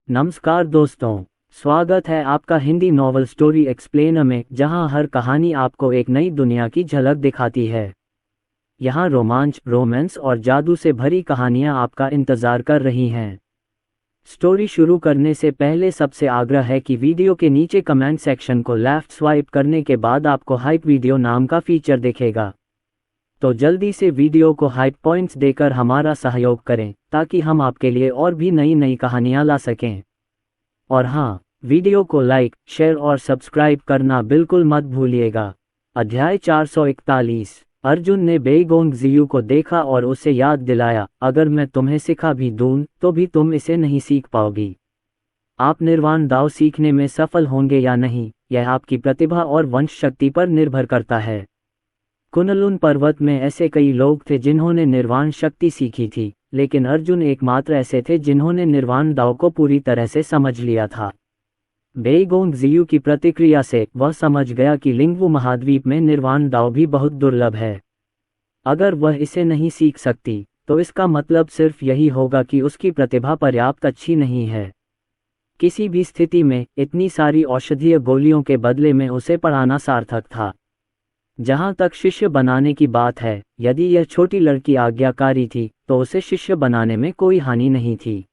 नमस्कार दोस्तों, स्वागत है आपका हिंदी नॉवल स्टोरी एक्सप्लेनर में, जहां हर कहानी आपको एक नई दुनिया की झलक दिखाती है। यहां रोमांच, रोमांस और जादू से भरी कहानियां आपका इंतजार कर रही हैं। स्टोरी शुरू करने से पहले सबसे आग्रह है कि वीडियो के नीचे कमेंट सेक्शन को लेफ्ट स्वाइप करने के बाद आपको हाइप वीडियो नाम का फीचर दिखेगा। तो जल्दी से वीडियो को हाइप पॉइंट्स देकर हमारा सहयोग करें ताकि हम आपके लिए और भी नई नई कहानियां ला सकें। और हाँ, वीडियो को लाइक, शेयर और सब्सक्राइब करना बिल्कुल मत भूलिएगा। अध्याय 441। अर्जुन ने बेईगोंग जियू को देखा और उसे याद दिलाया, अगर मैं तुम्हें सिखा भी दूं तो भी तुम इसे नहीं सीख पाओगी। आप निर्वाण दाव सीखने में सफल होंगे या नहीं, यह आपकी प्रतिभा और वंश शक्ति पर निर्भर करता है। कुनलुन पर्वत में ऐसे कई लोग थे जिन्होंने निर्वाण शक्ति सीखी थी, लेकिन अर्जुन एकमात्र ऐसे थे जिन्होंने निर्वाण दाव को पूरी तरह से समझ लिया था। बेईगोंग जियू की प्रतिक्रिया से वह समझ गया कि लिंगवू महाद्वीप में निर्वाण दाव भी बहुत दुर्लभ है। अगर वह इसे नहीं सीख सकती तो इसका मतलब सिर्फ यही होगा कि उसकी प्रतिभा पर्याप्त अच्छी नहीं है। किसी भी स्थिति में इतनी सारी औषधीय गोलियों के बदले में उसे पढ़ाना सार्थक था। जहां तक शिष्य बनाने की बात है, यदि यह छोटी लड़की आज्ञाकारी थी तो उसे शिष्य बनाने में कोई हानि नहीं थी।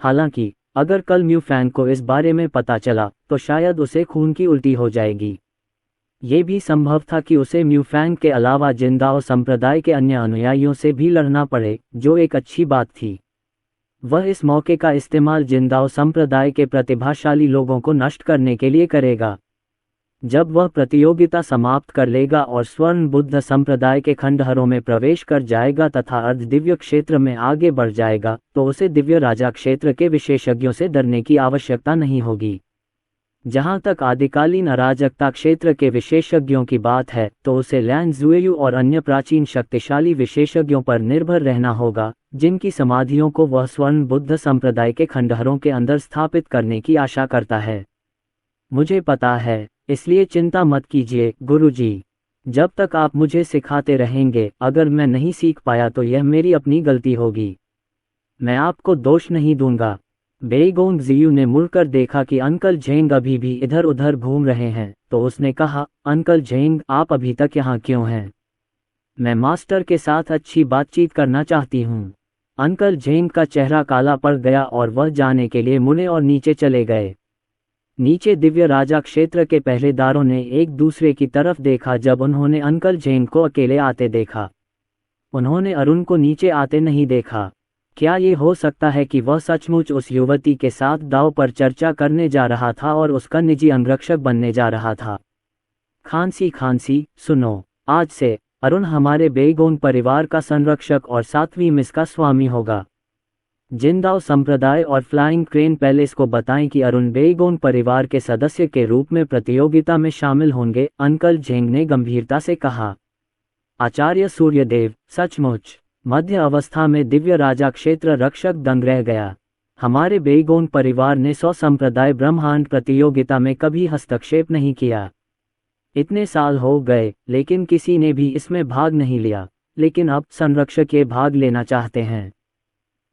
हालांकि अगर कल म्यूफैंग को इस बारे में पता चला तो शायद उसे खून की उल्टी हो जाएगी। ये भी संभव था कि उसे म्यूफैंग के अलावा जिंदाओ संप्रदाय के अन्य अनुयायियों से भी लड़ना पड़े, जो एक अच्छी बात थी। वह इस मौके का इस्तेमाल जिंदाओ संप्रदाय के प्रतिभाशाली लोगों को नष्ट करने के लिए करेगा। जब वह प्रतियोगिता समाप्त कर लेगा और स्वर्ण बुद्ध संप्रदाय के खंडहरों में प्रवेश कर जाएगा तथा अर्धदिव्य क्षेत्र में आगे बढ़ जाएगा, तो उसे दिव्य राजा क्षेत्र के विशेषज्ञों से डरने की आवश्यकता नहीं होगी। जहां तक आदिकालीन अराजकता क्षेत्र के विशेषज्ञों की बात है, तो उसे लैन ज़ुएयू और अन्य प्राचीन शक्तिशाली विशेषज्ञों पर निर्भर रहना होगा, जिनकी समाधियों को वह स्वर्ण बुद्ध संप्रदाय के खंडहरों के अंदर स्थापित करने की आशा करता है। मुझे पता है, इसलिए चिंता मत कीजिए गुरुजी। जब तक आप मुझे सिखाते रहेंगे, अगर मैं नहीं सीख पाया तो यह मेरी अपनी गलती होगी। मैं आपको दोष नहीं दूंगा। बेईगोंग जियू ने मुड़कर देखा कि अंकल झेंग अभी भी इधर उधर घूम रहे हैं, तो उसने कहा, अंकल झेंग, आप अभी तक यहाँ क्यों हैं? मैं मास्टर के साथ अच्छी बातचीत करना चाहती हूँ। अंकल झेंग का चेहरा काला पड़ गया और वह जाने के लिए मुड़े और नीचे चले गए। नीचे दिव्य राजा क्षेत्र के पहरेदारों ने एक दूसरे की तरफ देखा जब उन्होंने अंकल झेंग को अकेले आते देखा। उन्होंने अरुण को नीचे आते नहीं देखा। क्या ये हो सकता है कि वह सचमुच उस युवती के साथ दाव पर चर्चा करने जा रहा था और उसका निजी अंगरक्षक बनने जा रहा था? खांसी, सुनो, आज से अरुण हमारे बेईगोंग परिवार का संरक्षक और 7वीं मिस का स्वामी होगा। जिंदाओ संप्रदाय और फ्लाइंग क्रेन पैलेस को बताएं कि अरुण बेईगोंग परिवार के सदस्य के रूप में प्रतियोगिता में शामिल होंगे, अंकल झेंग ने गंभीरता से कहा। आचार्य सूर्यदेव, सचमुच? मध्य अवस्था में दिव्य राजा क्षेत्र रक्षक दंग रह गया। हमारे बेईगोंग परिवार ने 100 संप्रदाय ब्रह्मांड प्रतियोगिता में कभी हस्तक्षेप नहीं किया। इतने साल हो गए, लेकिन किसी ने भी इसमें भाग नहीं लिया। लेकिन अब संरक्षक ये भाग लेना चाहते हैं।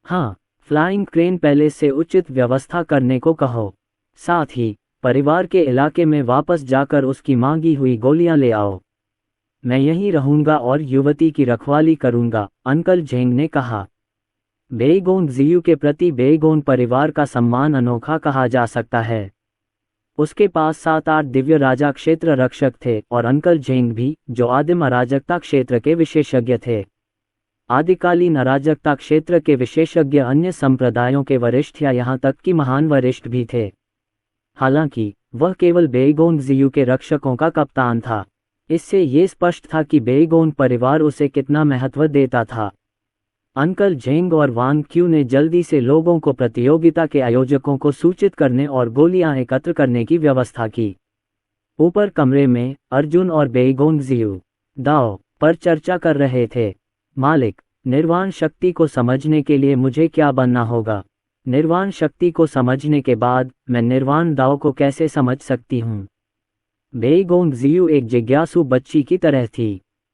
हाँ, फ्लाइंग क्रेन पैलेस से उचित व्यवस्था करने को कहो। साथ ही परिवार के इलाके में वापस जाकर उसकी मांगी हुई गोलियां ले आओ। मैं यहीं रहूंगा और युवती की रखवाली करूंगा, अंकल झेंग ने कहा। बेईगोंग जियू के प्रति बेईगोंग परिवार का सम्मान अनोखा कहा जा सकता है। उसके पास 7-8 दिव्य राजा क्षेत्र रक्षक थे और अंकल झेंग भी, जो आदिम अराजकता क्षेत्र के विशेषज्ञ थे। आदिकालीन अराजकता क्षेत्र के विशेषज्ञ अन्य संप्रदायों के वरिष्ठ या यहाँ तक कि महान वरिष्ठ भी थे। हालांकि वह केवल बेईगोंग जियू के रक्षकों का कप्तान था। इससे ये स्पष्ट था कि बेईगोंग परिवार उसे कितना महत्व देता था। अंकल झेंग और वांग क्यू ने जल्दी से लोगों को प्रतियोगिता के आयोजकों को सूचित करने और गोलियां एकत्र करने की व्यवस्था की। ऊपर कमरे में अर्जुन और बेईगोंग जियू दाव पर चर्चा कर रहे थे। मालिक, निर्वाण शक्ति को समझने के लिए मुझे क्या बनना होगा? निर्वाण शक्ति को समझने के बाद मैं निर्वाण दाव को कैसे समझ सकती हूँ? बेईगोंग जियू एक जिज्ञासु बच्ची की तरह थी।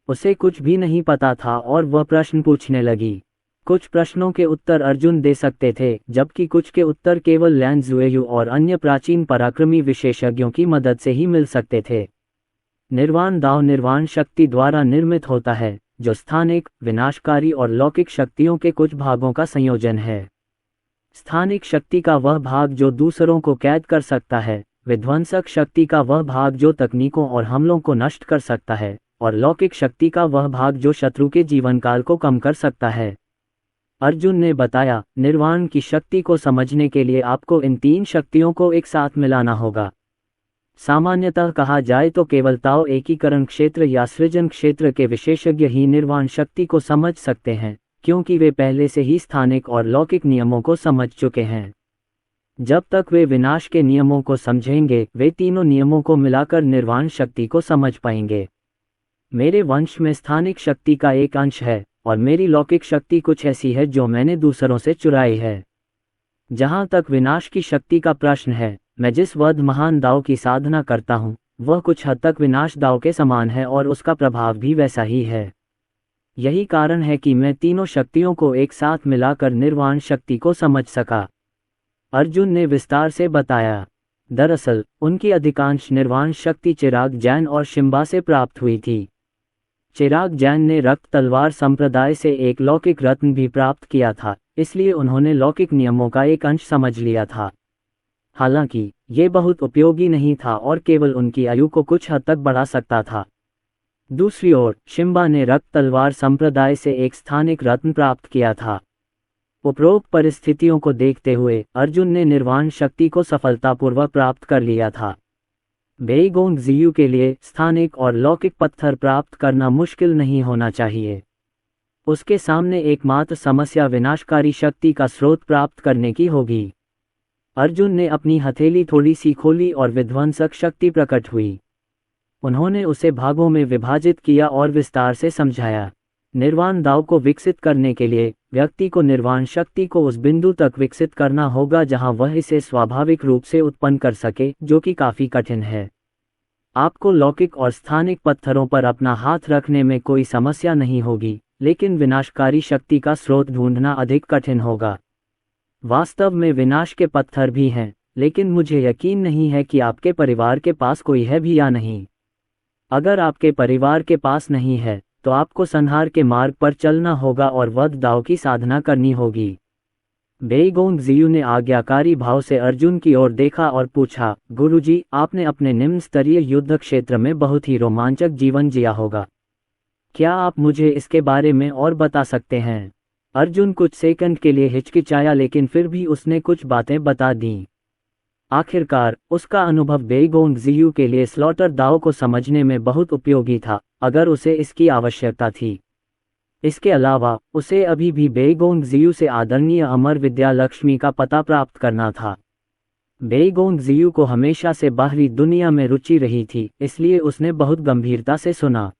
उसे कुछ भी नहीं पता था और वह प्रश्न पूछने लगी। कुछ प्रश्नों के उत्तर अर्जुन दे सकते थे, जबकि कुछ के उत्तर केवल लैन ज़ुएयू और अन्य प्राचीन पराक्रमी विशेषज्ञों की मदद से ही मिल सकते थे। निर्वाण दाव निर्वाण शक्ति द्वारा निर्मित होता है, जो स्थानिक, विनाशकारी और लौकिक शक्तियों के कुछ भागों का संयोजन है। स्थानिक शक्ति का वह भाग जो दूसरों को कैद कर सकता है, विध्वंसक शक्ति का वह भाग जो तकनीकों और हमलों को नष्ट कर सकता है, और लौकिक शक्ति का वह भाग जो शत्रु के जीवनकाल को कम कर सकता है। अर्जुन ने बताया, निर्वाण की शक्ति को समझने के लिए आपको इन तीन शक्तियों को एक साथ मिलाना होगा। सामान्यतः कहा जाए तो केवल ताओ एकीकरण क्षेत्र या सृजन क्षेत्र के विशेषज्ञ ही निर्वाण शक्ति को समझ सकते हैं, क्योंकि वे पहले से ही स्थानिक और लौकिक नियमों को समझ चुके हैं। जब तक वे विनाश के नियमों को समझेंगे, वे तीनों नियमों को मिलाकर निर्वाण शक्ति को समझ पाएंगे। मेरे वंश में स्थानिक शक्ति का एक अंश है, और मेरी लौकिक शक्ति कुछ ऐसी है जो मैंने दूसरों से चुराई है। जहाँ तक विनाश की शक्ति का प्रश्न है, मैं जिस वध महान दाव की साधना करता हूँ, वह कुछ हद तक विनाश दाव के समान है और उसका प्रभाव भी वैसा ही है। यही कारण है कि मैं तीनों शक्तियों को एक साथ मिलाकर निर्वाण शक्ति को समझ सका, अर्जुन ने विस्तार से बताया। दरअसल उनकी अधिकांश निर्वाण शक्ति चिराग जैन और शिम्बा से प्राप्त हुई थी। चिराग जैन ने रक्त तलवार संप्रदाय से एक लौकिक रत्न भी प्राप्त किया था, इसलिए उन्होंने लौकिक नियमों का एक अंश समझ लिया था। हालांकि ये बहुत उपयोगी नहीं था और केवल उनकी आयु को कुछ हद तक बढ़ा सकता था। दूसरी ओर शिम्बा ने रक्त तलवार संप्रदाय से एक स्थानिक रत्न प्राप्त किया था। उपरोक्त परिस्थितियों को देखते हुए अर्जुन ने निर्वाण शक्ति को सफलतापूर्वक प्राप्त कर लिया था। बेईगोंग ज़ियू के लिए स्थानिक और लौकिक पत्थर प्राप्त करना मुश्किल नहीं होना चाहिए। उसके सामने एकमात्र समस्या विनाशकारी शक्ति का स्रोत प्राप्त करने की होगी। अर्जुन ने अपनी हथेली थोड़ी सी खोली और विध्वंसक शक्ति प्रकट हुई। उन्होंने उसे भागों में विभाजित किया और विस्तार से समझाया। निर्वाण दाव को विकसित करने के लिए व्यक्ति को निर्वाण शक्ति को उस बिंदु तक विकसित करना होगा जहां वह इसे स्वाभाविक रूप से उत्पन्न कर सके, जो कि काफी कठिन है। आपको लौकिक और स्थानिक पत्थरों पर अपना हाथ रखने में कोई समस्या नहीं होगी, लेकिन विनाशकारी शक्ति का स्रोत ढूंढना अधिक कठिन होगा। वास्तव में विनाश के पत्थर भी हैं, लेकिन मुझे यकीन नहीं है कि आपके परिवार के पास कोई है भी या नहीं। अगर आपके परिवार के पास नहीं है, तो आपको संहार के मार्ग पर चलना होगा और वध दाव की साधना करनी होगी। बेईगोंग ज़ियू ने आज्ञाकारी भाव से अर्जुन की ओर देखा और पूछा, गुरुजी, आपने अपने निम्न स्तरीय युद्ध क्षेत्र में बहुत ही रोमांचक जीवन जिया होगा। क्या आप मुझे इसके बारे में और बता सकते हैं? अर्जुन कुछ सेकंड के लिए हिचकिचाया, लेकिन फिर भी उसने कुछ बातें बता दीं। आखिरकार उसका अनुभव बेईगोंग ज़ियू के लिए स्लॉटर दाव को समझने में बहुत उपयोगी था, अगर उसे इसकी आवश्यकता थी। इसके अलावा उसे अभी भी बेईगोंग ज़ियू से आदरणीय अमर विद्या लक्ष्मी का पता प्राप्त करना था। बेईगोंग ज़ियू को हमेशा से बाहरी दुनिया में रुचि रही थी, इसलिए उसने बहुत गंभीरता से सुना।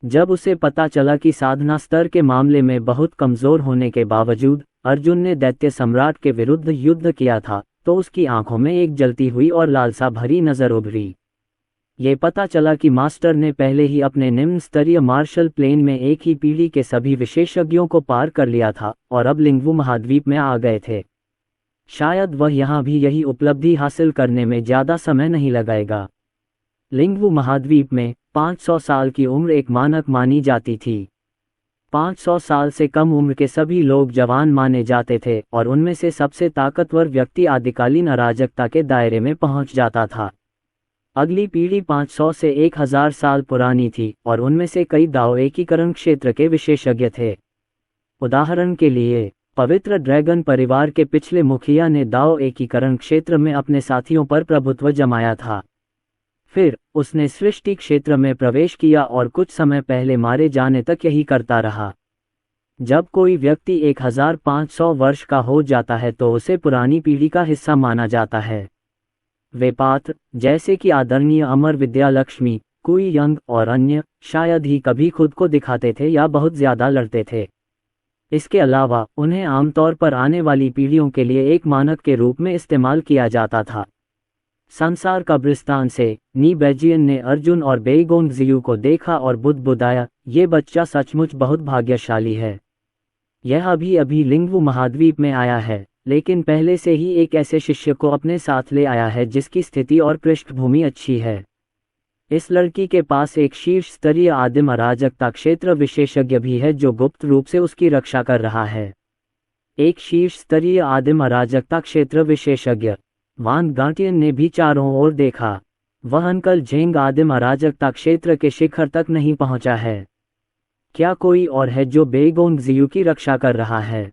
जब उसे पता चला कि साधना स्तर के मामले में बहुत कमज़ोर होने के बावजूद अर्जुन ने दैत्य सम्राट के विरुद्ध युद्ध किया था, तो उसकी आंखों में एक जलती हुई और लालसा भरी नज़र उभरी। ये पता चला कि मास्टर ने पहले ही अपने निम्न स्तरीय मार्शल प्लेन में एक ही पीढ़ी के सभी विशेषज्ञों को पार कर लिया था और अब लिंगवू महाद्वीप में आ गए थे। शायद वह यहाँ भी यही उपलब्धि हासिल करने में ज़्यादा समय नहीं लगाएगा। लिंगवू महाद्वीप में 500 साल की उम्र एक मानक मानी जाती थी। 500 साल से कम उम्र के सभी लोग जवान माने जाते थे और उनमें से सबसे ताकतवर व्यक्ति आदिकालीन अराजकता के दायरे में पहुंच जाता था। अगली पीढ़ी 500 से 1000 साल पुरानी थी और उनमें से कई दाव एकीकरण क्षेत्र के विशेषज्ञ थे। उदाहरण के लिए, पवित्र ड्रैगन परिवार के पिछले मुखिया ने दाव एकीकरण क्षेत्र में अपने साथियों पर प्रभुत्व जमाया था। फिर उसने सृष्टि क्षेत्र में प्रवेश किया और कुछ समय पहले मारे जाने तक यही करता रहा। जब कोई व्यक्ति 1500 वर्ष का हो जाता है तो उसे पुरानी पीढ़ी का हिस्सा माना जाता है। वे पात्र, जैसे कि आदरणीय अमर विद्या लक्ष्मी, कुई यंग और अन्य, शायद ही कभी खुद को दिखाते थे या बहुत ज्यादा लड़ते थे। इसके अलावा उन्हें आमतौर पर आने वाली पीढ़ियों के लिए एक मानक के रूप में इस्तेमाल किया जाता था। संसार कब्रिस्तान से नी बेजियन ने अर्जुन और बेईगोंग ज़ियू को देखा और बुदबुदाया, ये बच्चा सचमुच बहुत भाग्यशाली है। यह अभी अभी लिंगवू महाद्वीप में आया है, लेकिन पहले से ही एक ऐसे शिष्य को अपने साथ ले आया है जिसकी स्थिति और पृष्ठभूमि अच्छी है। इस लड़की के पास एक शीर्ष स्तरीय आदिम अराजकता क्षेत्र विशेषज्ञ भी है जो गुप्त रूप से उसकी रक्षा कर रहा है। एक शीर्ष स्तरीय आदिम अराजकता क्षेत्र विशेषज्ञ। वान गार्टियन ने भी चारों ओर देखा। वह अंकल झेंग आदिम अराजकता क्षेत्र के शिखर तक नहीं पहुंचा है। क्या कोई और है जो बेगोंग जियू की रक्षा कर रहा है?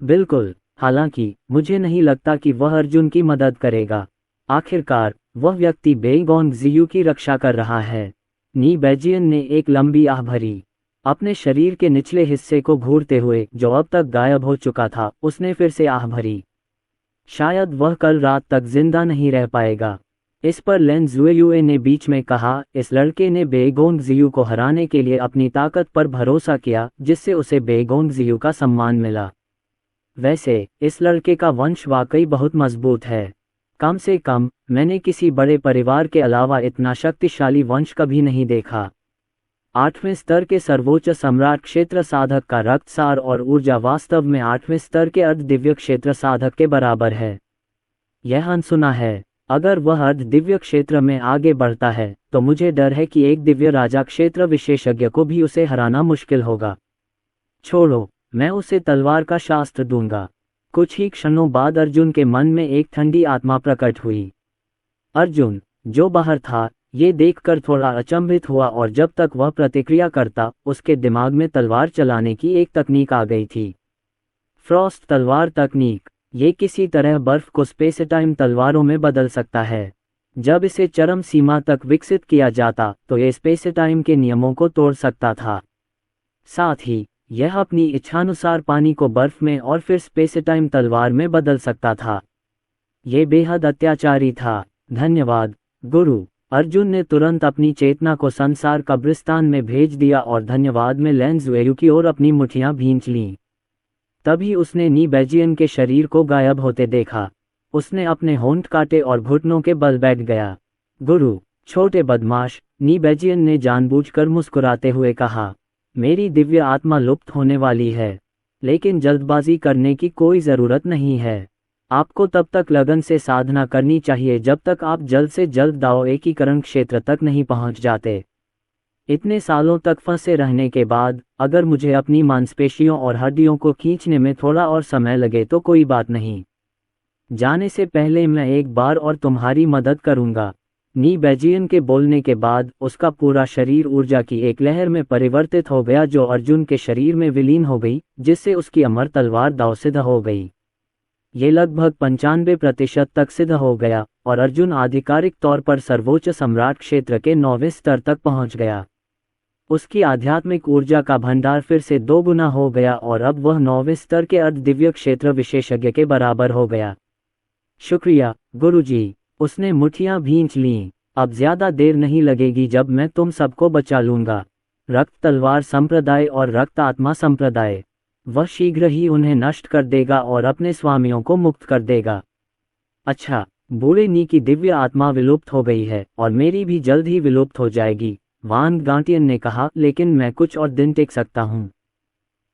बिल्कुल, हालांकि मुझे नहीं लगता कि वह अर्जुन की मदद करेगा। आखिरकार वह व्यक्ति बेगोंग जियू की रक्षा कर रहा है। नी बैजियन ने एक लंबी आह भरी। अपने शरीर के निचले हिस्से को घूरते हुए, जो अब तक गायब हो चुका था, उसने फिर से आह भरी। शायद वह कल रात तक जिंदा नहीं रह पाएगा। इस पर लेन ज़ुएयुए ने बीच में कहा, इस लड़के ने बेगोंग जियू को हराने के लिए अपनी ताकत पर भरोसा किया, जिससे उसे बेगोंग जियू का सम्मान मिला। वैसे इस लड़के का वंश वाकई बहुत मजबूत है। कम से कम मैंने किसी बड़े परिवार के अलावा इतना शक्तिशाली वंश कभी नहीं देखा। 8वें स्तर के सर्वोच्च सम्राट क्षेत्र साधक का रक्तसार और ऊर्जा वास्तव में 8वें स्तर के अर्ध दिव्य क्षेत्र साधक के बराबर है। यह अनसुना है। अगर वह अर्ध दिव्य क्षेत्र में आगे बढ़ता है तो मुझे डर है कि एक दिव्य राजा क्षेत्र विशेषज्ञ को भी उसे हराना मुश्किल होगा। छोड़ो, मैं उसे तलवार का शास्त्र दूंगा। कुछ ही क्षणों बाद अर्जुन के मन में एक ठंडी आत्मा प्रकट हुई। अर्जुन, जो बाहर था, ये देखकर थोड़ा अचंभित हुआ और जब तक वह प्रतिक्रिया करता, उसके दिमाग में तलवार चलाने की एक तकनीक आ गई थी। फ्रॉस्ट तलवार तकनीक। ये किसी तरह बर्फ को स्पेसटाइम तलवारों में बदल सकता है। जब इसे चरम सीमा तक विकसित किया जाता तो ये स्पेसटाइम के नियमों को तोड़ सकता था। साथ ही यह अपनी इच्छानुसार पानी को बर्फ में और फिर स्पेसटाइम तलवार में बदल सकता था। ये बेहद अत्याचारी था। धन्यवाद गुरु। अर्जुन ने तुरंत अपनी चेतना को संसार कब्रिस्तान में भेज दिया और धन्यवाद में लेन ज़ुएयू की ओर अपनी मुठियां भींच लीं। तभी उसने नी बैजियन के शरीर को गायब होते देखा। उसने अपने होंठ काटे और घुटनों के बल बैठ गया। गुरु, छोटे बदमाश, नी बैजियन ने जानबूझकर मुस्कुराते हुए कहा, मेरी दिव्य आत्मा लुप्त होने वाली है, लेकिन जल्दबाजी करने की कोई ज़रूरत नहीं है। आपको तब तक लगन से साधना करनी चाहिए जब तक आप जल्द से जल्द दाओ एकीकरण क्षेत्र तक नहीं पहुंच जाते। इतने सालों तक फंसे रहने के बाद अगर मुझे अपनी मांसपेशियों और हड्डियों को खींचने में थोड़ा और समय लगे तो कोई बात नहीं। जाने से पहले मैं एक बार और तुम्हारी मदद करूंगा। नी बैजियन के बोलने के बाद उसका पूरा शरीर ऊर्जा की एक लहर में परिवर्तित हो गया जो अर्जुन के शरीर में विलीन हो गई, जिससे उसकी अमर तलवार दाव सिद्ध हो गई। ये लगभग 95% तक सिद्ध हो गया और अर्जुन आधिकारिक तौर पर सर्वोच्च सम्राट क्षेत्र के 9वें स्तर तक पहुंच गया। उसकी आध्यात्मिक ऊर्जा का भंडार फिर से 2 गुना हो गया और अब वह 9वें स्तर के अर्ध दिव्य क्षेत्र विशेषज्ञ के बराबर हो गया। शुक्रिया गुरुजी। उसने मुठियां भींच लीं। अब ज्यादा देर नहीं लगेगी जब मैं तुम सबको बचा लूंगा। रक्त तलवार संप्रदाय और रक्त आत्मा संप्रदाय। वह शीघ्र ही उन्हें नष्ट कर देगा और अपने स्वामियों को मुक्त कर देगा। अच्छा, बूढ़े नी की दिव्य आत्मा विलुप्त हो गई है और मेरी भी जल्द ही विलुप्त हो जाएगी, वान गार्टियन ने कहा, लेकिन मैं कुछ और दिन टिक सकता हूँ।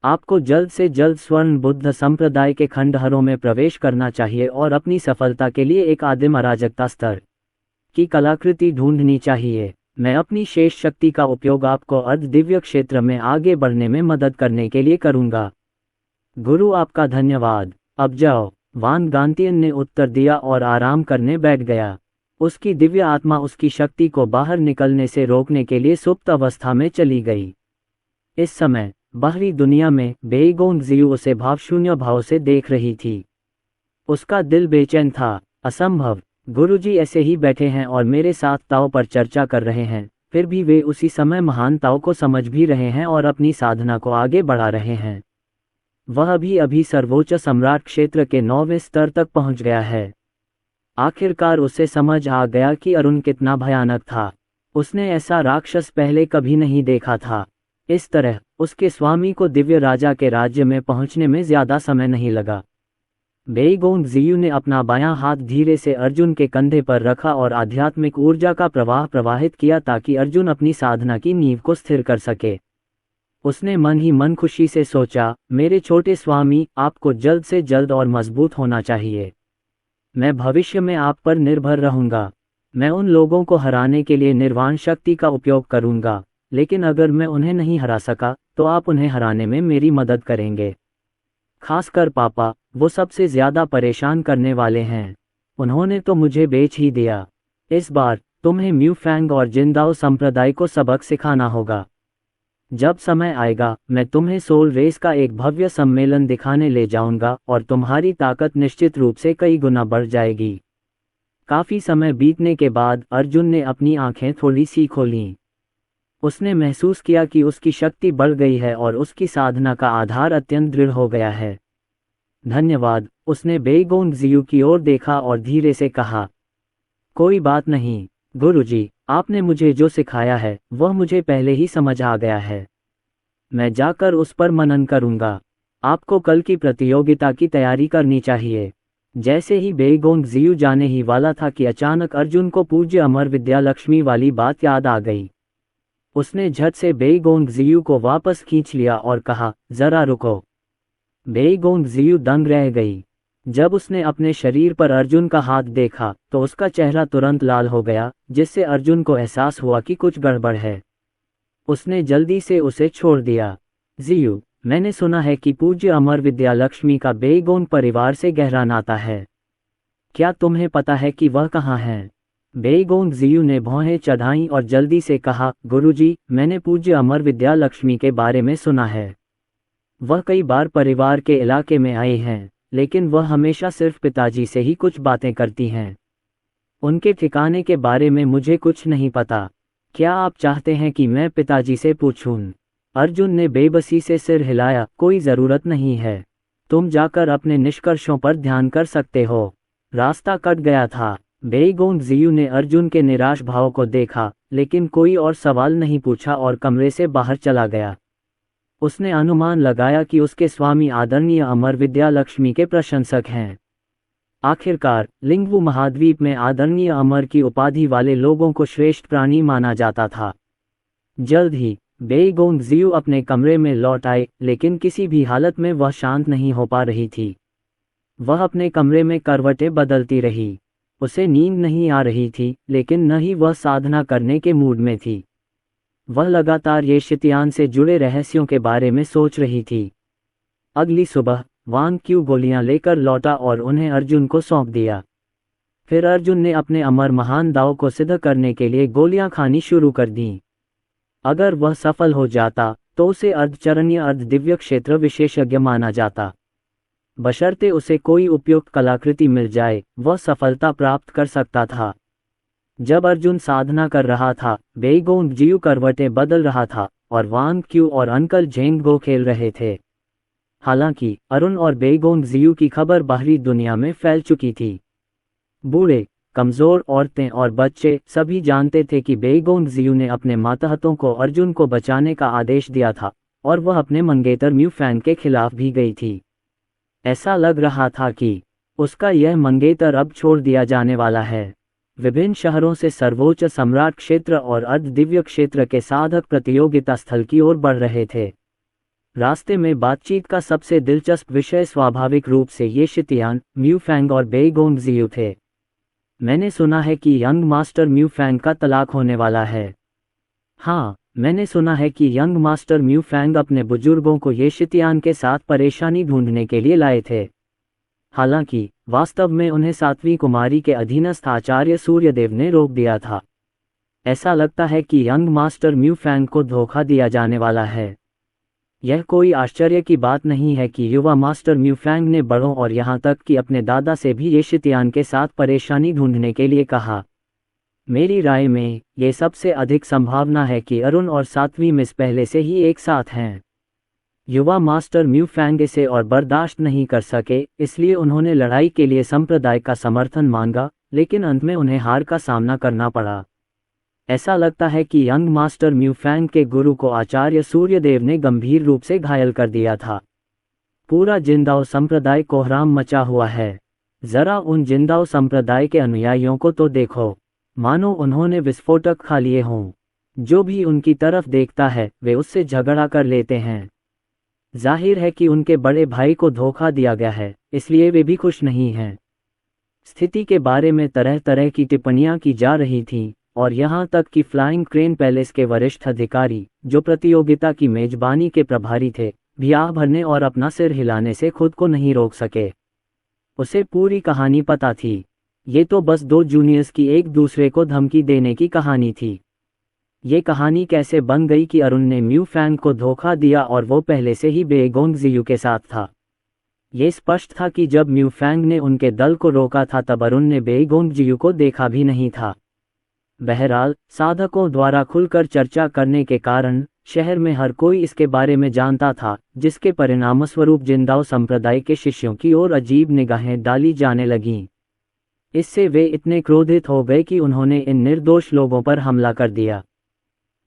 आपको जल्द से जल्द स्वर्ण बुद्ध संप्रदाय के खंडहरों में प्रवेश करना चाहिए और अपनी सफलता के लिए एक आदिम अराजकता स्तर की कलाकृति ढूंढनी चाहिए। मैं अपनी शेष शक्ति का उपयोग आपको अर्ध दिव्य क्षेत्र में आगे बढ़ने में मदद करने के लिए करूंगा। गुरु, आपका धन्यवाद। अब जाओ, वान गार्टियन ने उत्तर दिया और आराम करने बैठ गया। उसकी दिव्य आत्मा उसकी शक्ति को बाहर निकलने से रोकने के लिए सुप्त अवस्था में चली गई। इस समय बाहरी दुनिया में बेगोंग जियू उसे भावशून्य भाव से देख रही थी। उसका दिल बेचैन था। असंभव, गुरुजी ऐसे ही बैठे हैं और मेरे साथ ताओ पर चर्चा कर रहे हैं, फिर भी वे उसी समय महान ताओ को समझ भी रहे हैं और अपनी साधना को आगे बढ़ा रहे हैं। वह अभी सर्वोच्च सम्राट क्षेत्र के 9वें स्तर तक पहुंच गया है। आखिरकार उसे समझ आ गया कि अरुण कितना भयानक था। उसने ऐसा राक्षस पहले कभी नहीं देखा था। इस तरह उसके स्वामी को दिव्य राजा के राज्य में पहुंचने में ज्यादा समय नहीं लगा। बेगोंग जियू ने अपना बायां हाथ धीरे से अर्जुन के कंधे पर रखा और आध्यात्मिक ऊर्जा का प्रवाह प्रवाहित किया ताकि अर्जुन अपनी साधना की नींव को स्थिर कर सके। उसने मन ही मन खुशी से सोचा, मेरे छोटे स्वामी, आपको जल्द से जल्द और मजबूत होना चाहिए। मैं भविष्य में आप पर निर्भर रहूंगा। मैं उन लोगों को हराने के लिए निर्वाण शक्ति का उपयोग करूंगा, लेकिन अगर मैं उन्हें नहीं हरा सका तो आप उन्हें हराने में मेरी मदद करेंगे। खासकर पापा, वो सबसे ज्यादा परेशान करने वाले हैं। उन्होंने तो मुझे बेच ही दिया। इस बार तुम्हें म्यूफैंग और जिंदाओ संप्रदाय को सबक सिखाना होगा। जब समय आएगा मैं तुम्हें सोल रेस का एक भव्य सम्मेलन दिखाने ले जाऊंगा और तुम्हारी ताकत निश्चित रूप से कई गुना बढ़ जाएगी। काफी समय बीतने के बाद अर्जुन ने अपनी आंखें थोड़ी सी खोलीं। उसने महसूस किया कि उसकी शक्ति बढ़ गई है और उसकी साधना का आधार अत्यंत दृढ़ हो गया है। धन्यवाद, उसने बेइगोंग जियू की ओर देखा और धीरे से कहा। कोई बात नहीं गुरुजी, आपने मुझे जो सिखाया है वह मुझे पहले ही समझ आ गया है। मैं जाकर उस पर मनन करूंगा। आपको कल की प्रतियोगिता की तैयारी करनी चाहिए। जैसे ही बेइगोंग जियू जाने ही वाला था कि अचानक अर्जुन को पूज्य अमर विद्या लक्ष्मी वाली बात याद आ गई। उसने झट से बेइगोंग जियू को वापस खींच लिया और कहा, जरा रुको। बेइगोंग जियू दंग रह गई। जब उसने अपने शरीर पर अर्जुन का हाथ देखा तो उसका चेहरा तुरंत लाल हो गया, जिससे अर्जुन को एहसास हुआ कि कुछ गड़बड़ है। उसने जल्दी से उसे छोड़ दिया। जियू, मैंने सुना है कि पूज्य अमर विद्या लक्ष्मी का बेइगोंग परिवार से गहरा नाता है। क्या तुम्हें पता है कि वह कहाँ है? बेइगोंग जियू ने भौहें चढ़ाईं और जल्दी से कहा, गुरुजी, मैंने पूज्य अमर विद्या लक्ष्मी के बारे में सुना है। वह कई बार परिवार के इलाके में आए हैं, लेकिन वह हमेशा सिर्फ पिताजी से ही कुछ बातें करती हैं। उनके ठिकाने के बारे में मुझे कुछ नहीं पता। क्या आप चाहते हैं कि मैं पिताजी से पूछूं? अर्जुन ने बेबसी से सिर हिलाया, कोई ज़रूरत नहीं है। तुम जाकर अपने निष्कर्षों पर ध्यान कर सकते हो। रास्ता कट गया था। बेइगोंग जियू ने अर्जुन के निराश भाव को देखा, लेकिन कोई और सवाल नहीं पूछा और कमरे से बाहर चला गया। उसने अनुमान लगाया कि उसके स्वामी आदरणीय अमर विद्या लक्ष्मी के प्रशंसक हैं। आखिरकार लिंगवू महाद्वीप में आदरणीय अमर की उपाधि वाले लोगों को श्रेष्ठ प्राणी माना जाता था। जल्द ही बेइगोंग जियू अपने कमरे में लौट आए, लेकिन किसी भी हालत में वह शांत नहीं हो पा रही थी। वह अपने कमरे में करवटें बदलती रही। उसे नींद नहीं आ रही थी, लेकिन न ही वह साधना करने के मूड में थी। वह लगातार ये शितियान से जुड़े रहस्यों के बारे में सोच रही थी। अगली सुबह वांग क्यू गोलियां लेकर लौटा और उन्हें अर्जुन को सौंप दिया। फिर अर्जुन ने अपने अमर महान दाव को सिद्ध करने के लिए गोलियां खानी शुरू कर दीं। अगर वह सफल हो जाता तो उसे अर्धचरणीय अर्ध दिव्य क्षेत्र विशेषज्ञ माना जाता। बशर्ते उसे कोई उपयुक्त कलाकृति मिल जाए, वह सफलता प्राप्त कर सकता था। जब अर्जुन साधना कर रहा था, बेइगोंग जियू करवटें बदल रहा था और वांग क्यू और अंकल जेंगगो खेल रहे थे। हालांकि अरुण और बेइगोंग जियू की खबर बाहरी दुनिया में फैल चुकी थी। बूढ़े, कमजोर औरतें और बच्चे सभी जानते थे कि बेइगोंग जियू ने अपने मातहतों को अर्जुन को बचाने का आदेश दिया था और वह अपने मंगेतर म्यूफैंग के खिलाफ भी गई थी। ऐसा लग रहा था कि उसका यह मंगेतर अब छोड़ दिया जाने वाला है। विभिन्न शहरों से सर्वोच्च सम्राट क्षेत्र और अर्ध दिव्य क्षेत्र के साधक प्रतियोगिता स्थल की ओर बढ़ रहे थे। रास्ते में बातचीत का सबसे दिलचस्प विषय स्वाभाविक रूप से ये शितियान, म्यूफैंग और बेइगोंग जियू थे। मैंने सुना है कि यंग मास्टर म्यूफैंग का तलाक होने वाला है। हाँ, मैंने सुना है कि यंग मास्टर म्यूफैंग अपने बुजुर्गों को ये शितियान के साथ परेशानी ढूंढने के लिए लाए थे। हालांकि वास्तव में उन्हें सातवीं कुमारी के अधीनस्थ आचार्य सूर्यदेव ने रोक दिया था। ऐसा लगता है कि यंग मास्टर म्यूफैंग को धोखा दिया जाने वाला है। यह कोई आश्चर्य की बात नहीं है कि युवा मास्टर म्यूफैंग ने बड़ों और यहाँ तक कि अपने दादा से भी ये शितियान के साथ परेशानी ढूंढने के लिए कहा। मेरी राय में ये सबसे अधिक संभावना है कि अरुण और सातवीं मिस पहले से ही एक साथ हैं। युवा मास्टर म्यूफैंग इसे और बर्दाश्त नहीं कर सके, इसलिए उन्होंने लड़ाई के लिए संप्रदाय का समर्थन मांगा, लेकिन अंत में उन्हें हार का सामना करना पड़ा। ऐसा लगता है कि यंग मास्टर म्यूफैंग के गुरु को आचार्य सूर्यदेव ने गंभीर रूप से घायल कर दिया था। पूरा जिंदाओ संप्रदाय कोहराम मचा हुआ है। जरा उन जिंदाओ संप्रदाय के अनुयायियों को तो देखो, मानो उन्होंने विस्फोटक खा लिए हों। जो भी उनकी तरफ देखता है वे उससे झगड़ा कर लेते हैं। जाहिर है कि उनके बड़े भाई को धोखा दिया गया है, इसलिए वे भी खुश नहीं हैं। स्थिति के बारे में तरह तरह की टिप्पणियां की जा रही थीं, और यहाँ तक कि फ्लाइंग क्रेन पैलेस के वरिष्ठ अधिकारी, जो प्रतियोगिता की मेजबानी के प्रभारी थे, भी आह भरने और अपना सिर हिलाने से खुद को नहीं रोक सके। उसे पूरी कहानी पता थी। ये तो बस दो जूनियर्स की एक दूसरे को धमकी देने की कहानी थी। ये कहानी कैसे बन गई कि अरुण ने म्यू फैंग को धोखा दिया और वो पहले से ही बेगोंग जियू के साथ था। ये स्पष्ट था कि जब म्यू फैंग ने उनके दल को रोका था तब अरुण ने बेगोंग जियू को देखा भी नहीं था। बहरहाल, साधकों द्वारा खुलकर चर्चा करने के कारण शहर में हर कोई इसके बारे में जानता था, जिसके परिणामस्वरूप जिंदाओ संप्रदाय के शिष्यों की ओर अजीब निगाहें डाली जाने लगीं। इससे वे इतने क्रोधित हो गए कि उन्होंने इन निर्दोष लोगों पर हमला कर दिया।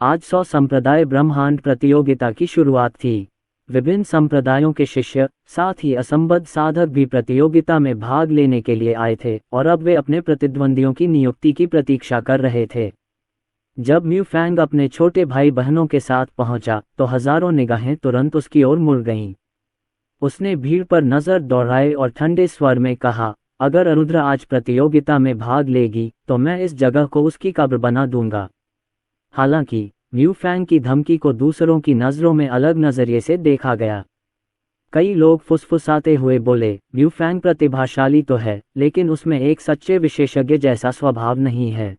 आज 100 संप्रदाय ब्रह्मांड प्रतियोगिता की शुरुआत थी। विभिन्न संप्रदायों के शिष्य, साथ ही असंबद्ध साधक भी प्रतियोगिता में भाग लेने के लिए आए थे और अब वे अपने प्रतिद्वंदियों की नियुक्ति की प्रतीक्षा कर रहे थे। जब म्यू फैंग अपने छोटे भाई बहनों के साथ पहुंचा तो हजारों निगाहें तुरंत उसकी ओर मुड़ गईं। उसने भीड़ पर नजर दौड़ाए और ठंडे स्वर में कहा, अगर अरुद्र आज प्रतियोगिता में भाग लेगी तो मैं इस जगह को उसकी कब्र बना दूंगा। हालांकि म्यू फैंग की धमकी को दूसरों की नज़रों में अलग नज़रिए से देखा गया। कई लोग फुसफुसाते हुए बोले, म्यू फैंग प्रतिभाशाली तो है, लेकिन उसमें एक सच्चे विशेषज्ञ जैसा स्वभाव नहीं है।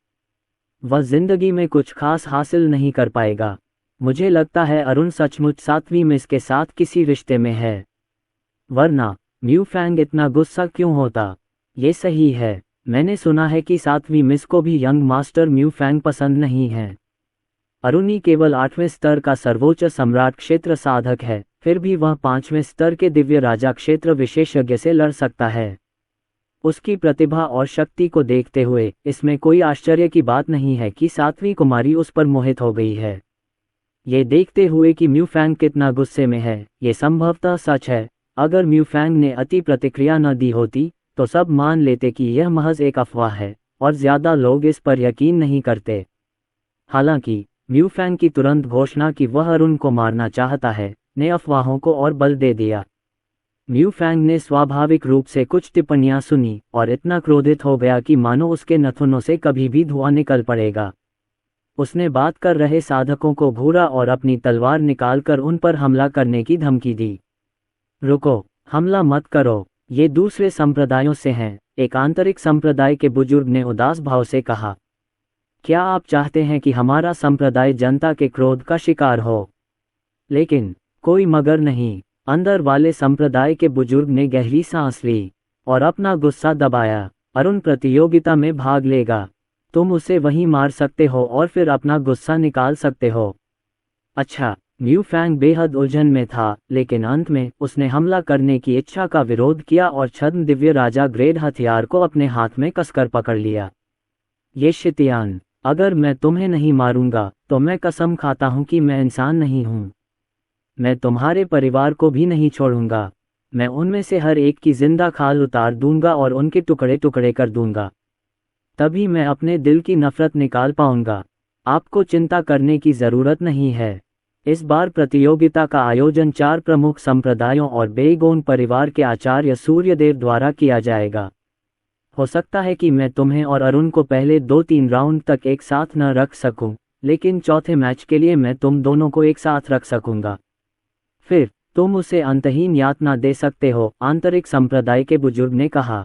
वह जिंदगी में कुछ खास हासिल नहीं कर पाएगा। मुझे लगता है अरुण सचमुच 7वीं मिस के साथ किसी रिश्ते में है, वरना म्यू फैंग इतना गुस्सा क्यों होता। ये सही है, मैंने सुना है कि 7वीं मिस को भी यंग मास्टर म्यू फैंग पसंद नहीं है। अरुणी केवल 8वें स्तर का सर्वोच्च सम्राट क्षेत्र साधक है, फिर भी वह 5वें स्तर के दिव्य राजा क्षेत्र विशेषज्ञ से लड़ सकता है। उसकी प्रतिभा और शक्ति को देखते हुए इसमें कोई आश्चर्य की बात नहीं है कि 7वीं कुमारी उस पर मोहित हो गई है। ये देखते हुए कि म्यू फैंग कितना गुस्से में है, ये संभवतः सच है। अगर म्यू फैंग ने अति प्रतिक्रिया न दी होती तो सब मान लेते कि यह महज एक अफवाह है और ज्यादा लोग इस पर यकीन नहीं करते। हालांकि म्यू फैंग की तुरंत घोषणा कि वह अरुण को मारना चाहता है ने अफवाहों को और बल दे दिया। म्यू फैंग ने स्वाभाविक रूप से कुछ टिप्पणियां सुनी और इतना क्रोधित हो गया कि मानो उसके नथुनों से कभी भी धुआं निकल पड़ेगा। उसने बात कर रहे साधकों को घूरा और अपनी तलवार निकालकर उन पर हमला करने की धमकी दी। रुको, हमला मत करो, ये दूसरे संप्रदायों से हैं, एक आंतरिक संप्रदाय के बुजुर्ग ने उदास भाव से कहा। क्या आप चाहते हैं कि हमारा संप्रदाय जनता के क्रोध का शिकार हो? लेकिन कोई मगर नहीं। अंदर वाले संप्रदाय के बुजुर्ग ने गहरी सांस ली और अपना गुस्सा दबाया। अरुण प्रतियोगिता में भाग लेगा, तुम उसे वहीं मार सकते हो और फिर अपना गुस्सा निकाल सकते हो। अच्छा, म्यू फैंग बेहद उलझन में था, लेकिन अंत में उसने हमला करने की इच्छा का विरोध किया और छद्म दिव्य राजा ग्रेड हथियार को अपने हाथ में कसकर पकड़ लिया। ये शितियान, अगर मैं तुम्हें नहीं मारूंगा तो मैं कसम खाता हूं कि मैं इंसान नहीं हूं। मैं तुम्हारे परिवार को भी नहीं छोड़ूंगा। मैं उनमें से हर एक की जिंदा खाल उतार दूंगा और उनके टुकड़े टुकड़े कर दूंगा। तभी मैं अपने दिल की नफरत निकाल पाऊंगा। आपको चिंता करने की जरूरत नहीं है। इस बार प्रतियोगिता का आयोजन 4 प्रमुख संप्रदायों और बेगोन परिवार के आचार्य सूर्यदेव द्वारा किया जाएगा। हो सकता है कि मैं तुम्हें और अरुण को पहले 2-3 राउंड तक एक साथ न रख सकूं, लेकिन चौथे मैच के लिए मैं तुम दोनों को एक साथ रख सकूंगा। फिर तुम उसे अंतहीन यातना दे सकते हो, आंतरिक संप्रदाय के बुजुर्ग ने कहा।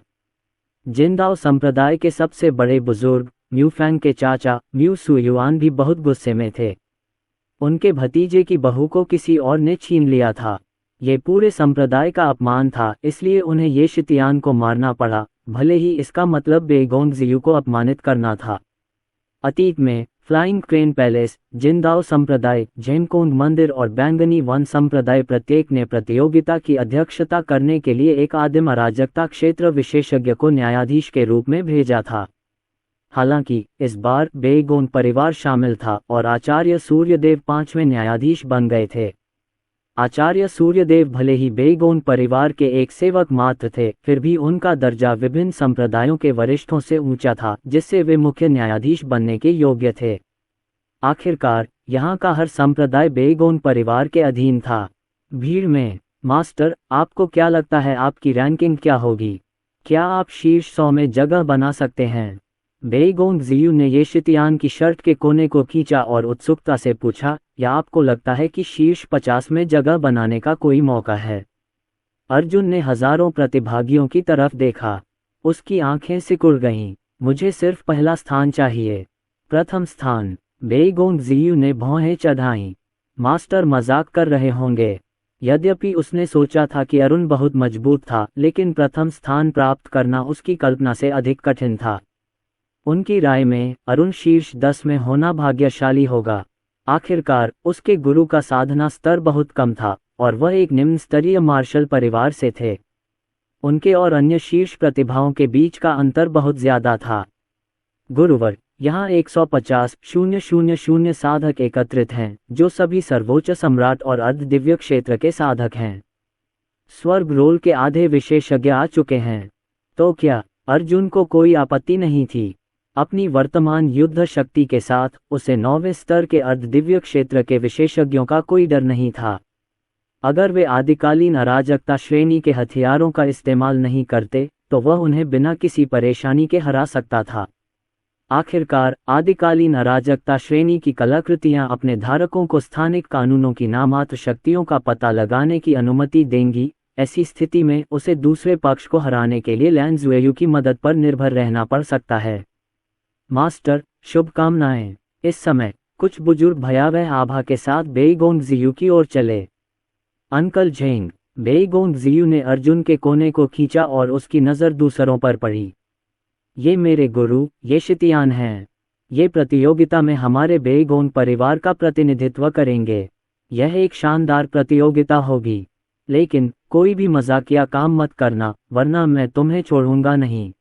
जिंदाओ संप्रदाय के सबसे बड़े बुजुर्ग म्यू फैंग के चाचा म्यू सुयुआन भी बहुत गुस्से में थे। उनके भतीजे की बहू को किसी और ने छीन लिया था। ये पूरे संप्रदाय का अपमान था, इसलिए उन्हें ये शितियान को मारना पड़ा, भले ही इसका मतलब बेगोंग जियू को अपमानित करना था। अतीत में फ्लाइंग क्रेन पैलेस, जिंदाओ संप्रदाय, जेनकोंग मंदिर और बैंगनी वन संप्रदाय प्रत्येक ने प्रतियोगिता की अध्यक्षता करने के लिए एक आदिम अराजकता क्षेत्र विशेषज्ञ को न्यायाधीश के रूप में भेजा था। हालांकि इस बार बेगोन परिवार शामिल था और आचार्य सूर्यदेव 5वें न्यायाधीश बन गए थे। आचार्य सूर्यदेव भले ही बेगोन परिवार के एक सेवक मात्र थे, फिर भी उनका दर्जा विभिन्न संप्रदायों के वरिष्ठों से ऊंचा था, जिससे वे मुख्य न्यायाधीश बनने के योग्य थे। आखिरकार यहाँ का हर संप्रदाय बेगोन परिवार के अधीन था। भीड़ में, मास्टर, आपको क्या लगता है आपकी रैंकिंग क्या होगी? क्या आप शीर्ष 100 में जगह बना सकते हैं? बेगोन जियू ने येशितियान की शर्ट के कोने को खींचा और उत्सुकता से पूछा, या आपको लगता है कि शीर्ष 50 में जगह बनाने का कोई मौका है? अर्जुन ने हजारों प्रतिभागियों की तरफ देखा। उसकी आंखें सिकुड़ गईं। मुझे सिर्फ पहला स्थान चाहिए। प्रथम स्थान। बेगोन जियू ने भौहें चढ़ाईं। मास्टर मजाक कर रहे होंगे। यद्यपि उसने सोचा था कि अरुण बहुत मजबूत था, लेकिन प्रथम स्थान प्राप्त करना उसकी कल्पना से अधिक कठिन था। उनकी राय में अरुण शीर्ष 10 में होना भाग्यशाली होगा। आखिरकार उसके गुरु का साधना स्तर बहुत कम था और वह एक निम्न स्तरीय मार्शल परिवार से थे। उनके और अन्य शीर्ष प्रतिभाओं के बीच का अंतर बहुत ज्यादा था। गुरुवर, यहाँ 150,000 साधक एकत्रित हैं, जो सभी सर्वोच्च सम्राट और अर्धदिव्य क्षेत्र के साधक हैं। स्वर्ग रोल के आधे विशेषज्ञ आ चुके हैं। तो क्या? अर्जुन को कोई आपत्ति नहीं थी। अपनी वर्तमान युद्ध शक्ति के साथ उसे 9वें स्तर के अर्धदिव्य क्षेत्र के विशेषज्ञों का कोई डर नहीं था। अगर वे आदिकालीन अराजकता श्रेणी के हथियारों का इस्तेमाल नहीं करते, तो वह उन्हें बिना किसी परेशानी के हरा सकता था। आखिरकार आदिकालीन अराजकता श्रेणी की कलाकृतियां अपने धारकों को स्थानिक कानूनों की नामात्र शक्तियों का पता लगाने की अनुमति देंगी। ऐसी स्थिति में उसे दूसरे पक्ष को हराने के लिए लैन ज़ुएयू की मदद पर निर्भर रहना पड़ सकता है। मास्टर, शुभकामनाएं। इस समय कुछ बुजुर्ग भयावह आभा के साथ बेईगोंग जियू की ओर चले। Uncle Zheng. बेईगोंग जियू ने अर्जुन के कोने को खींचा और उसकी नज़र दूसरों पर पड़ी। ये मेरे गुरु येशितियान हैं। ये प्रतियोगिता में हमारे बेईगोंग परिवार का प्रतिनिधित्व करेंगे। यह एक शानदार प्रतियोगिता होगी, लेकिन कोई भी मजाकिया काम मत करना, वरना मैं तुम्हें छोड़ूंगा नहीं।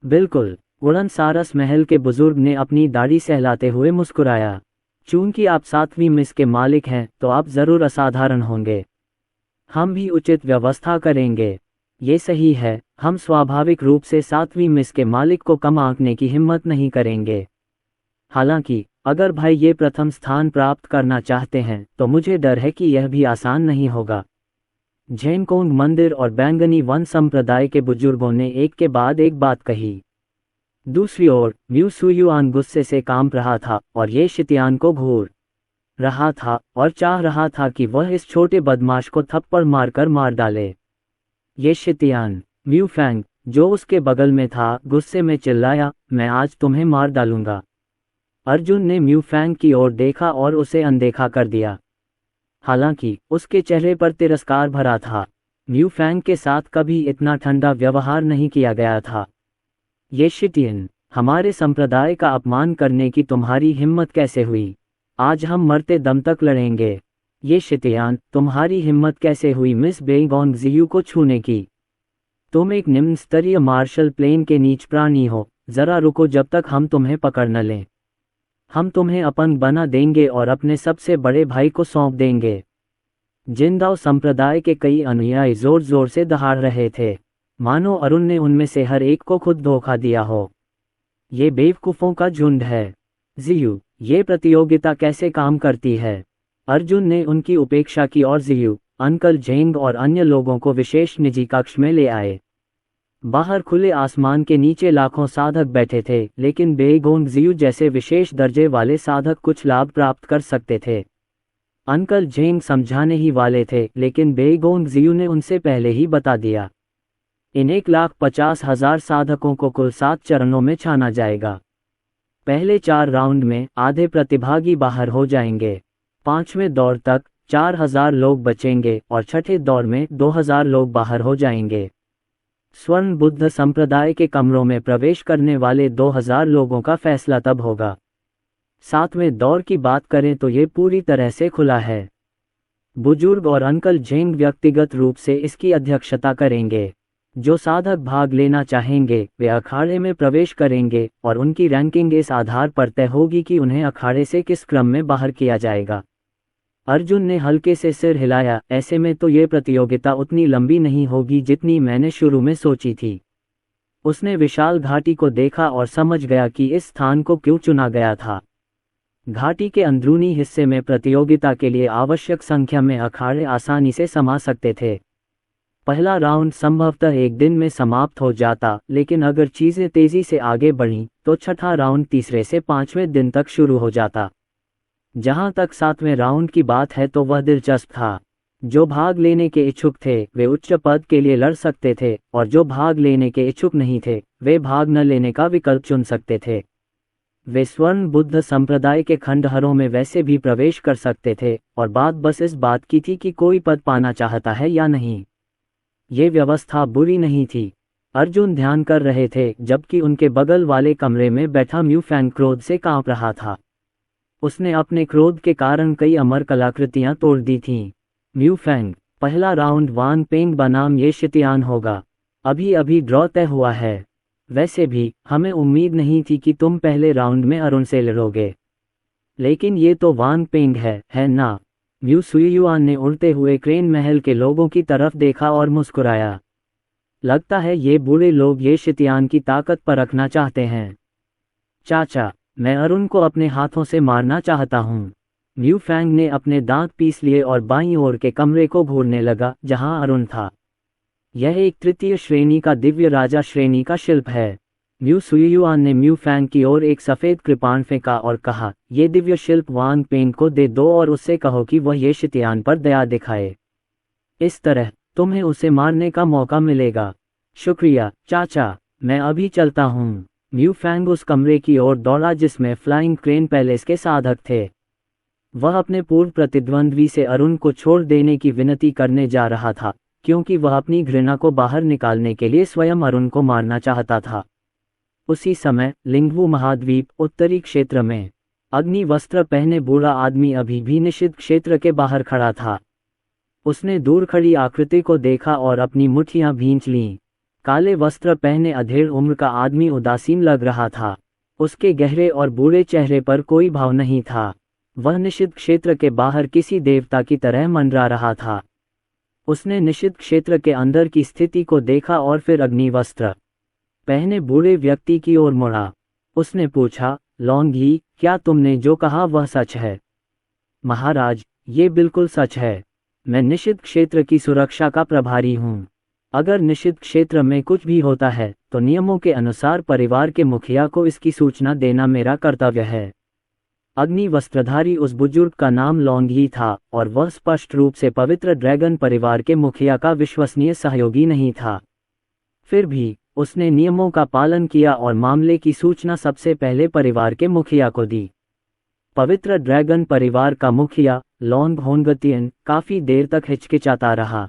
बिल्कुल। उड़न सारस महल के बुजुर्ग ने अपनी दाढ़ी सहलाते हुए मुस्कुराया। चूंकि आप 7वीं मिस के मालिक हैं, तो आप जरूर असाधारण होंगे। हम भी उचित व्यवस्था करेंगे। ये सही है, हम स्वाभाविक रूप से 7वीं मिस के मालिक को कम आंकने की हिम्मत नहीं करेंगे। हालांकि अगर भाई ये प्रथम स्थान प्राप्त करना चाहते हैं, तो मुझे डर है कि यह भी आसान नहीं होगा। झेनकोंग मंदिर और बैंगनी वन संप्रदाय के बुजुर्गों ने एक के बाद एक बात कही। दूसरी ओर म्यू सुयुआन गुस्से से कांप रहा था और ये शितियान को घूर रहा था और चाह रहा था कि वह इस छोटे बदमाश को थप्पड़ मारकर मार डाले। ये शितियान। म्यू फैंग, जो उसके बगल में था, गुस्से में चिल्लाया, मैं आज तुम्हें मार डालूंगा। अर्जुन ने म्यू फैंग की ओर देखा और उसे अनदेखा कर दिया। हालांकि उसके चेहरे पर तिरस्कार भरा था। म्यू फैंग के साथ कभी इतना ठंडा व्यवहार नहीं किया गया था। ये शिटियन, हमारे संप्रदाय का अपमान करने की तुम्हारी हिम्मत कैसे हुई? आज हम मरते दम तक लड़ेंगे। ये शितियान, तुम्हारी हिम्मत कैसे हुई मिस बेईगोंग जियू को छूने की? तुम एक निम्न स्तरीय मार्शल प्लेन के नीच प्राणी हो। जरा रुको जब तक हम तुम्हें पकड़ न लें। हम तुम्हें अपंग बना देंगे और अपने सबसे बड़े भाई को सौंप देंगे। जिंदाओ संप्रदाय के कई अनुयायी जोर जोर से दहाड़ रहे थे, मानो अरुण ने उनमें से हर एक को खुद धोखा दिया हो। ये बेवकूफ़ों का झुंड है। जियू, ये प्रतियोगिता कैसे काम करती है? अर्जुन ने उनकी उपेक्षा की और जियू, अंकल झेंग और अन्य लोगों को विशेष निजी कक्ष में ले आए। बाहर खुले आसमान के नीचे लाखों साधक बैठे थे, लेकिन बेईगोंग जियू जैसे विशेष दर्जे वाले साधक कुछ लाभ प्राप्त कर सकते थे। अंकल झेंग समझाने ही वाले थे, लेकिन बेईगोंग जियू ने उनसे पहले ही बता दिया। इन 1,50,000 साधकों को कुल 7 चरणों में छाना जाएगा। पहले 4 राउंड में आधे प्रतिभागी बाहर हो जाएंगे। 5वें दौर तक 4,000 लोग बचेंगे और छठे दौर में 2,000 लोग बाहर हो जाएंगे। स्वर्ण बुद्ध संप्रदाय के कमरों में प्रवेश करने वाले 2,000 लोगों का फैसला तब होगा। 7वें दौर की बात करें तो ये पूरी तरह से खुला है। बुजुर्ग और अंकल झेंग व्यक्तिगत रूप से इसकी अध्यक्षता करेंगे। जो साधक भाग लेना चाहेंगे वे अखाड़े में प्रवेश करेंगे और उनकी रैंकिंग इस आधार पर तय होगी कि उन्हें अखाड़े से किस क्रम में बाहर किया जाएगा। अर्जुन ने हल्के से सिर हिलाया। ऐसे में तो ये प्रतियोगिता उतनी लंबी नहीं होगी जितनी मैंने शुरू में सोची थी। उसने विशाल घाटी को देखा और समझ गया कि इस स्थान को क्यों चुना गया था। घाटी के अंदरूनी हिस्से में प्रतियोगिता के लिए आवश्यक संख्या में अखाड़े आसानी से समा सकते थे। पहला राउंड संभवतः एक दिन में समाप्त हो जाता, लेकिन अगर चीजें तेजी से आगे बढ़ीं तो छठा राउंड तीसरे से पांचवें दिन तक शुरू हो जाता। जहां तक सातवें राउंड की बात है तो वह दिलचस्प था। जो भाग लेने के इच्छुक थे वे उच्च पद के लिए लड़ सकते थे, और जो भाग लेने के इच्छुक नहीं थे वे भाग न लेने का विकल्प चुन सकते थे। वे स्वर्ण बुद्ध संप्रदाय के खंडहरों में वैसे भी प्रवेश कर सकते थे, और बात बस इस बात की थी कि कोई पद पाना चाहता है या नहीं। ये व्यवस्था बुरी नहीं थी। अर्जुन ध्यान कर रहे थे जबकि उनके बगल वाले कमरे में बैठा म्यूफैंग क्रोध से कांप रहा था। उसने अपने क्रोध के कारण कई अमर कलाकृतियां तोड़ दी थीं। म्यूफैंग, पहला राउंड वान पेंग बनाम ये शितियान होगा। अभी अभी ड्रॉ तय हुआ है। वैसे भी हमें उम्मीद नहीं थी कि तुम पहले राउंड में अरुण से लड़ोगे। लेकिन ये तो वान पेंग है ना? म्यू सुयुआन ने उड़ते हुए क्रेन महल के लोगों की तरफ देखा और मुस्कुराया। लगता है ये बूढ़े लोग ये शितियान की ताकत परखना चाहते हैं। चाचा, मैं अरुण को अपने हाथों से मारना चाहता हूँ। म्यूफैंग ने अपने दांत पीस लिए और बाईं ओर के कमरे को घूरने लगा जहां अरुण था। यह एक तृतीय श्रेणी का दिव्य राजा श्रेणी का शिल्प है। म्यू सुयुआन ने म्यूफैंग की ओर एक सफेद कृपाण फेंका और कहा, ये दिव्य शिल्प वान पेंग को दे दो और उससे कहो कि वह ये शितियान पर दया दिखाए। इस तरह तुम्हें उसे मारने का मौका मिलेगा। शुक्रिया चाचा, मैं अभी चलता हूँ। म्यूफैंग उस कमरे की ओर दौड़ा जिसमें फ्लाइंग क्रेन पैलेस के साधक थे। वह अपने पूर्व प्रतिद्वंद्वी से अरुण को छोड़ देने की विनती करने जा रहा था, क्योंकि वह अपनी घृणा को बाहर निकालने के लिए स्वयं अरुण को मारना चाहता था। उसी समय लिंगवू महाद्वीप उत्तरी क्षेत्र में अग्नि वस्त्र पहने बूढ़ा आदमी अभी भी निषिद्ध क्षेत्र के बाहर खड़ा था। उसने दूर खड़ी आकृति को देखा और अपनी मुट्ठियां भींच लीं। काले वस्त्र पहने अधेड़ उम्र का आदमी उदासीन लग रहा था। उसके गहरे और बूढ़े चेहरे पर कोई भाव नहीं था। वह निषिद्ध क्षेत्र के बाहर किसी देवता की तरह मंडरा रहा था। उसने निषिद्ध क्षेत्र के अंदर की स्थिति को देखा और फिर अग्निवस्त्र पहने बूढ़े व्यक्ति की ओर मुड़ा। उसने पूछा, लॉन्गी, क्या तुमने जो कहा वह सच है? महाराज, ये बिल्कुल सच है। मैं निषिद्ध क्षेत्र की सुरक्षा का प्रभारी हूँ। अगर निषिद्ध क्षेत्र में कुछ भी होता है तो नियमों के अनुसार परिवार के मुखिया को इसकी सूचना देना मेरा कर्तव्य है। अग्नि वस्त्रधारी उस बुजुर्ग का नाम लॉन्गी था और वह स्पष्ट रूप से पवित्र ड्रैगन परिवार के मुखिया का विश्वसनीय सहयोगी नहीं था। फिर भी उसने नियमों का पालन किया और मामले की सूचना सबसे पहले परिवार के मुखिया को दी। पवित्र ड्रैगन परिवार का मुखिया लॉन्ग होनगतियन काफी देर तक हिचकिचाता रहा।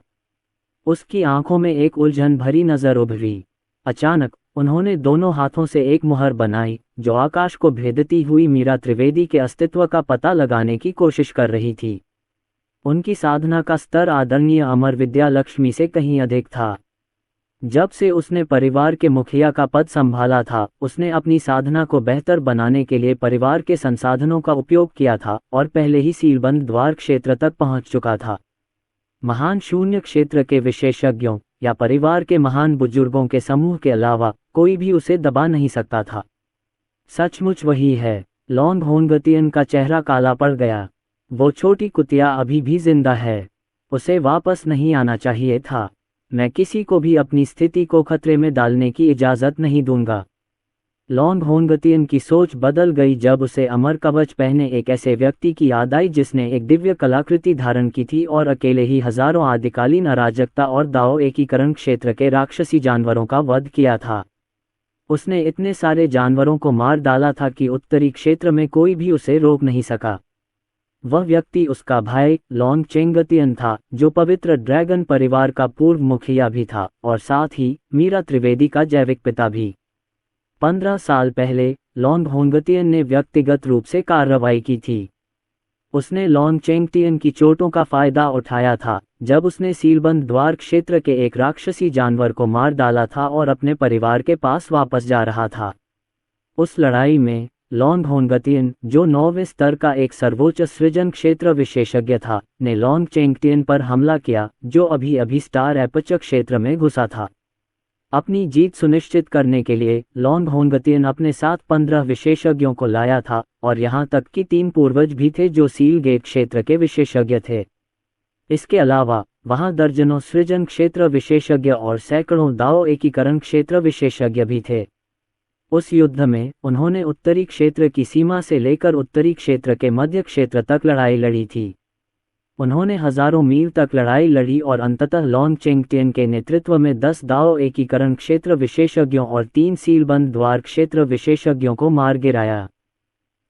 उसकी आंखों में एक उलझन भरी नजर उभरी। अचानक उन्होंने दोनों हाथों से एक मुहर बनाई जो आकाश को भेदती हुई मीरा त्रिवेदी के अस्तित्व का पता लगाने की कोशिश कर रही थी। उनकी साधना का स्तर आदरणीय अमर विद्या लक्ष्मी से कहीं अधिक था। जब से उसने परिवार के मुखिया का पद संभाला था, उसने अपनी साधना को बेहतर बनाने के लिए परिवार के संसाधनों का उपयोग किया था और पहले ही सीलबंद द्वार क्षेत्र तक पहुंच चुका था। महान शून्य क्षेत्र के विशेषज्ञों या परिवार के महान बुजुर्गों के समूह के अलावा कोई भी उसे दबा नहीं सकता था। सचमुच वही है। लॉन्ग होनगतियन का चेहरा काला पड़ गया। वो छोटी कुतिया अभी भी जिंदा है। उसे वापस नहीं आना चाहिए था। मैं किसी को भी अपनी स्थिति को खतरे में डालने की इजाजत नहीं दूंगा। लॉन्ग होनगतियन की सोच बदल गई जब उसे अमर कवच पहने एक ऐसे व्यक्ति की याद आई जिसने एक दिव्य कलाकृति धारण की थी और अकेले ही हजारों आदिकालीन अराजकता और दाओ एकीकरण क्षेत्र के राक्षसी जानवरों का वध किया था। उसने इतने सारे जानवरों को मार डाला था कि उत्तरी क्षेत्र में कोई भी उसे रोक नहीं सका। वह व्यक्ति उसका भाई लॉन्ग चेंगतियन था, जो पवित्र ड्रैगन परिवार का पूर्व मुखिया भी था और साथ ही मीरा त्रिवेदी का जैविक पिता भी। 15 साल पहले लॉन्ग होनगतियन ने व्यक्तिगत रूप से कार्रवाई की थी। उसने लॉन्ग चेंगतियन की चोटों का फायदा उठाया था जब उसने सीलबंद द्वार क्षेत्र के एक राक्षसी जानवर को मार डाला था और अपने परिवार के पास वापस जा रहा था। उस लड़ाई में लॉन्ग होनगतियन, जो 9वें स्तर का एक सर्वोच्च सृजन क्षेत्र विशेषज्ञ था, ने लॉन्ग चेंगतियन पर हमला किया जो अभी अभी स्टार एपर्चर क्षेत्र में घुसा था। अपनी जीत सुनिश्चित करने के लिए लॉन्ग होंगतियन अपने साथ 15 विशेषज्ञों को लाया था, और यहाँ तक कि 3 पूर्वज भी थे जो सील गेट क्षेत्र के विशेषज्ञ थे। इसके अलावा वहाँ दर्जनों सृजन क्षेत्र विशेषज्ञ और सैकड़ों दाव एकीकरण क्षेत्र विशेषज्ञ भी थे। उस युद्ध में उन्होंने उत्तरी क्षेत्र की सीमा से लेकर उत्तरी क्षेत्र के मध्य क्षेत्र तक लड़ाई लड़ी थी। उन्होंने हजारों मील तक लड़ाई लड़ी और अंततः लॉन्ग चेंगटियन के नेतृत्व में 10 दाव एकीकरण क्षेत्र विशेषज्ञों और 3 सीलबंद द्वार क्षेत्र विशेषज्ञों को मार गिराया।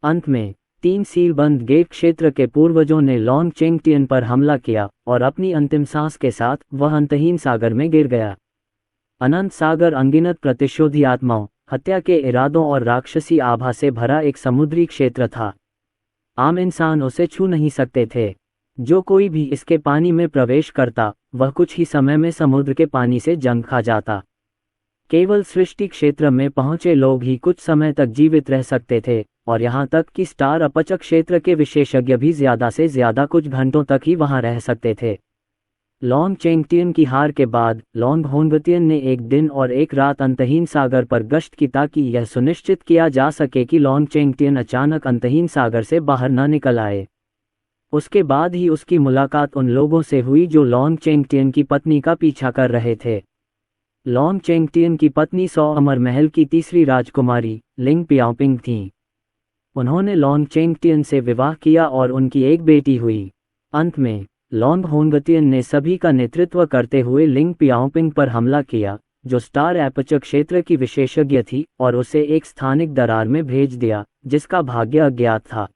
अंत में 3 सीलबंद गेट क्षेत्र के पूर्वजों ने लॉन्ग चेंगटियन पर हमला किया और अपनी अंतिम सांस के साथ वह अंतहीन सागर में गिर गया। अनंत सागर अनगिनत प्रतिशोधी आत्माओं, हत्या के इरादों और राक्षसी आभा से भरा एक समुद्री क्षेत्र था। आम इंसान उसे छू नहीं सकते थे। जो कोई भी इसके पानी में प्रवेश करता वह कुछ ही समय में समुद्र के पानी से जंग खा जाता। केवल सृष्टि क्षेत्र में पहुंचे लोग ही कुछ समय तक जीवित रह सकते थे, और यहाँ तक कि स्टार अपचक क्षेत्र के विशेषज्ञ भी ज्यादा से ज्यादा कुछ घंटों तक ही वहां रह सकते थे। लॉन्ग चेंगटियन की हार के बाद लॉन्ग होंगतियन ने एक दिन और एक रात अंतहीन सागर पर गश्त की ताकि यह सुनिश्चित किया जा सके कि लॉन्ग चेंगटियन अचानक अंतहीन सागर से बाहर न निकल आए। उसके बाद ही उसकी मुलाकात उन लोगों से हुई जो लॉन्ग चेंगटियन की पत्नी का पीछा कर रहे थे। लॉन्ग चेंगटियन की पत्नी सौ अमर महल की तीसरी राजकुमारी लिंग पियाओपिंग थीं। उन्होंने लॉन्ग चेंगटियन से विवाह किया और उनकी एक बेटी हुई। अंत में लॉन्ग होंगतियन ने सभी का नेतृत्व करते हुए लिंग पियाओपिंग पर हमला किया, जो स्टार एपचक क्षेत्र की विशेषज्ञ थी, और उसे एक स्थानिक दरार में भेज दिया जिसका भाग्य अज्ञात था।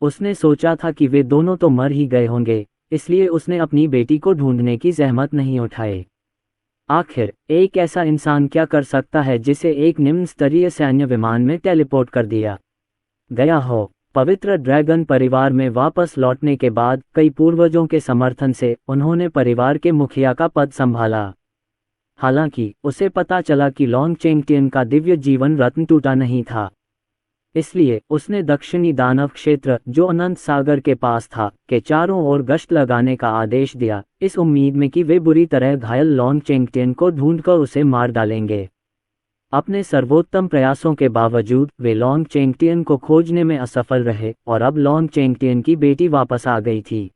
उसने सोचा था कि वे दोनों तो मर ही गए होंगे, इसलिए उसने अपनी बेटी को ढूंढने की जहमत नहीं उठाई। आखिर एक ऐसा इंसान क्या कर सकता है जिसे एक निम्न स्तरीय सैन्य विमान में टेलीपोर्ट कर दिया गया हो। पवित्र ड्रैगन परिवार में वापस लौटने के बाद कई पूर्वजों के समर्थन से उन्होंने परिवार के मुखिया का पद संभाला। हालांकि उसे पता चला कि लॉन्ग चेंगटियन का दिव्य जीवन रत्न टूटा नहीं था, इसलिए उसने दक्षिणी दानव क्षेत्र जो अनंत सागर के पास था के चारों ओर गश्त लगाने का आदेश दिया, इस उम्मीद में कि वे बुरी तरह घायल लॉन्ग चेंगटियन को ढूंढकर उसे मार डालेंगे। अपने सर्वोत्तम प्रयासों के बावजूद वे लॉन्ग चेंगटियन को खोजने में असफल रहे, और अब लॉन्ग चेंगटियन की बेटी वापस आ गई थी।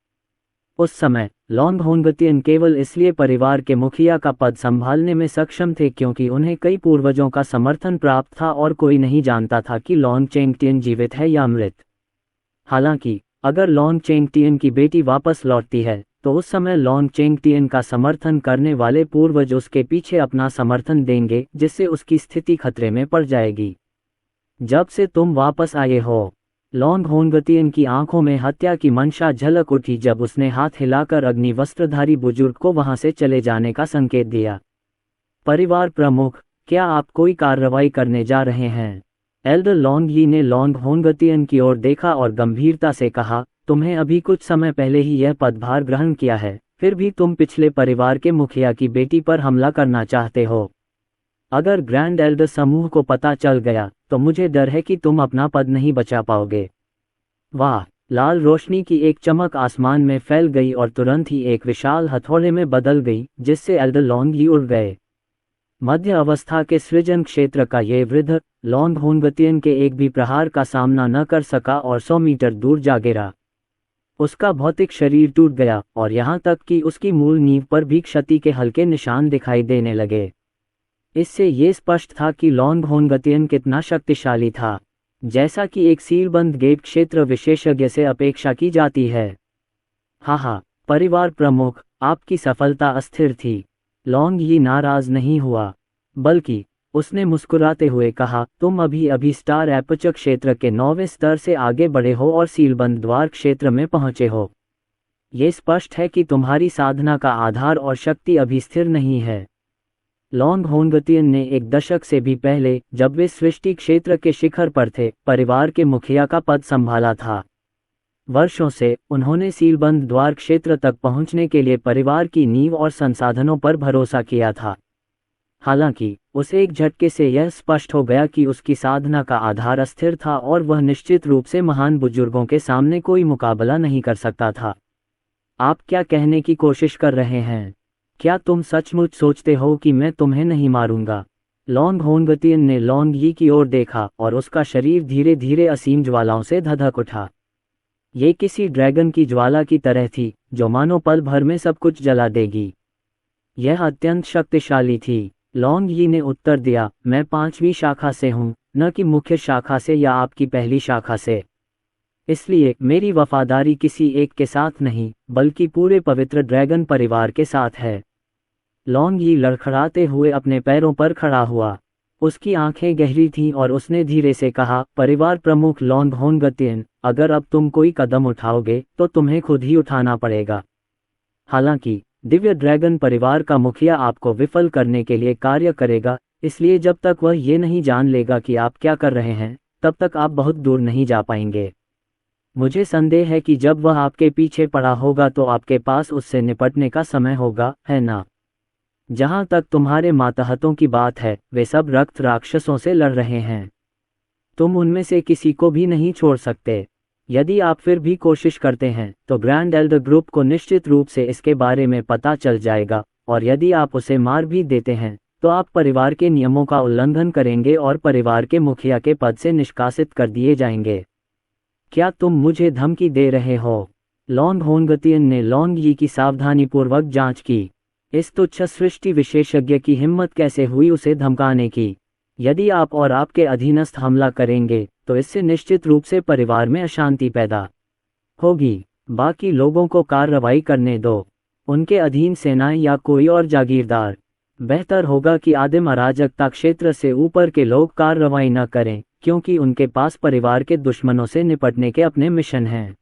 उस समय लॉन्ग होंगतियन केवल इसलिए परिवार के मुखिया का पद संभालने में सक्षम थे क्योंकि उन्हें कई पूर्वजों का समर्थन प्राप्त था और कोई नहीं जानता था कि लॉन्ग चेंगटियन जीवित है या मृत। हालांकि अगर लॉन्ग चेंगटियन की बेटी वापस लौटती है तो उस समय लॉन्ग चेंगटियन का समर्थन करने वाले पूर्वज उसके पीछे अपना समर्थन देंगे, जिससे उसकी स्थिति खतरे में पड़ जाएगी। जब से तुम वापस आए हो, लॉन्ग होंगतियन की आंखों में हत्या की मंशा झलक उठी जब उसने हाथ हिलाकर अग्निवस्त्रधारी बुजुर्ग को वहां से चले जाने का संकेत दिया। परिवार प्रमुख, क्या आप कोई कार्रवाई करने जा रहे हैं? एल्डर लॉन्ग यी ने लॉन्ग होंगतियन की ओर देखा और गंभीरता से कहा, तुम्हें अभी कुछ समय पहले ही यह पदभार ग्रहण किया है, फिर भी तुम पिछले परिवार के मुखिया की बेटी पर हमला करना चाहते हो। अगर ग्रैंड एल्डर समूह को पता चल गया तो मुझे डर है कि तुम अपना पद नहीं बचा पाओगे। वाह! लाल रोशनी की एक चमक आसमान में फैल गई और तुरंत ही एक विशाल हथौड़े में बदल गई, जिससे एल्डर लॉन्ग यी उड़ गए। मध्य अवस्था के सृजन क्षेत्र का ये वृद्ध लॉन्ग होंगतियन के एक भी प्रहार का सामना न कर सका और 100 मीटर दूर जा गिरा। उसका भौतिक शरीर टूट गया और यहाँ तक कि उसकी मूल नींव पर भी क्षति के हल्के निशान दिखाई देने लगे। इससे ये स्पष्ट था कि लॉन्ग होंगतियन कितना शक्तिशाली था, जैसा कि एक सीलबंद गेट क्षेत्र विशेषज्ञ से अपेक्षा की जाती है। हाँ, परिवार प्रमुख, आपकी सफलता अस्थिर थी। लॉन्ग यी नाराज नहीं हुआ, बल्कि उसने मुस्कुराते हुए कहा, तुम अभी स्टार एपचक क्षेत्र के 9वें स्तर से आगे बढ़े हो और सीलबंद द्वार क्षेत्र में पहुंचे हो। ये स्पष्ट है कि तुम्हारी साधना का आधार और शक्ति अभी स्थिर नहीं है। लॉन्ग होंगतियन ने एक दशक से भी पहले, जब वे सृष्टि क्षेत्र के शिखर पर थे, परिवार के मुखिया का पद संभाला था। वर्षों से उन्होंने सीलबंद द्वार क्षेत्र तक पहुंचने के लिए परिवार की नींव और संसाधनों पर भरोसा किया था। हालांकि उसे एक झटके से यह स्पष्ट हो गया कि उसकी साधना का आधार अस्थिर था और वह निश्चित रूप से महान बुजुर्गों के सामने कोई मुकाबला नहीं कर सकता था। आप क्या कहने की कोशिश कर रहे हैं? क्या तुम सचमुच सोचते हो कि मैं तुम्हें नहीं मारूंगा? लॉन्ग होनगतियन ने लॉन्ग यी की ओर देखा और उसका शरीर धीरे धीरे असीम ज्वालाओं से धधक उठा। ये किसी ड्रैगन की ज्वाला की तरह थी, जो मानो पल भर में सब कुछ जला देगी। यह अत्यंत शक्तिशाली थी। लॉन्ग यी ने उत्तर दिया, मैं 5वीं शाखा से हूँ, न कि मुख्य शाखा से या आपकी पहली शाखा से। इसलिए मेरी वफादारी किसी एक के साथ नहीं, बल्कि पूरे पवित्र ड्रैगन परिवार के साथ है। लॉन्ग यी लड़खड़ाते हुए अपने पैरों पर खड़ा हुआ। उसकी आंखें गहरी थीं और उसने धीरे से कहा, परिवार प्रमुख लॉन्ग होनगतियन, अगर अब तुम कोई कदम उठाओगे तो तुम्हें खुद ही उठाना पड़ेगा। हालांकि दिव्य ड्रैगन परिवार का मुखिया आपको विफल करने के लिए कार्य करेगा, इसलिए जब तक वह ये नहीं जान लेगा कि आप क्या कर रहे हैं, तब तक आप बहुत दूर नहीं जा पाएंगे। मुझे संदेह है कि जब वह आपके पीछे पड़ा होगा तो आपके पास उससे निपटने का समय होगा, है ना? जहां तक तुम्हारे मातहतों की बात है, वे सब रक्त राक्षसों से लड़ रहे हैं। तुम उनमें से किसी को भी नहीं छोड़ सकते। यदि आप फिर भी कोशिश करते हैं तो ग्रैंड एल्डर ग्रुप को निश्चित रूप से इसके बारे में पता चल जाएगा, और यदि आप उसे मार भी देते हैं तो आप परिवार के नियमों का उल्लंघन करेंगे और परिवार के मुखिया के पद से निष्कासित कर दिए जाएंगे। क्या तुम मुझे धमकी दे रहे हो? लॉन्ग होनगतियन ने लॉन्ग यी की सावधानीपूर्वक जांच की। इस तुच्छ सृष्टि विशेषज्ञ की हिम्मत कैसे हुई उसे धमकाने की? यदि आप और आपके अधीनस्थ हमला करेंगे तो इससे निश्चित रूप से परिवार में अशांति पैदा होगी। बाकी लोगों को कार्रवाई करने दो, उनके अधीन सेनाएं या कोई और जागीरदार। बेहतर होगा कि आदिम अराजकता क्षेत्र से ऊपर के लोग कार्रवाई न करें, क्योंकि उनके पास परिवार के दुश्मनों से निपटने के अपने मिशन हैं।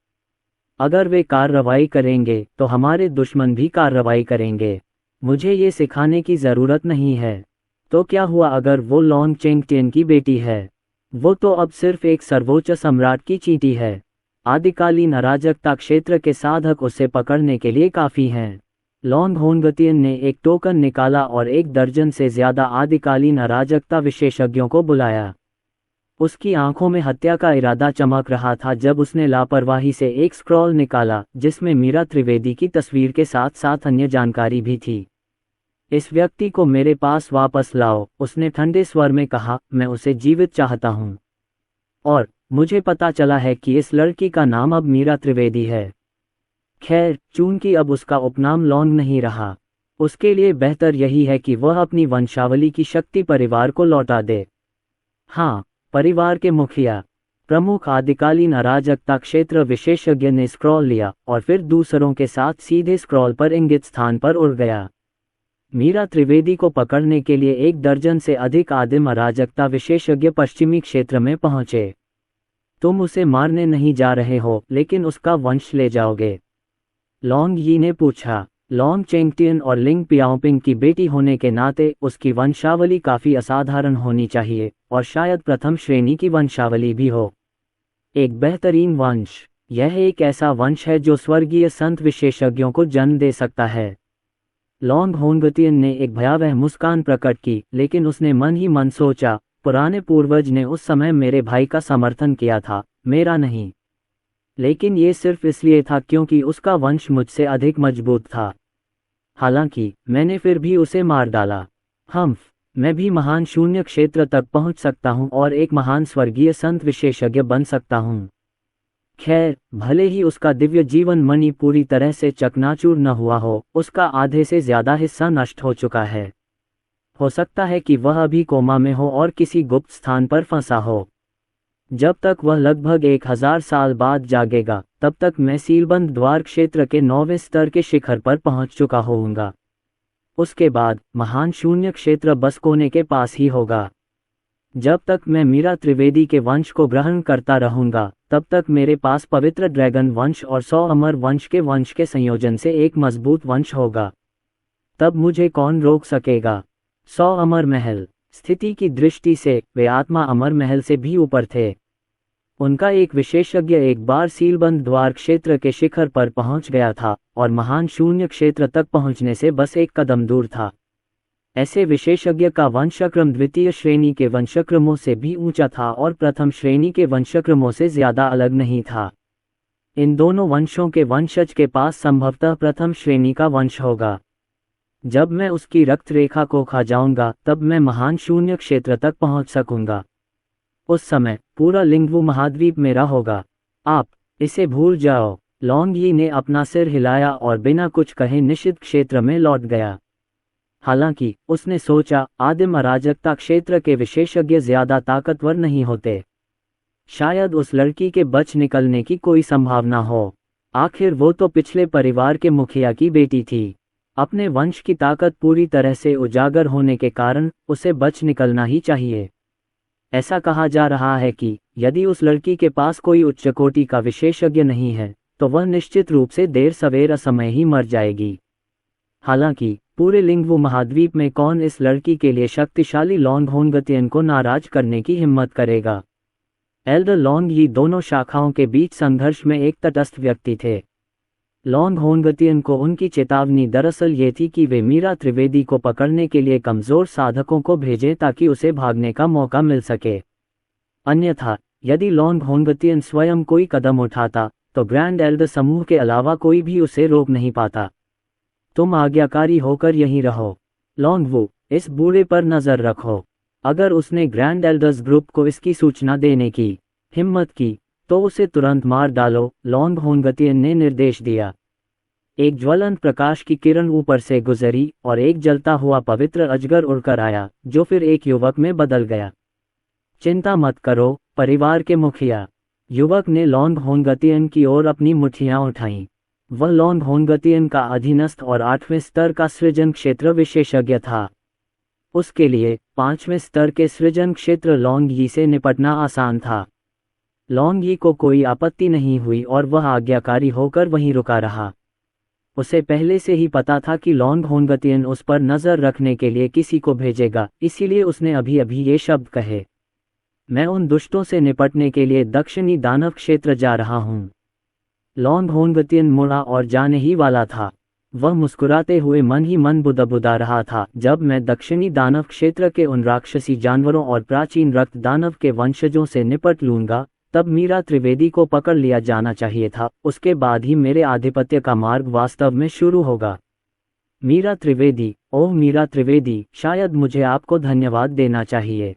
अगर वे कार्रवाई करेंगे तो हमारे दुश्मन भी कार्रवाई करेंगे। मुझे ये सिखाने की ज़रूरत नहीं है। तो क्या हुआ अगर वो लॉन्ग चेंगटियन की बेटी है? वो तो अब सिर्फ एक सर्वोच्च सम्राट की चींटी है। आदिकालीन अराजकता क्षेत्र के साधक उसे पकड़ने के लिए काफ़ी हैं। लॉन्ग होनगतियन ने एक टोकन निकाला और 1 दर्जन से ज़्यादा आदिकालीन अराजकता विशेषज्ञों को बुलाया। उसकी आंखों में हत्या का इरादा चमक रहा था जब उसने लापरवाही से एक स्क्रॉल निकाला, जिसमें मीरा त्रिवेदी की तस्वीर के साथ साथ अन्य जानकारी भी थी। इस व्यक्ति को मेरे पास वापस लाओ, उसने ठंडे स्वर में कहा, मैं उसे जीवित चाहता हूँ। और मुझे पता चला है कि इस लड़की का नाम अब मीरा त्रिवेदी है। खैर, चूंकि अब उसका उपनाम लॉन्ग नहीं रहा, उसके लिए बेहतर यही है कि वह अपनी वंशावली की शक्ति परिवार को लौटा दे। हाँ, परिवार के मुखिया प्रमुख आदिकालीन अराजकता क्षेत्र विशेषज्ञ ने स्क्रॉल लिया और फिर दूसरों के साथ सीधे स्क्रॉल पर इंगित स्थान पर उड़ गया। मीरा त्रिवेदी को पकड़ने के लिए 1 दर्जन से अधिक आदिम अराजकता विशेषज्ञ पश्चिमी क्षेत्र में पहुंचे। तुम उसे मारने नहीं जा रहे हो, लेकिन उसका वंश ले जाओगे? लॉन्ग यी ने पूछा। लॉन्ग चेंगटियन और लिंग पियाओपिंग की बेटी होने के नाते उसकी वंशावली काफ़ी असाधारण होनी चाहिए, और शायद प्रथम श्रेणी की वंशावली भी हो। एक बेहतरीन वंश। यह एक ऐसा वंश है जो स्वर्गीय संत विशेषज्ञों को जन्म दे सकता है। लॉन्ग होनगतियन ने एक भयावह मुस्कान प्रकट की, लेकिन उसने मन ही मन सोचा, पुराने पूर्वज ने उस समय मेरे भाई का समर्थन किया था, मेरा नहीं। लेकिन ये सिर्फ इसलिए था क्योंकि उसका वंश मुझसे अधिक मजबूत था। हालांकि मैंने फिर भी उसे मार डाला। मैं भी महान शून्य क्षेत्र तक पहुंच सकता हूं और एक महान स्वर्गीय संत विशेषज्ञ बन सकता हूं। खैर, भले ही उसका दिव्य जीवन मणि पूरी तरह से चकनाचूर न हुआ हो, उसका आधे से ज्यादा हिस्सा नष्ट हो चुका है। हो सकता है कि वह अभी कोमा में हो और किसी गुप्त स्थान पर फंसा हो। जब तक वह लगभग 1000 साल बाद जागेगा, तब तक मैं सीलबंद द्वार क्षेत्र के 9वें स्तर के शिखर पर पहुंच चुका होऊंगा। उसके बाद महान शून्य क्षेत्र बस कोने के पास ही होगा। जब तक मैं मीरा त्रिवेदी के वंश को ग्रहण करता रहूंगा, तब तक मेरे पास पवित्र ड्रैगन वंश और 100 अमर वंश के संयोजन से एक मजबूत वंश होगा। तब मुझे कौन रोक सकेगा? 100 अमर महल। स्थिति की दृष्टि से वे आत्मा अमर महल से भी ऊपर थे। उनका एक विशेषज्ञ एक बार सीलबंद द्वार क्षेत्र के शिखर पर पहुंच गया था और महान शून्य क्षेत्र तक पहुंचने से बस एक कदम दूर था। ऐसे विशेषज्ञ का वंशक्रम द्वितीय श्रेणी के वंशक्रमों से भी ऊंचा था और प्रथम श्रेणी के वंशक्रमों से ज्यादा अलग नहीं था। इन दोनों वंशों के वंशज के पास संभवतः प्रथम श्रेणी का वंश होगा। जब मैं उसकी रक्त रेखा को खा जाऊंगा तब मैं महान शून्य क्षेत्र तक पहुंच सकूंगा। उस समय पूरा लिंगवू महाद्वीप मेरा होगा। आप इसे भूल जाओ। लॉन्ग यी ने अपना सिर हिलाया और बिना कुछ कहे निषिद्ध क्षेत्र में लौट गया। हालांकि उसने सोचा, आदिम अराजकता क्षेत्र के विशेषज्ञ ज्यादा ताकतवर नहीं होते। शायद उस लड़की के बच निकलने की कोई संभावना हो। आखिर वो तो पिछले परिवार के मुखिया की बेटी थी। अपने वंश की ताकत पूरी तरह से उजागर होने के कारण उसे बच निकलना ही चाहिए। ऐसा कहा जा रहा है कि यदि उस लड़की के पास कोई उच्च कोटि का विशेषज्ञ नहीं है तो वह निश्चित रूप से देर सवेर समय ही मर जाएगी। हालांकि पूरे लिंगवू महाद्वीप में कौन इस लड़की के लिए शक्तिशाली लॉन्ग होनगतियन को नाराज करने की हिम्मत करेगा। एल्डर लॉन्ग यी दोनों शाखाओं के बीच संघर्ष में एक तटस्थ व्यक्ति थे। लॉन्ग होनगतियन को उनकी चेतावनी दरअसल ये थी कि वे मीरा त्रिवेदी को पकड़ने के लिए कमजोर साधकों को भेजें ताकि उसे भागने का मौका मिल सके। अन्यथा यदि लॉन्ग होनगतियन स्वयं कोई कदम उठाता तो ग्रैंड एल्डर समूह के अलावा कोई भी उसे रोक नहीं पाता। तुम आज्ञाकारी होकर यहीं रहो। लॉन्गवू, इस बूढ़े पर नजर रखो। अगर उसने ग्रैंड एल्डर्स ग्रुप को इसकी सूचना देने की हिम्मत की तो उसे तुरंत मार डालो, लॉन्ग होनगतियन ने निर्देश दिया। एक ज्वलंत प्रकाश की किरण ऊपर से गुजरी और एक जलता हुआ पवित्र अजगर उड़कर आया जो फिर एक युवक में बदल गया। चिंता मत करो, परिवार के मुखिया। युवक ने लॉन्ग होनगतियन की ओर अपनी मुट्ठियां उठाईं। वह लॉन्ग होनगतियन का अधीनस्थ और 8वें स्तर का सृजन क्षेत्र विशेषज्ञ था। उसके लिए 5वें स्तर के सृजन क्षेत्र लॉन्ग यी से निपटना आसान था। लॉन्ग यी को कोई आपत्ति नहीं हुई और वह आज्ञाकारी होकर वहीं रुका रहा। उसे पहले से ही पता था कि लॉन्ग होनगतियन उस पर नजर रखने के लिए किसी को भेजेगा, इसीलिए उसने अभी अभी ये शब्द कहे, मैं उन दुष्टों से निपटने के लिए दक्षिणी दानव क्षेत्र जा रहा हूँ। लॉन्ग होनगतियन मुड़ा और जाने ही वाला था। वह मुस्कुराते हुए मन ही मन बुदबुदा रहा था, जब मैं दक्षिणी दानव क्षेत्र के उन राक्षसी जानवरों और प्राचीन रक्त दानव के वंशजों से निपट लूंगा तब मीरा त्रिवेदी को पकड़ लिया जाना चाहिए था। उसके बाद ही मेरे आधिपत्य का मार्ग वास्तव में शुरू होगा। मीरा त्रिवेदी, ओह मीरा त्रिवेदी, शायद मुझे आपको धन्यवाद देना चाहिए।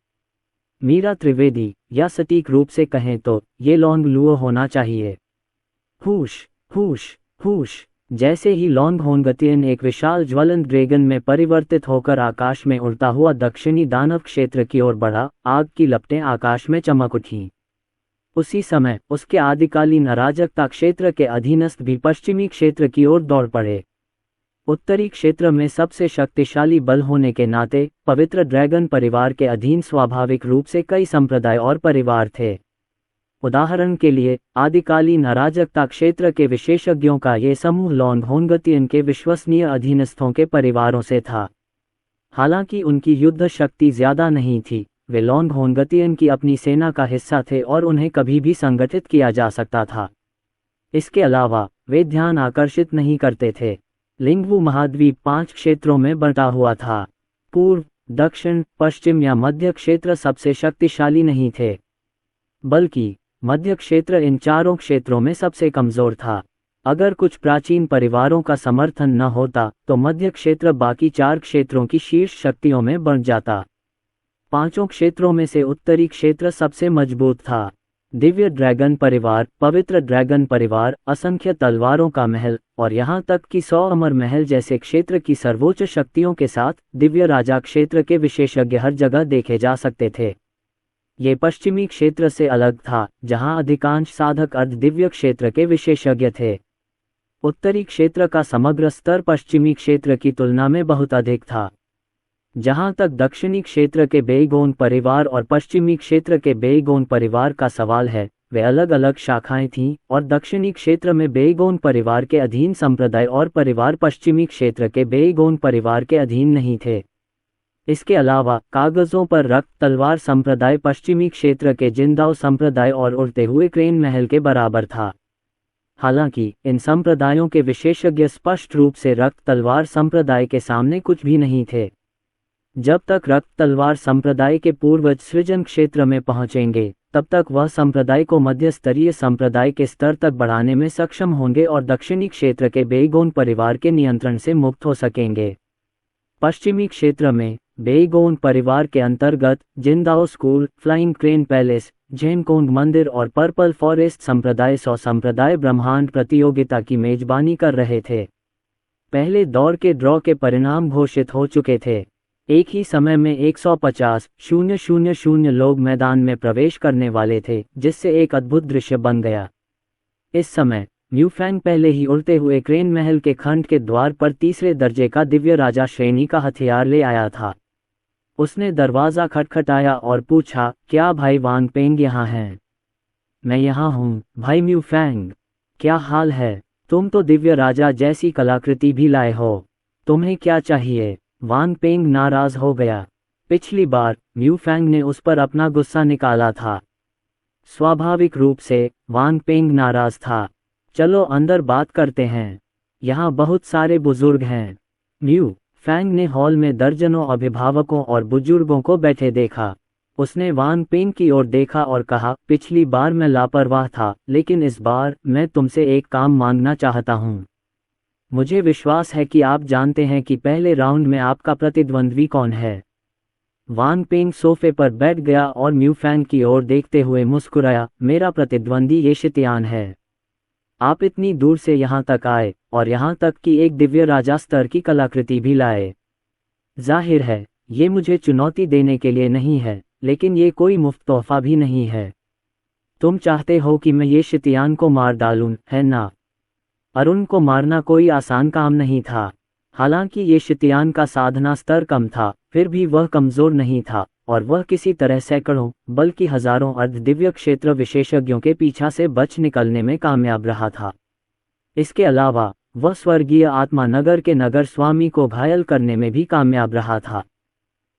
मीरा त्रिवेदी, या सटीक रूप से कहें तो ये लॉन्ग लुओ होना चाहिए। हुश हुश हुश। जैसे ही लॉन्ग होनगतियन एक विशाल ज्वलंत ड्रैगन में परिवर्तित होकर आकाश में उड़ता हुआ दक्षिणी दानव क्षेत्र की ओर बढ़ा, आग की लपटें आकाश में चमक उठीं। उसी समय उसके आदिकालीन अराजकता क्षेत्र के अधीनस्थ भी पश्चिमी क्षेत्र की ओर दौड़ पड़े। उत्तरी क्षेत्र में सबसे शक्तिशाली बल होने के नाते पवित्र ड्रैगन परिवार के अधीन स्वाभाविक रूप से कई संप्रदाय और परिवार थे। उदाहरण के लिए आदिकालीन अराजकता क्षेत्र के विशेषज्ञों का ये समूह लॉन्ग होनगतियन के विश्वसनीय अधीनस्थों के परिवारों से था। हालांकि उनकी युद्ध शक्ति ज्यादा नहीं थी, वे लॉन्ग होनगतियन की अपनी सेना का हिस्सा थे और उन्हें कभी भी संगठित किया जा सकता था। इसके अलावा वे ध्यान आकर्षित नहीं करते थे। लिंगवू महाद्वीप 5 क्षेत्रों में बंटा हुआ था। पूर्व, दक्षिण, पश्चिम या मध्य क्षेत्र सबसे शक्तिशाली नहीं थे, बल्कि मध्य क्षेत्र इन चारों क्षेत्रों में सबसे कमजोर था। अगर कुछ प्राचीन परिवारों का समर्थन न होता तो मध्य क्षेत्र बाकी 4 क्षेत्रों की शीर्ष शक्तियों में बंट जाता। 5 क्षेत्रों में से उत्तरी क्षेत्र सबसे मजबूत था। दिव्य ड्रैगन परिवार, पवित्र ड्रैगन परिवार, असंख्य तलवारों का महल और यहाँ तक कि 100 अमर महल जैसे क्षेत्र की सर्वोच्च शक्तियों के साथ दिव्य राजा क्षेत्र के विशेषज्ञ हर जगह देखे जा सकते थे। ये पश्चिमी क्षेत्र से अलग था, जहाँ अधिकांश साधक अर्ध दिव्य क्षेत्र के विशेषज्ञ थे। उत्तरी क्षेत्र का समग्र स्तर पश्चिमी क्षेत्र की तुलना में बहुत अधिक था। जहां तक दक्षिणी क्षेत्र के बेईगोन परिवार और पश्चिमी क्षेत्र के बेईगोन परिवार का सवाल है, वे अलग अलग शाखाएं थीं और दक्षिणी क्षेत्र में बेईगोन परिवार के अधीन संप्रदाय और परिवार पश्चिमी क्षेत्र के बेईगोन परिवार के अधीन नहीं थे। इसके अलावा कागजों पर रक्त तलवार संप्रदाय पश्चिमी क्षेत्र के जिंदाओ संप्रदाय और उड़ते हुए क्रेन महल के बराबर था। हालांकि इन संप्रदायों के विशेषज्ञ स्पष्ट रूप से रक्त तलवार संप्रदाय के सामने कुछ भी नहीं थे। जब तक रक्त तलवार संप्रदाय के पूर्वज सृजन क्षेत्र में पहुंचेंगे, तब तक वह संप्रदाय को मध्य स्तरीय संप्रदाय के स्तर तक बढ़ाने में सक्षम होंगे और दक्षिणी क्षेत्र के बेईगोन परिवार के नियंत्रण से मुक्त हो सकेंगे। पश्चिमी क्षेत्र में बेईगोन परिवार के अंतर्गत जिंदाओ स्कूल, फ्लाइंग क्रेन पैलेस, जेनकोंग मंदिर और पर्पल फॉरेस्ट संप्रदाय 100 संप्रदाय ब्रह्मांड प्रतियोगिता की मेजबानी कर रहे थे। पहले दौर के ड्रॉ के परिणाम घोषित हो चुके थे। एक ही समय में 150,000 लोग मैदान में प्रवेश करने वाले थे, जिससे एक अद्भुत दृश्य बन गया। इस समय म्यूफैंग पहले ही उड़ते हुए क्रेन महल के खंड के द्वार पर तीसरे दर्जे का दिव्य राजा श्रेणी का हथियार ले आया था। उसने दरवाज़ा खटखटाया और पूछा, क्या भाई वांग पेंग यहाँ हैं? मैं यहाँ हूँ भाई म्यूफैंग, क्या हाल है? तुम तो दिव्य राजा जैसी कलाकृति भी लाए हो, तुम्हें क्या चाहिए? वांग पेंग नाराज हो गया। पिछली बार म्यूफैंग ने उस पर अपना गुस्सा निकाला था। स्वाभाविक रूप से वांग पेंग नाराज था। चलो अंदर बात करते हैं, यहाँ बहुत सारे बुजुर्ग हैं। म्यू फैंग ने हॉल में दर्जनों अभिभावकों और बुजुर्गों को बैठे देखा। उसने वांग पेंग की ओर देखा और कहा, पिछली बार मैं लापरवाह था, लेकिन इस बार मैं तुमसे एक काम मांगना चाहता हूँ। मुझे विश्वास है कि आप जानते हैं कि पहले राउंड में आपका प्रतिद्वंद्वी कौन है। वांग पेंग सोफे पर बैठ गया और म्यूफैंग की ओर देखते हुए मुस्कुराया, मेरा प्रतिद्वंदी ये शितियान है। आप इतनी दूर से यहाँ तक आए और यहाँ तक कि एक दिव्य राजा स्तर की कलाकृति भी लाए। जाहिर है ये मुझे चुनौती देने के लिए नहीं है, लेकिन ये कोई मुफ्त तोहफा भी नहीं है। तुम चाहते हो कि मैं ये शितियान को मार डालूं, है ना? अरुण को मारना कोई आसान काम नहीं था। हालांकि ये शितियान का साधना स्तर कम था, फिर भी वह कमज़ोर नहीं था और वह किसी तरह सैकड़ों बल्कि हजारों अर्धदिव्य क्षेत्र विशेषज्ञों के पीछा से बच निकलने में कामयाब रहा था। इसके अलावा वह स्वर्गीय आत्मा नगर के नगर स्वामी को घायल करने में भी कामयाब रहा था।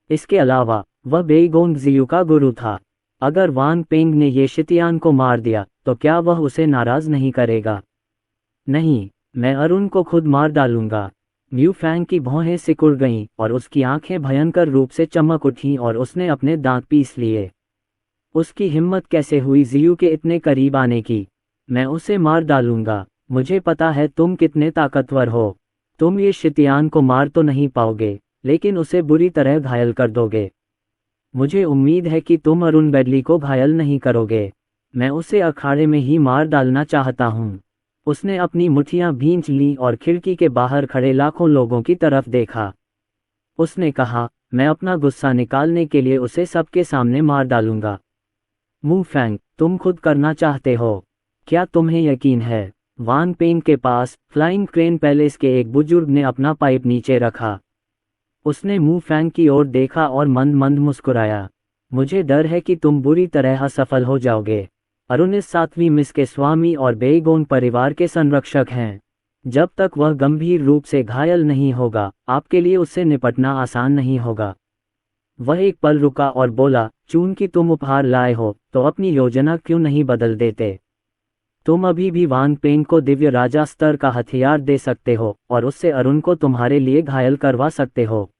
इसके अलावा वह बेईगोंग जियू का गुरु था। अगर वांग पेंग ने ये शितियान को मार दिया तो क्या वह उसे नाराज नहीं करेगा? नहीं, मैं अरुण को खुद मार डालूंगा। म्यूफैंग की भौहें सिकुड़ गईं और उसकी आंखें भयंकर रूप से चमक उठीं और उसने अपने दांत पीस लिए। उसकी हिम्मत कैसे हुई जियू के इतने करीब आने की? मैं उसे मार डालूंगा। मुझे पता है तुम कितने ताकतवर हो। तुम ये शितियान को मार तो नहीं पाओगे, लेकिन उसे बुरी तरह घायल कर दोगे। मुझे उम्मीद है कि तुम अरुण बेडली को घायल नहीं करोगे। मैं उसे अखाड़े में ही मार डालना चाहता हूँ। उसने अपनी मुट्ठियां भींच लीं और खिड़की के बाहर खड़े लाखों लोगों की तरफ देखा। उसने कहा, मैं अपना गुस्सा निकालने के लिए उसे सबके सामने मार डालूंगा। म्यूफैंग, तुम खुद करना चाहते हो? क्या तुम्हें यकीन है? वांग पेंग के पास फ्लाइंग क्रेन पैलेस के एक बुजुर्ग ने अपना पाइप नीचे रखा। उसने म्यूफैंग की ओर देखा और मंद मंद मुस्कुराया। मुझे डर है कि तुम बुरी तरह असफल हो जाओगे। अरुण इस 7वीं मिस के स्वामी और बेईगोन परिवार के संरक्षक हैं। जब तक वह गंभीर रूप से घायल नहीं होगा, आपके लिए उससे निपटना आसान नहीं होगा। वह एक पल रुका और बोला, चूंकि तुम उपहार लाए हो, तो अपनी योजना क्यों नहीं बदल देते? तुम अभी भी वांग पेंग को दिव्य राजा स्तर का हथियार दे सकते हो और उससे अरुण को तुम्हारे लिए घायल करवा सकते हो।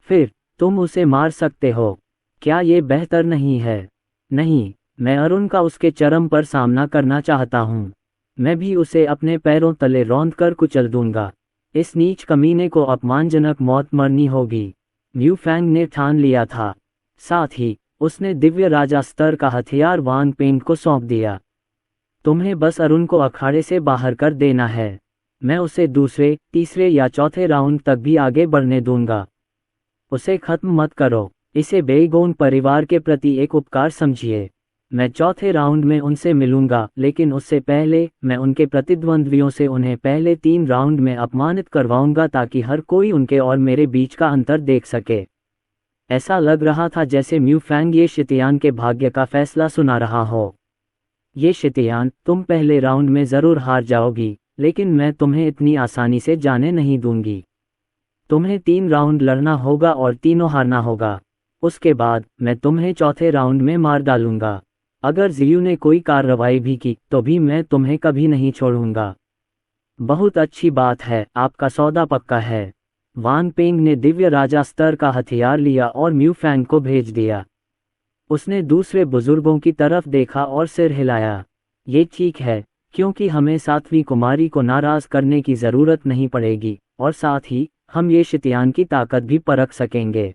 फिर तुम उसे मार सकते हो। क्या ये बेहतर नहीं है? नहीं, मैं अरुण का उसके चरम पर सामना करना चाहता हूँ। मैं भी उसे अपने पैरों तले रौंद कर कुचल दूंगा। इस नीच कमीने को अपमानजनक मौत मरनी होगी। म्यूफैंग ने ठान लिया था। साथ ही उसने दिव्य राजा स्तर का हथियार वांग पेंग को सौंप दिया। तुम्हें बस अरुण को अखाड़े से बाहर कर देना है। मैं उसे दूसरे, तीसरे या चौथे राउंड तक भी आगे बढ़ने दूंगा। उसे खत्म मत करो। इसे बेईगोन परिवार के प्रति एक उपकार समझिए। मैं चौथे राउंड में उनसे मिलूंगा, लेकिन उससे पहले मैं उनके प्रतिद्वंद्वियों से उन्हें पहले 3 राउंड में अपमानित करवाऊंगा ताकि हर कोई उनके और मेरे बीच का अंतर देख सके। ऐसा लग रहा था जैसे म्यूफैंग ये शितियान के भाग्य का फैसला सुना रहा हो। ये शितियान, तुम पहले राउंड में ज़रूर हार जाओगी, लेकिन मैं तुम्हें इतनी आसानी से जाने नहीं दूंगी। तुम्हें 3 राउंड लड़ना होगा और तीनों हारना होगा। उसके बाद मैं तुम्हें चौथे राउंड में मार डालूंगा। अगर जियू ने कोई कार्रवाई भी की तो भी मैं तुम्हें कभी नहीं छोड़ूंगा। बहुत अच्छी बात है, आपका सौदा पक्का है। वांग पेंग ने दिव्य राजा स्तर का हथियार लिया और म्यूफैंग को भेज दिया। उसने दूसरे बुजुर्गों की तरफ देखा और सिर हिलाया। ये ठीक है, क्योंकि हमें 7वीं कुमारी को नाराज करने की ज़रूरत नहीं पड़ेगी, और साथ ही हम ये शितियान की ताकत भी परख सकेंगे।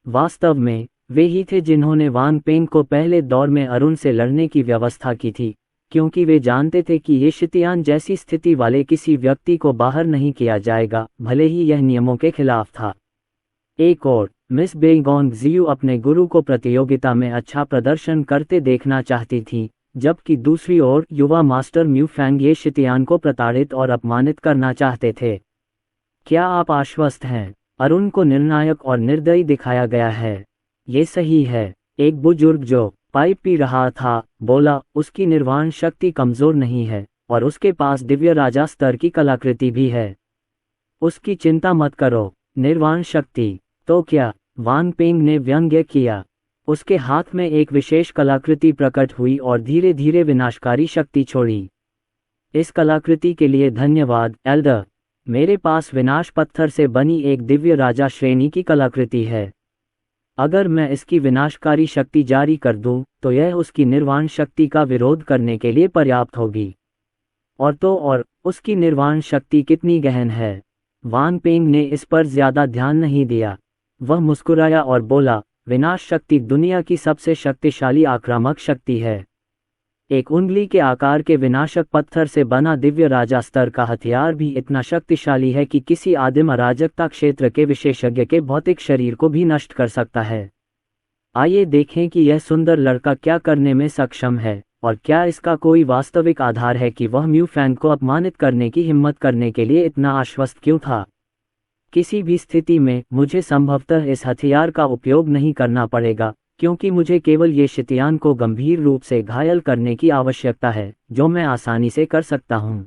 वास्तव में वे ही थे जिन्होंने वान पेंग को पहले दौर में अरुण से लड़ने की व्यवस्था की थी, क्योंकि वे जानते थे कि ये शितियान जैसी स्थिति वाले किसी व्यक्ति को बाहर नहीं किया जाएगा, भले ही यह नियमों के खिलाफ था। एक और मिस बेगोंग जियू अपने गुरु को प्रतियोगिता में अच्छा प्रदर्शन करते देखना चाहती थी, जबकि दूसरी ओर युवा मास्टर म्यू फैंग ये शितियान को प्रताड़ित और अपमानित करना चाहते थे। क्या आप आश्वस्त हैं? अरुण को निर्णायक और निर्दयी दिखाया गया है। ये सही है। एक बुजुर्ग जो पाइप पी रहा था बोला, उसकी निर्वाण शक्ति कमजोर नहीं है और उसके पास दिव्य राजा स्तर की कलाकृति भी है। उसकी चिंता मत करो। निर्वाण शक्ति तो क्या? वान पेंग ने व्यंग्य किया। उसके हाथ में एक विशेष कलाकृति प्रकट हुई और धीरे धीरे विनाशकारी शक्ति छोड़ी। इस कलाकृति के लिए धन्यवाद एल्डर। मेरे पास विनाश पत्थर से बनी एक दिव्य राजा श्रेणी की कलाकृति है। अगर मैं इसकी विनाशकारी शक्ति जारी कर दूं, तो यह उसकी निर्वाण शक्ति का विरोध करने के लिए पर्याप्त होगी। और तो और, उसकी निर्वाण शक्ति कितनी गहन है। वान पेंग ने इस पर ज्यादा ध्यान नहीं दिया। वह मुस्कुराया और बोला, विनाश शक्ति दुनिया की सबसे शक्तिशाली आक्रामक शक्ति है। एक उंगली के आकार के विनाशक पत्थर से बना दिव्य राजा स्तर का हथियार भी इतना शक्तिशाली है कि किसी आदिम अराजकता क्षेत्र के विशेषज्ञ के भौतिक शरीर को भी नष्ट कर सकता है। आइए देखें कि यह सुंदर लड़का क्या करने में सक्षम है, और क्या इसका कोई वास्तविक आधार है कि वह म्यू फैंग को अपमानित करने की हिम्मत करने के लिए इतना आश्वस्त क्यों था। किसी भी स्थिति में मुझे संभवतः इस हथियार का उपयोग नहीं करना पड़ेगा, क्योंकि मुझे केवल ये शितियान को गंभीर रूप से घायल करने की आवश्यकता है, जो मैं आसानी से कर सकता हूँ।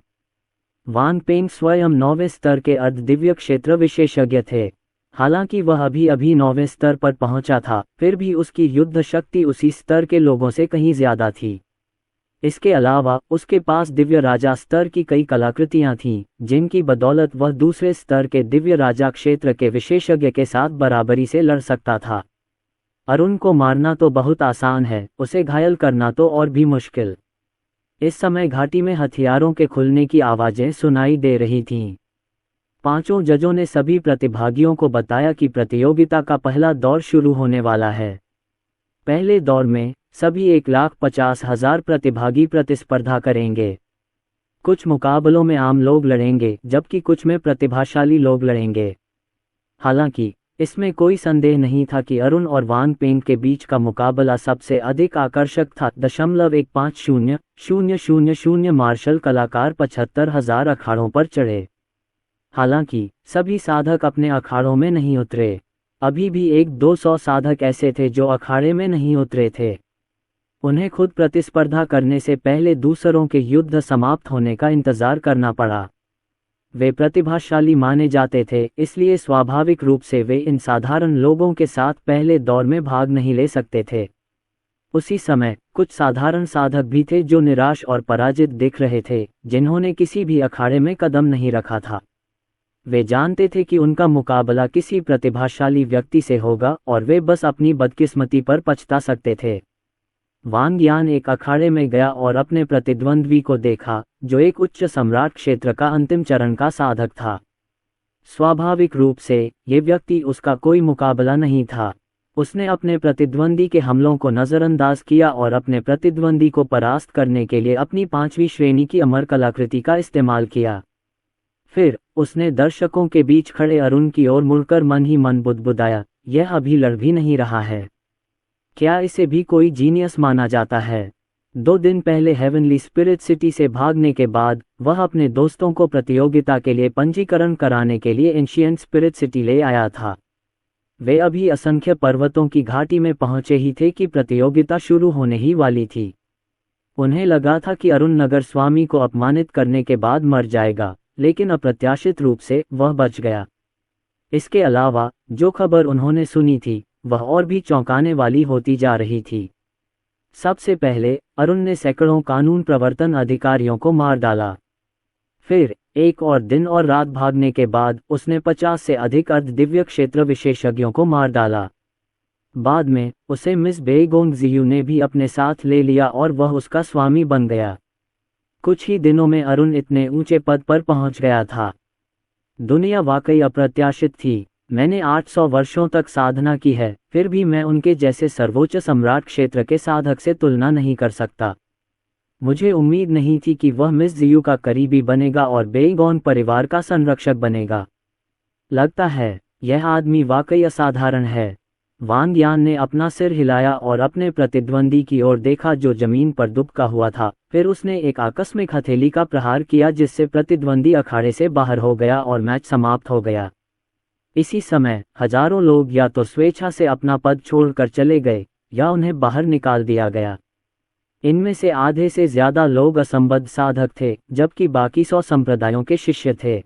वान पेंग स्वयं 9वें स्तर के अर्ध दिव्य क्षेत्र विशेषज्ञ थे। हालांकि वह अभी अभी 9वें स्तर पर पहुंचा था, फिर भी उसकी युद्ध शक्ति उसी स्तर के लोगों से कहीं ज्यादा थी। इसके अलावा उसके पास दिव्य राजा स्तर की कई कलाकृतियां थीं, जिनकी बदौलत वह दूसरे स्तर के दिव्य राजा क्षेत्र के विशेषज्ञ के साथ बराबरी से लड़ सकता था। अरुण को मारना तो बहुत आसान है, उसे घायल करना तो और भी मुश्किल। इस समय घाटी में हथियारों के खुलने की आवाजें सुनाई दे रही थीं। पांचों जजों ने सभी प्रतिभागियों को बताया कि प्रतियोगिता का पहला दौर शुरू होने वाला है। पहले दौर में सभी 1,50,000 प्रतिभागी प्रतिस्पर्धा करेंगे। कुछ मुकाबलों में आम लोग लड़ेंगे, जबकि कुछ में प्रतिभाशाली लोग लड़ेंगे। हालांकि इसमें कोई संदेह नहीं था कि अरुण और वान पेंग के बीच का मुकाबला सबसे अधिक आकर्षक था। 1.150000 मार्शल कलाकार 75,000 अखाड़ों पर चढ़े। हालांकि सभी साधक अपने अखाड़ों में नहीं उतरे। अभी भी 100-200 साधक ऐसे थे जो अखाड़े में नहीं उतरे थे। उन्हें खुद प्रतिस्पर्धा करने से पहले दूसरों के युद्ध समाप्त होने का इंतजार करना पड़ा। वे प्रतिभाशाली माने जाते थे, इसलिए स्वाभाविक रूप से वे इन साधारण लोगों के साथ पहले दौर में भाग नहीं ले सकते थे। उसी समय कुछ साधारण साधक भी थे जो निराश और पराजित दिख रहे थे, जिन्होंने किसी भी अखाड़े में कदम नहीं रखा था। वे जानते थे कि उनका मुकाबला किसी प्रतिभाशाली व्यक्ति से होगा और वे बस अपनी बदकिस्मती पर पछता सकते थे। वांग यान एक अखाड़े में गया और अपने प्रतिद्वंद्वी को देखा, जो एक उच्च सम्राट क्षेत्र का अंतिम चरण का साधक था। स्वाभाविक रूप से ये व्यक्ति उसका कोई मुकाबला नहीं था। उसने अपने प्रतिद्वंदी के हमलों को नज़रअंदाज किया और अपने प्रतिद्वंदी को परास्त करने के लिए अपनी 5वीं श्रेणी की अमर कलाकृति का इस्तेमाल किया। फिर उसने दर्शकों के बीच खड़े अरुण की ओर मुड़कर मन ही मन बुदबुदाया, यह अभी लड़ भी नहीं रहा है। क्या इसे भी कोई जीनियस माना जाता है? 2 दिन पहले हेवनली स्पिरिट सिटी से भागने के बाद वह अपने दोस्तों को प्रतियोगिता के लिए पंजीकरण कराने के लिए एंशिएंट स्पिरिट सिटी ले आया था। वे अभी असंख्य पर्वतों की घाटी में पहुंचे ही थे कि प्रतियोगिता शुरू होने ही वाली थी। उन्हें लगा था कि अरुण नगर स्वामी को अपमानित करने के बाद मर जाएगा, लेकिन अप्रत्याशित रूप से वह बच गया। इसके अलावा जो खबर उन्होंने सुनी थी वह और भी चौंकाने वाली होती जा रही थी। सबसे पहले अरुण ने सैकड़ों कानून प्रवर्तन अधिकारियों को मार डाला। फिर एक और दिन और रात भागने के बाद उसने 50 से अधिक अर्ध दिव्य क्षेत्र विशेषज्ञों को मार डाला। बाद में उसे मिस बेगोंग जियू ने भी अपने साथ ले लिया और वह उसका स्वामी बन गया। कुछ ही दिनों में अरुण इतने ऊंचे पद पर पहुंच गया था। दुनिया वाकई अप्रत्याशित थी। मैंने 800 वर्षों तक साधना की है, फिर भी मैं उनके जैसे सर्वोच्च सम्राट क्षेत्र के साधक से तुलना नहीं कर सकता। मुझे उम्मीद नहीं थी कि वह मिस जियू का करीबी बनेगा और बेईगोन परिवार का संरक्षक बनेगा। लगता है यह आदमी वाकई असाधारण है। वांग यान ने अपना सिर हिलाया और अपने प्रतिद्वंदी की ओर देखा जो जमीन पर दुबका हुआ था। फिर उसने एक आकस्मिक हथेली का प्रहार किया जिससे प्रतिद्वंदी अखाड़े से बाहर हो गया और मैच समाप्त हो गया। इसी समय हजारों लोग या तो स्वेच्छा से अपना पद छोड़कर चले गए या उन्हें बाहर निकाल दिया गया। इनमें से आधे से ज्यादा लोग असंबद्ध साधक थे, जबकि बाकी 100 संप्रदायों के शिष्य थे।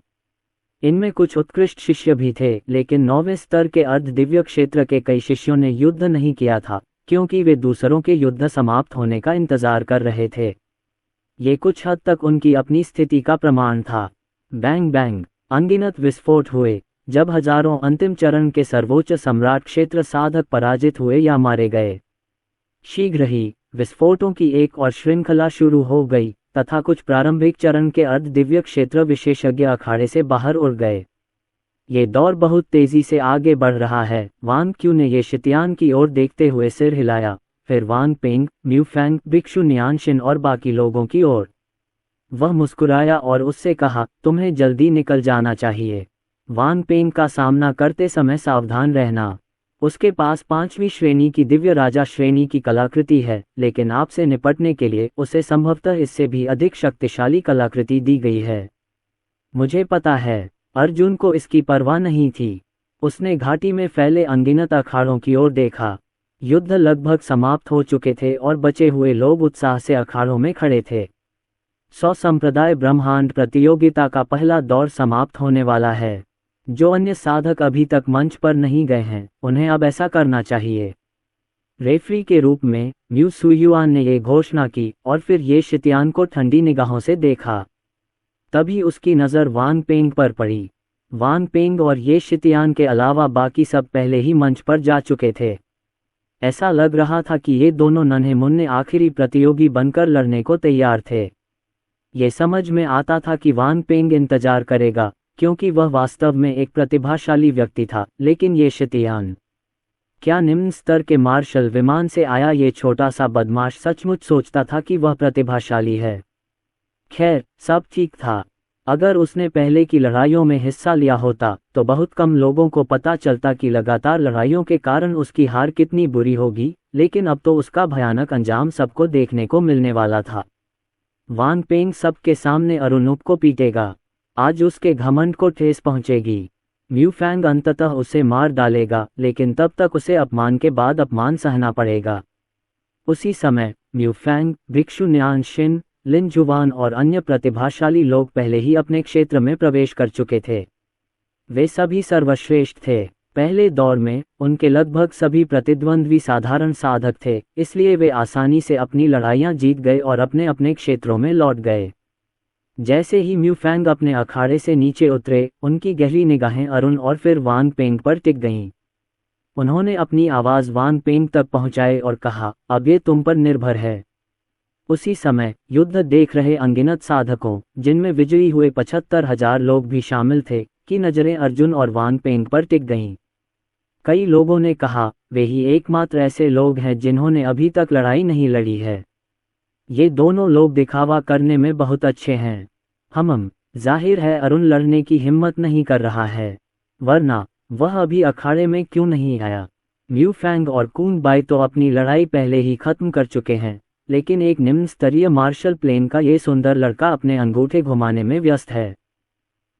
इनमें कुछ उत्कृष्ट शिष्य भी थे, लेकिन 9वें स्तर के अर्ध दिव्य क्षेत्र के कई शिष्यों ने युद्ध नहीं किया था, क्योंकि वे दूसरों के युद्ध समाप्त होने का इंतजार कर रहे थे। ये कुछ हद तक उनकी अपनी स्थिति का प्रमाण था। बैंग बैंग, अनगिनत विस्फोट हुए, जब हजारों अंतिम चरण के सर्वोच्च सम्राट क्षेत्र साधक पराजित हुए या मारे गए। शीघ्र ही विस्फोटों की एक और श्रृंखला शुरू हो गई तथा कुछ प्रारंभिक चरण के अर्ध दिव्य क्षेत्र विशेषज्ञ अखाड़े से बाहर उड़ गए। ये दौर बहुत तेजी से आगे बढ़ रहा है। वांग क्यू ने ये शितियान की ओर देखते हुए सिर हिलाया, फिर वांग पेंग, म्यू फैंग, भिक्षु नियानशिन और बाकी लोगों की ओर। वह मुस्कुराया और उससे कहा, तुम्हें जल्दी निकल जाना चाहिए। वांग पेंग का सामना करते समय सावधान रहना। उसके पास 5वीं श्रेणी की दिव्य राजा श्रेणी की कलाकृति है, लेकिन आपसे निपटने के लिए उसे संभवतः इससे भी अधिक शक्तिशाली कलाकृति दी गई है। मुझे पता है। अर्जुन को इसकी परवाह नहीं थी। उसने घाटी में फैले अनगिनत अखाड़ों की ओर देखा। युद्ध लगभग समाप्त हो चुके थे और बचे हुए लोग उत्साह से अखाड़ों में खड़े थे। 100 संप्रदाय ब्रह्मांड प्रतियोगिता का पहला दौर समाप्त होने वाला है। जो अन्य साधक अभी तक मंच पर नहीं गए हैं, उन्हें अब ऐसा करना चाहिए। रेफरी के रूप में म्यू सुयुआन ने ये घोषणा की और फिर ये शितियान को ठंडी निगाहों से देखा। तभी उसकी नज़र वांग पेंग पर पड़ी। वांग पेंग और ये शितियान के अलावा बाकी सब पहले ही मंच पर जा चुके थे। ऐसा लग रहा था कि ये दोनों नन्हे मुन्ने आखिरी प्रतियोगी बनकर लड़ने को तैयार थे। ये समझ में आता था कि वांग पेंग इंतजार करेगा, क्योंकि वह वास्तव में एक प्रतिभाशाली व्यक्ति था, लेकिन ये शितियान, क्या निम्न स्तर के मार्शल विमान से आया ये छोटा सा बदमाश सचमुच सोचता था कि वह प्रतिभाशाली है? खैर, सब ठीक था। अगर उसने पहले की लड़ाइयों में हिस्सा लिया होता तो बहुत कम लोगों को पता चलता कि लगातार लड़ाइयों के कारण उसकी हार कितनी बुरी होगी, लेकिन अब तो उसका भयानक अंजाम सबको देखने को मिलने वाला था। वांग पेंग सबके सामने अरुणुप को पीटेगा। आज उसके घमंड को ठेस पहुंचेगी। म्यू फैंग अंततः उसे मार डालेगा, लेकिन तब तक उसे अपमान के बाद अपमान सहना पड़ेगा। उसी समय म्यू फैंग, भिक्षु नियानशिन, लिन जुवान और अन्य प्रतिभाशाली लोग पहले ही अपने क्षेत्र में प्रवेश कर चुके थे। वे सभी सर्वश्रेष्ठ थे। पहले दौर में उनके लगभग सभी प्रतिद्वंद्वी साधारण साधक थे, इसलिए वे आसानी से अपनी लड़ाइयां जीत गए और अपने अपने क्षेत्रों में लौट गए। जैसे ही म्यू फैंग अपने अखाड़े से नीचे उतरे, उनकी गहरी निगाहें अरुण और फिर वांग पेंग पर टिक गईं। उन्होंने अपनी आवाज़ वांग पेंग तक पहुंचाई और कहा, अब ये तुम पर निर्भर है। उसी समय युद्ध देख रहे अनगिनत साधकों, जिनमें विजयी हुए 75,000 लोग भी शामिल थे, की नज़रें अर्जुन और वांग पेंग पर टिक गईं। कई लोगों ने कहा, वे ही एकमात्र ऐसे लोग हैं जिन्होंने अभी तक लड़ाई नहीं लड़ी है। ये दोनों लोग दिखावा करने में बहुत अच्छे हैं। जाहिर है अरुण लड़ने की हिम्मत नहीं कर रहा है, वरना वह अभी अखाड़े में क्यों नहीं आया? म्यू फैंग और कून बाई तो अपनी लड़ाई पहले ही खत्म कर चुके हैं, लेकिन एक निम्न स्तरीय मार्शल प्लेन का ये सुंदर लड़का अपने अंगूठे घुमाने में व्यस्त है।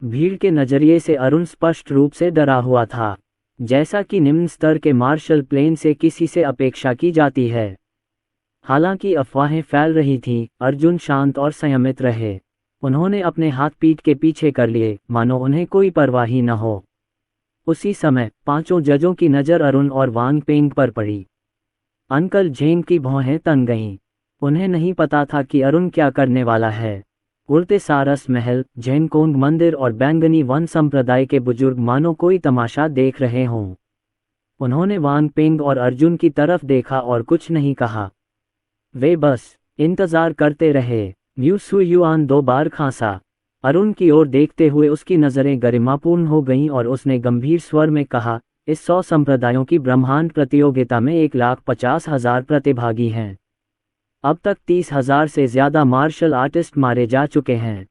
भीड़ के नजरिए से अरुण स्पष्ट रूप से डरा हुआ था, जैसा कि निम्न स्तर के मार्शल प्लेन से किसी से अपेक्षा की जाती है। हालांकि अफवाहें फैल रही थीं, अर्जुन शांत और संयमित रहे। उन्होंने अपने हाथ पीठ के पीछे कर लिए, मानो उन्हें कोई परवाह ही न हो। उसी समय पांचों जजों की नज़र अरुण और वांग पेंग पर पड़ी। अंकल झेंग की भौहें तन गईं। उन्हें नहीं पता था कि अरुण क्या करने वाला है। उड़ते सारस महल, झेनकोंग मंदिर और बैंगनी वन संप्रदाय के बुजुर्ग मानो कोई तमाशा देख रहे हों। उन्होंने वांग पेंग और अर्जुन की तरफ देखा और कुछ नहीं कहा। वे बस इंतजार करते रहे। म्यू सुयुआन 2 बार खांसा। अरुण की ओर देखते हुए उसकी नज़रें गरिमापूर्ण हो गईं और उसने गंभीर स्वर में कहा, इस 100 संप्रदायों की ब्रह्मांड प्रतियोगिता में 1,50,000 प्रतिभागी हैं। अब तक 30,000 से ज़्यादा मार्शल आर्टिस्ट मारे जा चुके हैं।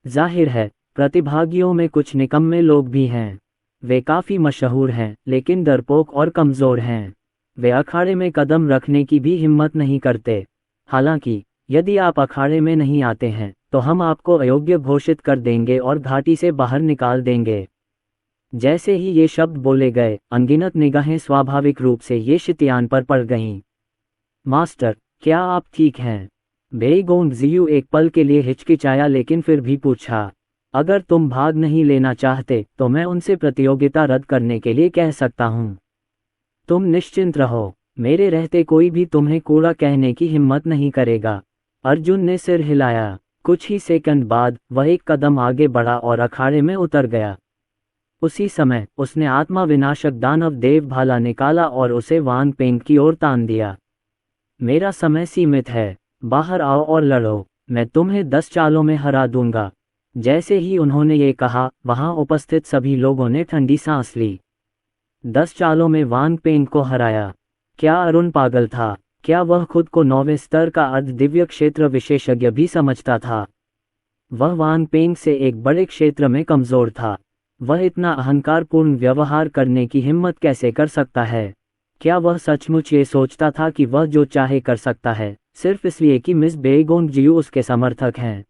जाहिर है, प्रतिभागियों में कुछ निकम्मे लोग भी हैं। वे काफ़ी मशहूर हैं, लेकिन डरपोक और कमज़ोर हैं। वे अखाड़े में कदम रखने की भी हिम्मत नहीं करते। हालांकि, यदि आप अखाड़े में नहीं आते हैं, तो हम आपको अयोग्य घोषित कर देंगे और घाटी से बाहर निकाल देंगे। जैसे ही ये शब्द बोले गए, अनगिनत निगाहें स्वाभाविक रूप से ये शितियान पर पड़ गईं। मास्टर, क्या आप ठीक हैं? बेईगोंग जियू एक पल के लिए हिचकिचाया लेकिन फिर भी पूछा, अगर तुम भाग नहीं लेना चाहते तो मैं उनसे प्रतियोगिता रद्द करने के लिए कह सकता हूँ। तुम निश्चिंत रहो, मेरे रहते कोई भी तुम्हें कूड़ा कहने की हिम्मत नहीं करेगा। अर्जुन ने सिर हिलाया। कुछ ही सेकंड बाद वह एक कदम आगे बढ़ा और अखाड़े में उतर गया। उसी समय उसने आत्मा विनाशक दानव देव भाला निकाला और उसे वांग पेंग की ओर तान दिया। मेरा समय सीमित है, बाहर आओ और लड़ो, मैं तुम्हें 10 चालों में हरा दूंगा। जैसे ही उन्होंने ये कहा, वहां उपस्थित सभी लोगों ने ठंडी सांस ली। 10 चालों में वांग पेंग को हराया। क्या अरुण पागल था? क्या वह खुद को 9वें स्तर का अर्ध दिव्य क्षेत्र विशेषज्ञ भी समझता था? वह वांग पेंग से एक बड़े क्षेत्र में कमजोर था। वह इतना अहंकारपूर्ण व्यवहार करने की हिम्मत कैसे कर सकता है? क्या वह सचमुच ये सोचता था कि वह जो चाहे कर सकता है, सिर्फ इसलिए कि मिस बेईगोंग जियू उसके समर्थक हैं?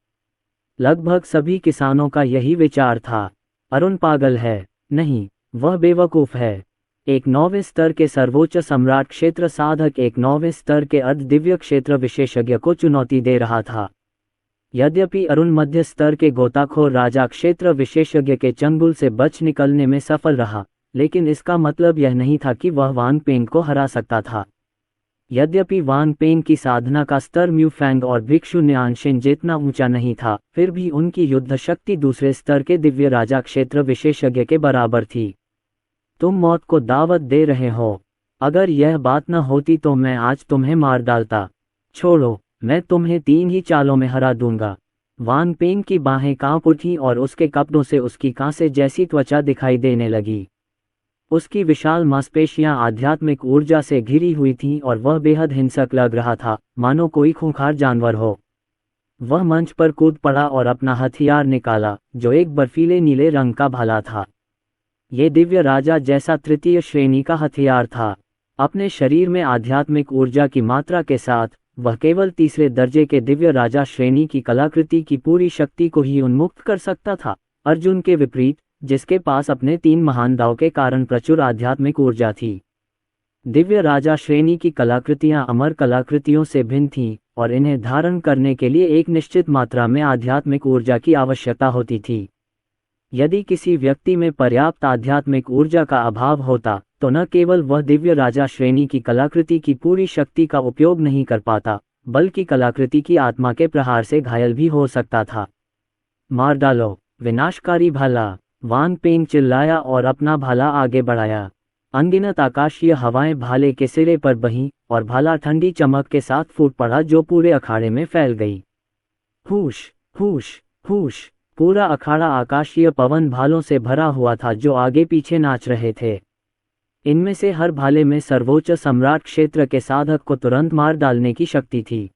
लगभग सभी किसानों का यही विचार था। अरुण पागल है? नहीं, वह बेवकूफ़ है। एक 9वें स्तर के सर्वोच्च सम्राट क्षेत्र साधक एक 9वें स्तर के अर्ध दिव्य क्षेत्र विशेषज्ञ को चुनौती दे रहा था। यद्यपि अरुण मध्य स्तर के गोताखोर राजा क्षेत्र विशेषज्ञ के चंगुल से बच निकलने में सफल रहा, लेकिन इसका मतलब यह नहीं था कि वह वांग पेंग को हरा सकता था। यद्यपि वांग पेंग की साधना का स्तर म्यूफैंग और भिक्षु न्यानशिन जितना ऊंचा नहीं था, फिर भी उनकी युद्ध शक्ति दूसरे स्तर के दिव्य राजा क्षेत्र विशेषज्ञ के बराबर थी। तुम मौत को दावत दे रहे हो। अगर यह बात न होती तो मैं आज तुम्हें मार डालता। छोड़ो, मैं तुम्हें 3 ही चालों में हरा दूंगा। वांग पेंग की बाहें कांप उठी और उसके कपड़ों से उसकी कांसे जैसी त्वचा दिखाई देने लगी। उसकी विशाल मांसपेशियां आध्यात्मिक ऊर्जा से घिरी हुई थीं और वह बेहद हिंसक लग रहा था, मानो कोई खूंखार जानवर हो। वह मंच पर कूद पड़ा और अपना हथियार निकाला, जो एक बर्फीले नीले रंग का भाला था। ये दिव्य राजा जैसा तृतीय श्रेणी का हथियार था। अपने शरीर में आध्यात्मिक ऊर्जा की मात्रा के साथ वह केवल तीसरे दर्जे के दिव्य राजा श्रेणी की कलाकृति की पूरी शक्ति को ही उन्मुक्त कर सकता था, अर्जुन के विपरीत, जिसके पास अपने 3 महान दाव के कारण प्रचुर आध्यात्मिक ऊर्जा थी। दिव्य राजा श्रेणी की कलाकृतियां अमर कलाकृतियों से भिन्न थीं और इन्हें धारण करने के लिए एक निश्चित मात्रा में आध्यात्मिक ऊर्जा की आवश्यकता होती थी। यदि किसी व्यक्ति में पर्याप्त आध्यात्मिक ऊर्जा का अभाव होता, तो न केवल वह दिव्य राजा श्रेणी की कलाकृति की पूरी शक्ति का उपयोग नहीं कर पाता, बल्कि कलाकृति की आत्मा के प्रहार से घायल भी हो सकता था। मार डालो, विनाशकारी भाला, वांग पेंग चिल्लाया और अपना भाला आगे बढ़ाया। अनगिनत आकाशीय हवाएं भाले के सिरे पर बहीं और भाला ठंडी चमक के साथ फूट पड़ा, जो पूरे अखाड़े में फैल गई। हुश हुश हुश। पूरा अखाड़ा आकाशीय पवन भालों से भरा हुआ था, जो आगे पीछे नाच रहे थे। इनमें से हर भाले में सर्वोच्च सम्राट क्षेत्र के साधक को तुरंत मार डालने की शक्ति थी।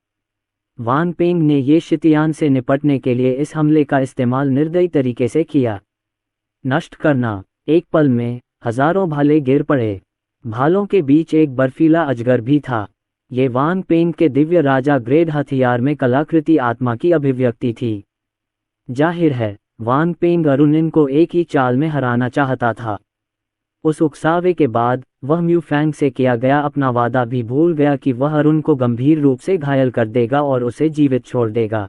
वांग पेंग ने ये शितियान से निपटने के लिए इस हमले का इस्तेमाल निर्दयी तरीके से किया। नष्ट करना। एक पल में हजारों भाले गिर पड़े। भालों के बीच एक बर्फीला अजगर भी था। ये वांग पेंग के दिव्य राजा ग्रेड हथियार में कलाकृति आत्मा की अभिव्यक्ति थी। जाहिर है, वांग पेंग अरुणिन को एक ही चाल में हराना चाहता था। उस उकसावे के बाद वह म्यूफैंग से किया गया अपना वादा भी भूल गया कि वह अरुण को गंभीर रूप से घायल कर देगा और उसे जीवित छोड़ देगा।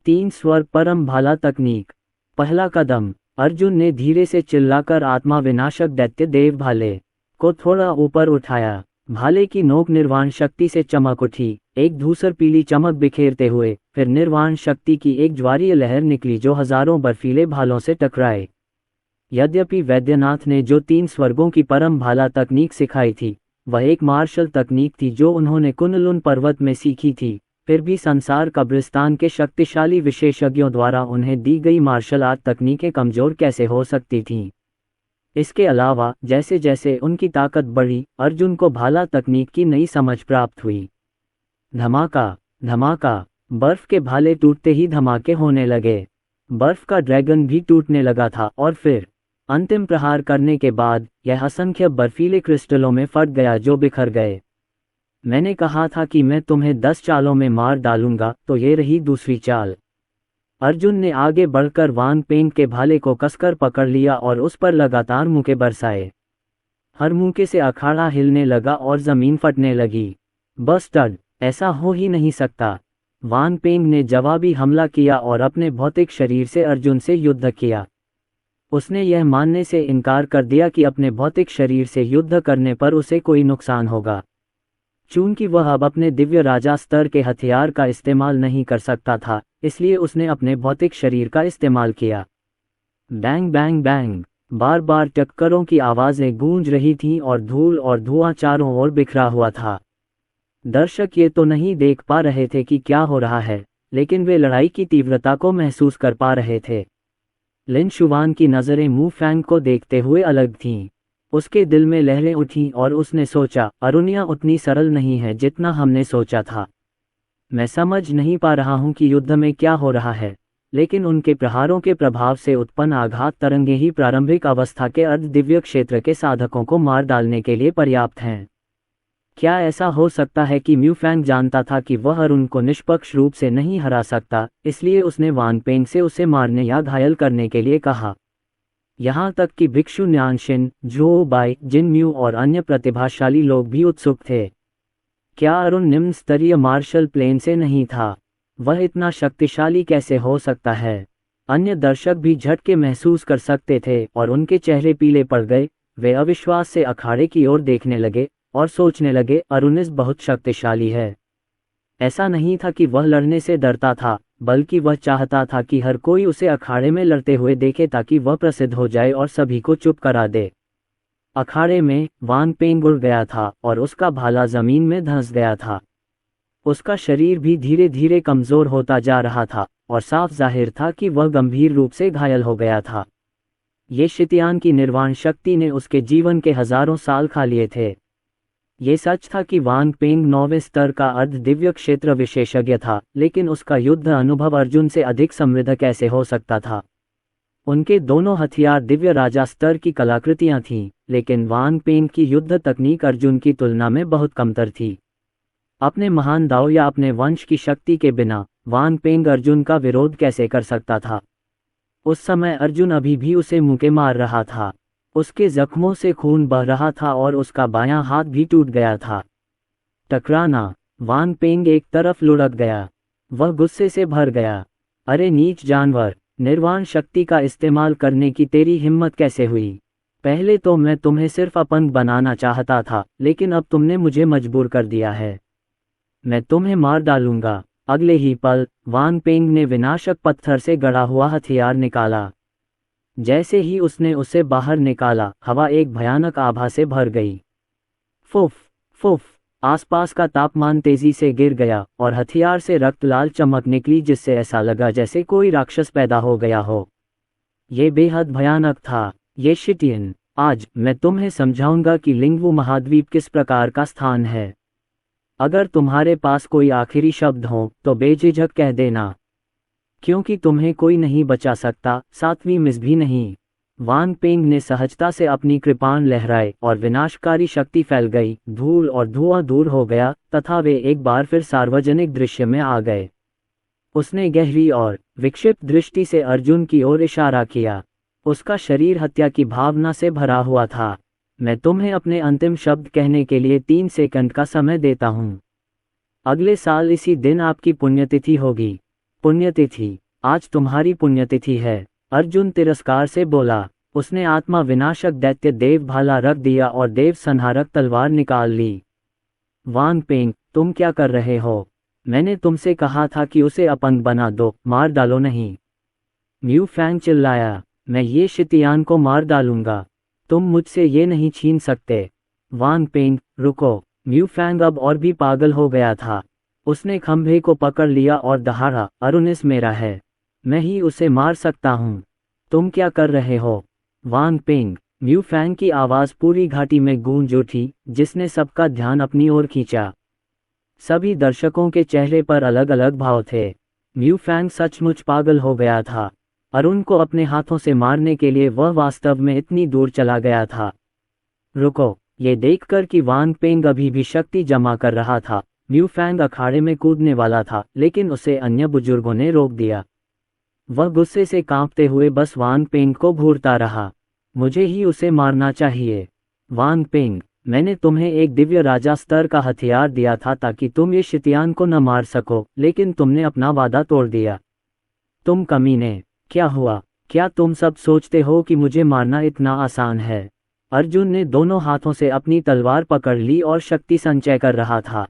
3 स्वर परम भाला तकनीक। पहला कदम। अर्जुन ने धीरे से चिल्लाकर आत्मा विनाशक दैत्य देव भाले को थोड़ा ऊपर उठाया। भाले की नोक निर्वाण शक्ति से चमक उठी, एक धूसर पीली चमक बिखेरते हुए। फिर निर्वाण शक्ति की एक ज्वारीय लहर निकली जो हजारों बर्फीले भालों से टकराए। यद्यपि वैद्यनाथ ने जो 3 स्वर्गों की परम भाला तकनीक सिखाई थी, वह एक मार्शल तकनीक थी जो उन्होंने कुनलुन पर्वत में सीखी थी, फिर भी संसार कब्रिस्तान के शक्तिशाली विशेषज्ञों द्वारा उन्हें दी गई मार्शल आर्ट तकनीकें कमज़ोर कैसे हो सकती थीं। इसके अलावा जैसे जैसे उनकी ताकत बढ़ी, अर्जुन को भाला तकनीक की नई समझ प्राप्त हुई। धमाका धमाका, बर्फ के भाले टूटते ही धमाके होने लगे। बर्फ का ड्रैगन भी टूटने लगा था और फिर अंतिम प्रहार करने के बाद यह असंख्य बर्फीले क्रिस्टलों में फट गया जो बिखर गए। मैंने कहा था कि मैं तुम्हें 10 चालों में मार डालूंगा, तो ये रही दूसरी चाल। अर्जुन ने आगे बढ़कर वान पेंग के भाले को कसकर पकड़ लिया और उस पर लगातार मुक्के बरसाए। हर मुक्के से अखाड़ा हिलने लगा और जमीन फटने लगी। बस्टर्ड, ऐसा हो ही नहीं सकता। वान पेंग ने जवाबी हमला किया और अपने भौतिक शरीर से अर्जुन से युद्ध किया। उसने यह मानने से इनकार कर दिया कि अपने भौतिक शरीर से युद्ध करने पर उसे कोई नुकसान होगा। चूंकि वह अब अपने दिव्य राजा स्तर के हथियार का इस्तेमाल नहीं कर सकता था, इसलिए उसने अपने भौतिक शरीर का इस्तेमाल किया। बैंग बैंग बैंग, बार बार टक्करों की आवाज़ें गूंज रही थीं और धूल और धुआं चारों ओर बिखरा हुआ था। दर्शक ये तो नहीं देख पा रहे थे कि क्या हो रहा है, लेकिन वे लड़ाई की तीव्रता को महसूस कर पा रहे थे। लिन शुवान की नज़रें मू फैंग को देखते हुए अलग थीं। उसके दिल में लहरें उठीं और उसने सोचा, अरुनिया उतनी सरल नहीं है जितना हमने सोचा था। मैं समझ नहीं पा रहा हूं कि युद्ध में क्या हो रहा है, लेकिन उनके प्रहारों के प्रभाव से उत्पन्न आघात तरंगें ही प्रारंभिक अवस्था के अर्ध दिव्य क्षेत्र के साधकों को मार डालने के लिए पर्याप्त हैं। क्या ऐसा हो सकता है कि म्यू फैंग जानता था कि वह अरुण को निष्पक्ष रूप से नहीं हरा सकता, इसलिए उसने वान पेंग से उसे मारने या घायल करने के लिए कहा। यहाँ तक कि भिक्षु न्यानशिन, जो बाई, जिन म्यू और अन्य प्रतिभाशाली लोग भी उत्सुक थे। क्या अरुण निम्न स्तरीय मार्शल प्लेन से नहीं था? वह इतना शक्तिशाली कैसे हो सकता है? अन्य दर्शक भी झटके महसूस कर सकते थे और उनके चेहरे पीले पड़ गए। वे अविश्वास से अखाड़े की ओर देखने लगे और सोचने लगे, अरुणिस बहुत शक्तिशाली है। ऐसा नहीं था कि वह लड़ने से डरता था, बल्कि वह चाहता था कि हर कोई उसे अखाड़े में लड़ते हुए देखे ताकि वह प्रसिद्ध हो जाए और सभी को चुप करा दे। अखाड़े में वान पेंग उड़ गया था और उसका भाला जमीन में धंस गया था। उसका शरीर भी धीरे धीरे कमजोर होता जा रहा था और साफ जाहिर था कि वह गंभीर रूप से घायल हो गया था। ये शितियान की निर्वाण शक्ति ने उसके जीवन के हजारों साल खा लिए थे। ये सच था कि वान पेंग 9वें स्तर का अर्ध दिव्य क्षेत्र विशेषज्ञ था, लेकिन उसका युद्ध अनुभव अर्जुन से अधिक समृद्ध कैसे हो सकता था? उनके दोनों हथियार दिव्य राजा स्तर की कलाकृतियां थीं, लेकिन वान पेंग की युद्ध तकनीक अर्जुन की तुलना में बहुत कमतर थी। अपने महान दाव या अपने वंश की शक्ति के बिना वान पेंग अर्जुन का विरोध कैसे कर सकता था? उस समय अर्जुन अभी भी उसे मुक्के मार रहा था। उसके जख्मों से खून बह रहा था और उसका बायां हाथ भी टूट गया था। टकराना, वान पेंग एक तरफ लुढ़क गया। वह गुस्से से भर गया। अरे नीच जानवर, निर्वाण शक्ति का इस्तेमाल करने की तेरी हिम्मत कैसे हुई? पहले तो मैं तुम्हें सिर्फ अपंग बनाना चाहता था, लेकिन अब तुमने मुझे मजबूर कर दिया है। मैं तुम्हें मार डालूंगा। अगले ही पल वान पेंग ने विनाशक पत्थर से गढ़ा हुआ हथियार निकाला। जैसे ही उसने उसे बाहर निकाला, हवा एक भयानक आभा से भर गई। फुफ फुफ, आसपास का तापमान तेजी से गिर गया और हथियार से रक्त लाल चमक निकली, जिससे ऐसा लगा जैसे कोई राक्षस पैदा हो गया हो। ये बेहद भयानक था। ये शिटियन, आज मैं तुम्हें समझाऊंगा कि लिंगवू महाद्वीप किस प्रकार का स्थान है। अगर तुम्हारे पास कोई आखिरी शब्द हो तो बेझिझक कह देना, क्योंकि तुम्हें कोई नहीं बचा सकता, सातवीं मिस भी नहीं। वान पेंग ने सहजता से अपनी कृपाण लहराए और विनाशकारी शक्ति फैल गई। धूल और धुआं दूर हो गया तथा वे एक बार फिर सार्वजनिक दृश्य में आ गए। उसने गहरी और विक्षिप्त दृष्टि से अर्जुन की ओर इशारा किया। उसका शरीर हत्या की भावना से भरा हुआ था। मैं तुम्हें अपने अंतिम शब्द कहने के लिए 3 सेकंड का समय देता हूँ। अगले साल इसी दिन आपकी पुण्यतिथि होगी। पुण्यतिथि, आज तुम्हारी पुण्यतिथि है। अर्जुन तिरस्कार से बोला। उसने आत्मा विनाशक दैत्य देव भाला रख दिया और देव संहारक तलवार निकाल ली। वान पेंग, तुम क्या कर रहे हो? मैंने तुमसे कहा था कि उसे अपंग बना दो, मार डालो नहीं। म्यू फैंग चिल्लाया। मैं ये शितियान को मार डालूंगा। तुम मुझसे ये नहीं छीन सकते। वान पेंग, रुको। म्यू फैंग अब और भी पागल हो गया था। उसने खंभे को पकड़ लिया और दहाड़ा, अरुनिस मेरा है, मैं ही उसे मार सकता हूँ। तुम क्या कर रहे हो? वांग पेंग, म्यू फैंग की आवाज़ पूरी घाटी में गूंज उठी, जिसने सबका ध्यान अपनी ओर खींचा। सभी दर्शकों के चेहरे पर अलग अलग भाव थे। म्यू फैंग सचमुच पागल हो गया था। अरुण को अपने हाथों से मारने के लिए वह वास्तव में इतनी दूर चला गया था। रुको, ये देखकर कि वांग पेंग अभी भी शक्ति जमा कर रहा था, म्यू फैंग अखाड़े में कूदने वाला था, लेकिन उसे अन्य बुजुर्गों ने रोक दिया। वह गुस्से से कांपते हुए बस वांग पेंग को घूरता रहा। मुझे ही उसे मारना चाहिए। वांग पेंग, मैंने तुम्हें एक दिव्य राजा स्तर का हथियार दिया था ताकि तुम ये शितियान को न मार सको, लेकिन तुमने अपना वादा तोड़ दिया। तुम कमीने, क्या हुआ? क्या तुम सब सोचते हो कि मुझे मारना इतना आसान है? अर्जुन ने दोनों हाथों से अपनी तलवार पकड़ ली और शक्ति संचय कर रहा था।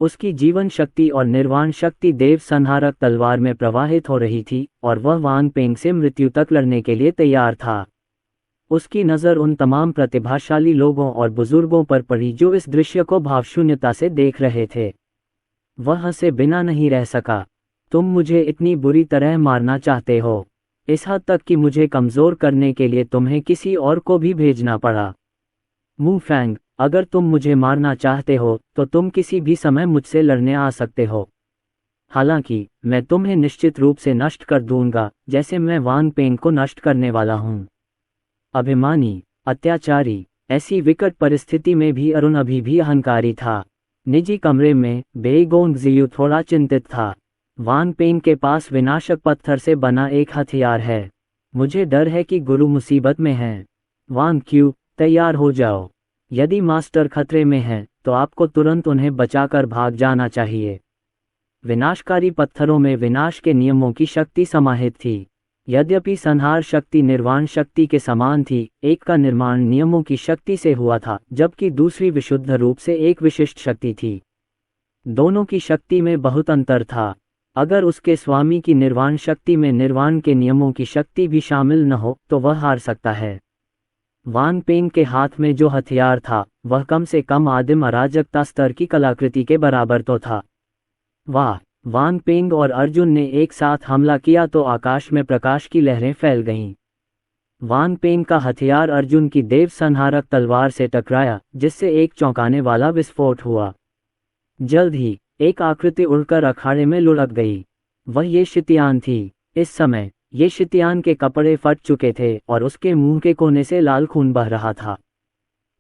उसकी जीवन शक्ति और निर्वाण शक्ति देव संहारक तलवार में प्रवाहित हो रही थी और वह वांग पेंग से मृत्यु तक लड़ने के लिए तैयार था। उसकी नज़र उन तमाम प्रतिभाशाली लोगों और बुजुर्गों पर पड़ी जो इस दृश्य को भावशून्यता से देख रहे थे। वह हंसे बिना नहीं रह सका। तुम मुझे इतनी बुरी तरह मारना चाहते हो, इस हद तक कि मुझे कमज़ोर करने के लिए तुम्हें किसी और को भी भेजना पड़ा। मू फैंग, अगर तुम मुझे मारना चाहते हो तो तुम किसी भी समय मुझसे लड़ने आ सकते हो। हालांकि मैं तुम्हें निश्चित रूप से नष्ट कर दूंगा, जैसे मैं वांग पेंग को नष्ट करने वाला हूं। अभिमानी, अत्याचारी, ऐसी विकट परिस्थिति में भी अरुण अभी भी अहंकारी था। निजी कमरे में बेगोंग जियू थोड़ा चिंतित था। वांग पेंग के पास विनाशक पत्थर से बना एक हथियार है। मुझे डर है कि गुरु मुसीबत में हैं। वांग क्यू, तैयार हो जाओ। यदि मास्टर खतरे में हैं, तो आपको तुरंत उन्हें बचाकर भाग जाना चाहिए। विनाशकारी पत्थरों में विनाश के नियमों की शक्ति समाहित थी। यद्यपि संहार शक्ति निर्वाण शक्ति के समान थी, एक का निर्माण नियमों की शक्ति से हुआ था, जबकि दूसरी विशुद्ध रूप से एक विशिष्ट शक्ति थी। दोनों की शक्ति में बहुत अंतर था। अगर उसके स्वामी की निर्वाण शक्ति में निर्वाण के नियमों की शक्ति भी शामिल न हो तो वह हार सकता है। वांग पेंग के हाथ में जो हथियार था वह कम से कम आदिम अराजकता स्तर की कलाकृति के बराबर तो था। वाह! वांग पेंग और अर्जुन ने एक साथ हमला किया तो आकाश में प्रकाश की लहरें फैल गईं। वांग पेंग का हथियार अर्जुन की देव संहारक तलवार से टकराया, जिससे एक चौंकाने वाला विस्फोट हुआ। जल्द ही एक आकृति उड़कर अखाड़े में लुढ़क गई। वह ये शितियान थी। इस समय ये शितियान के कपड़े फट चुके थे और उसके मुंह के कोने से लाल खून बह रहा था।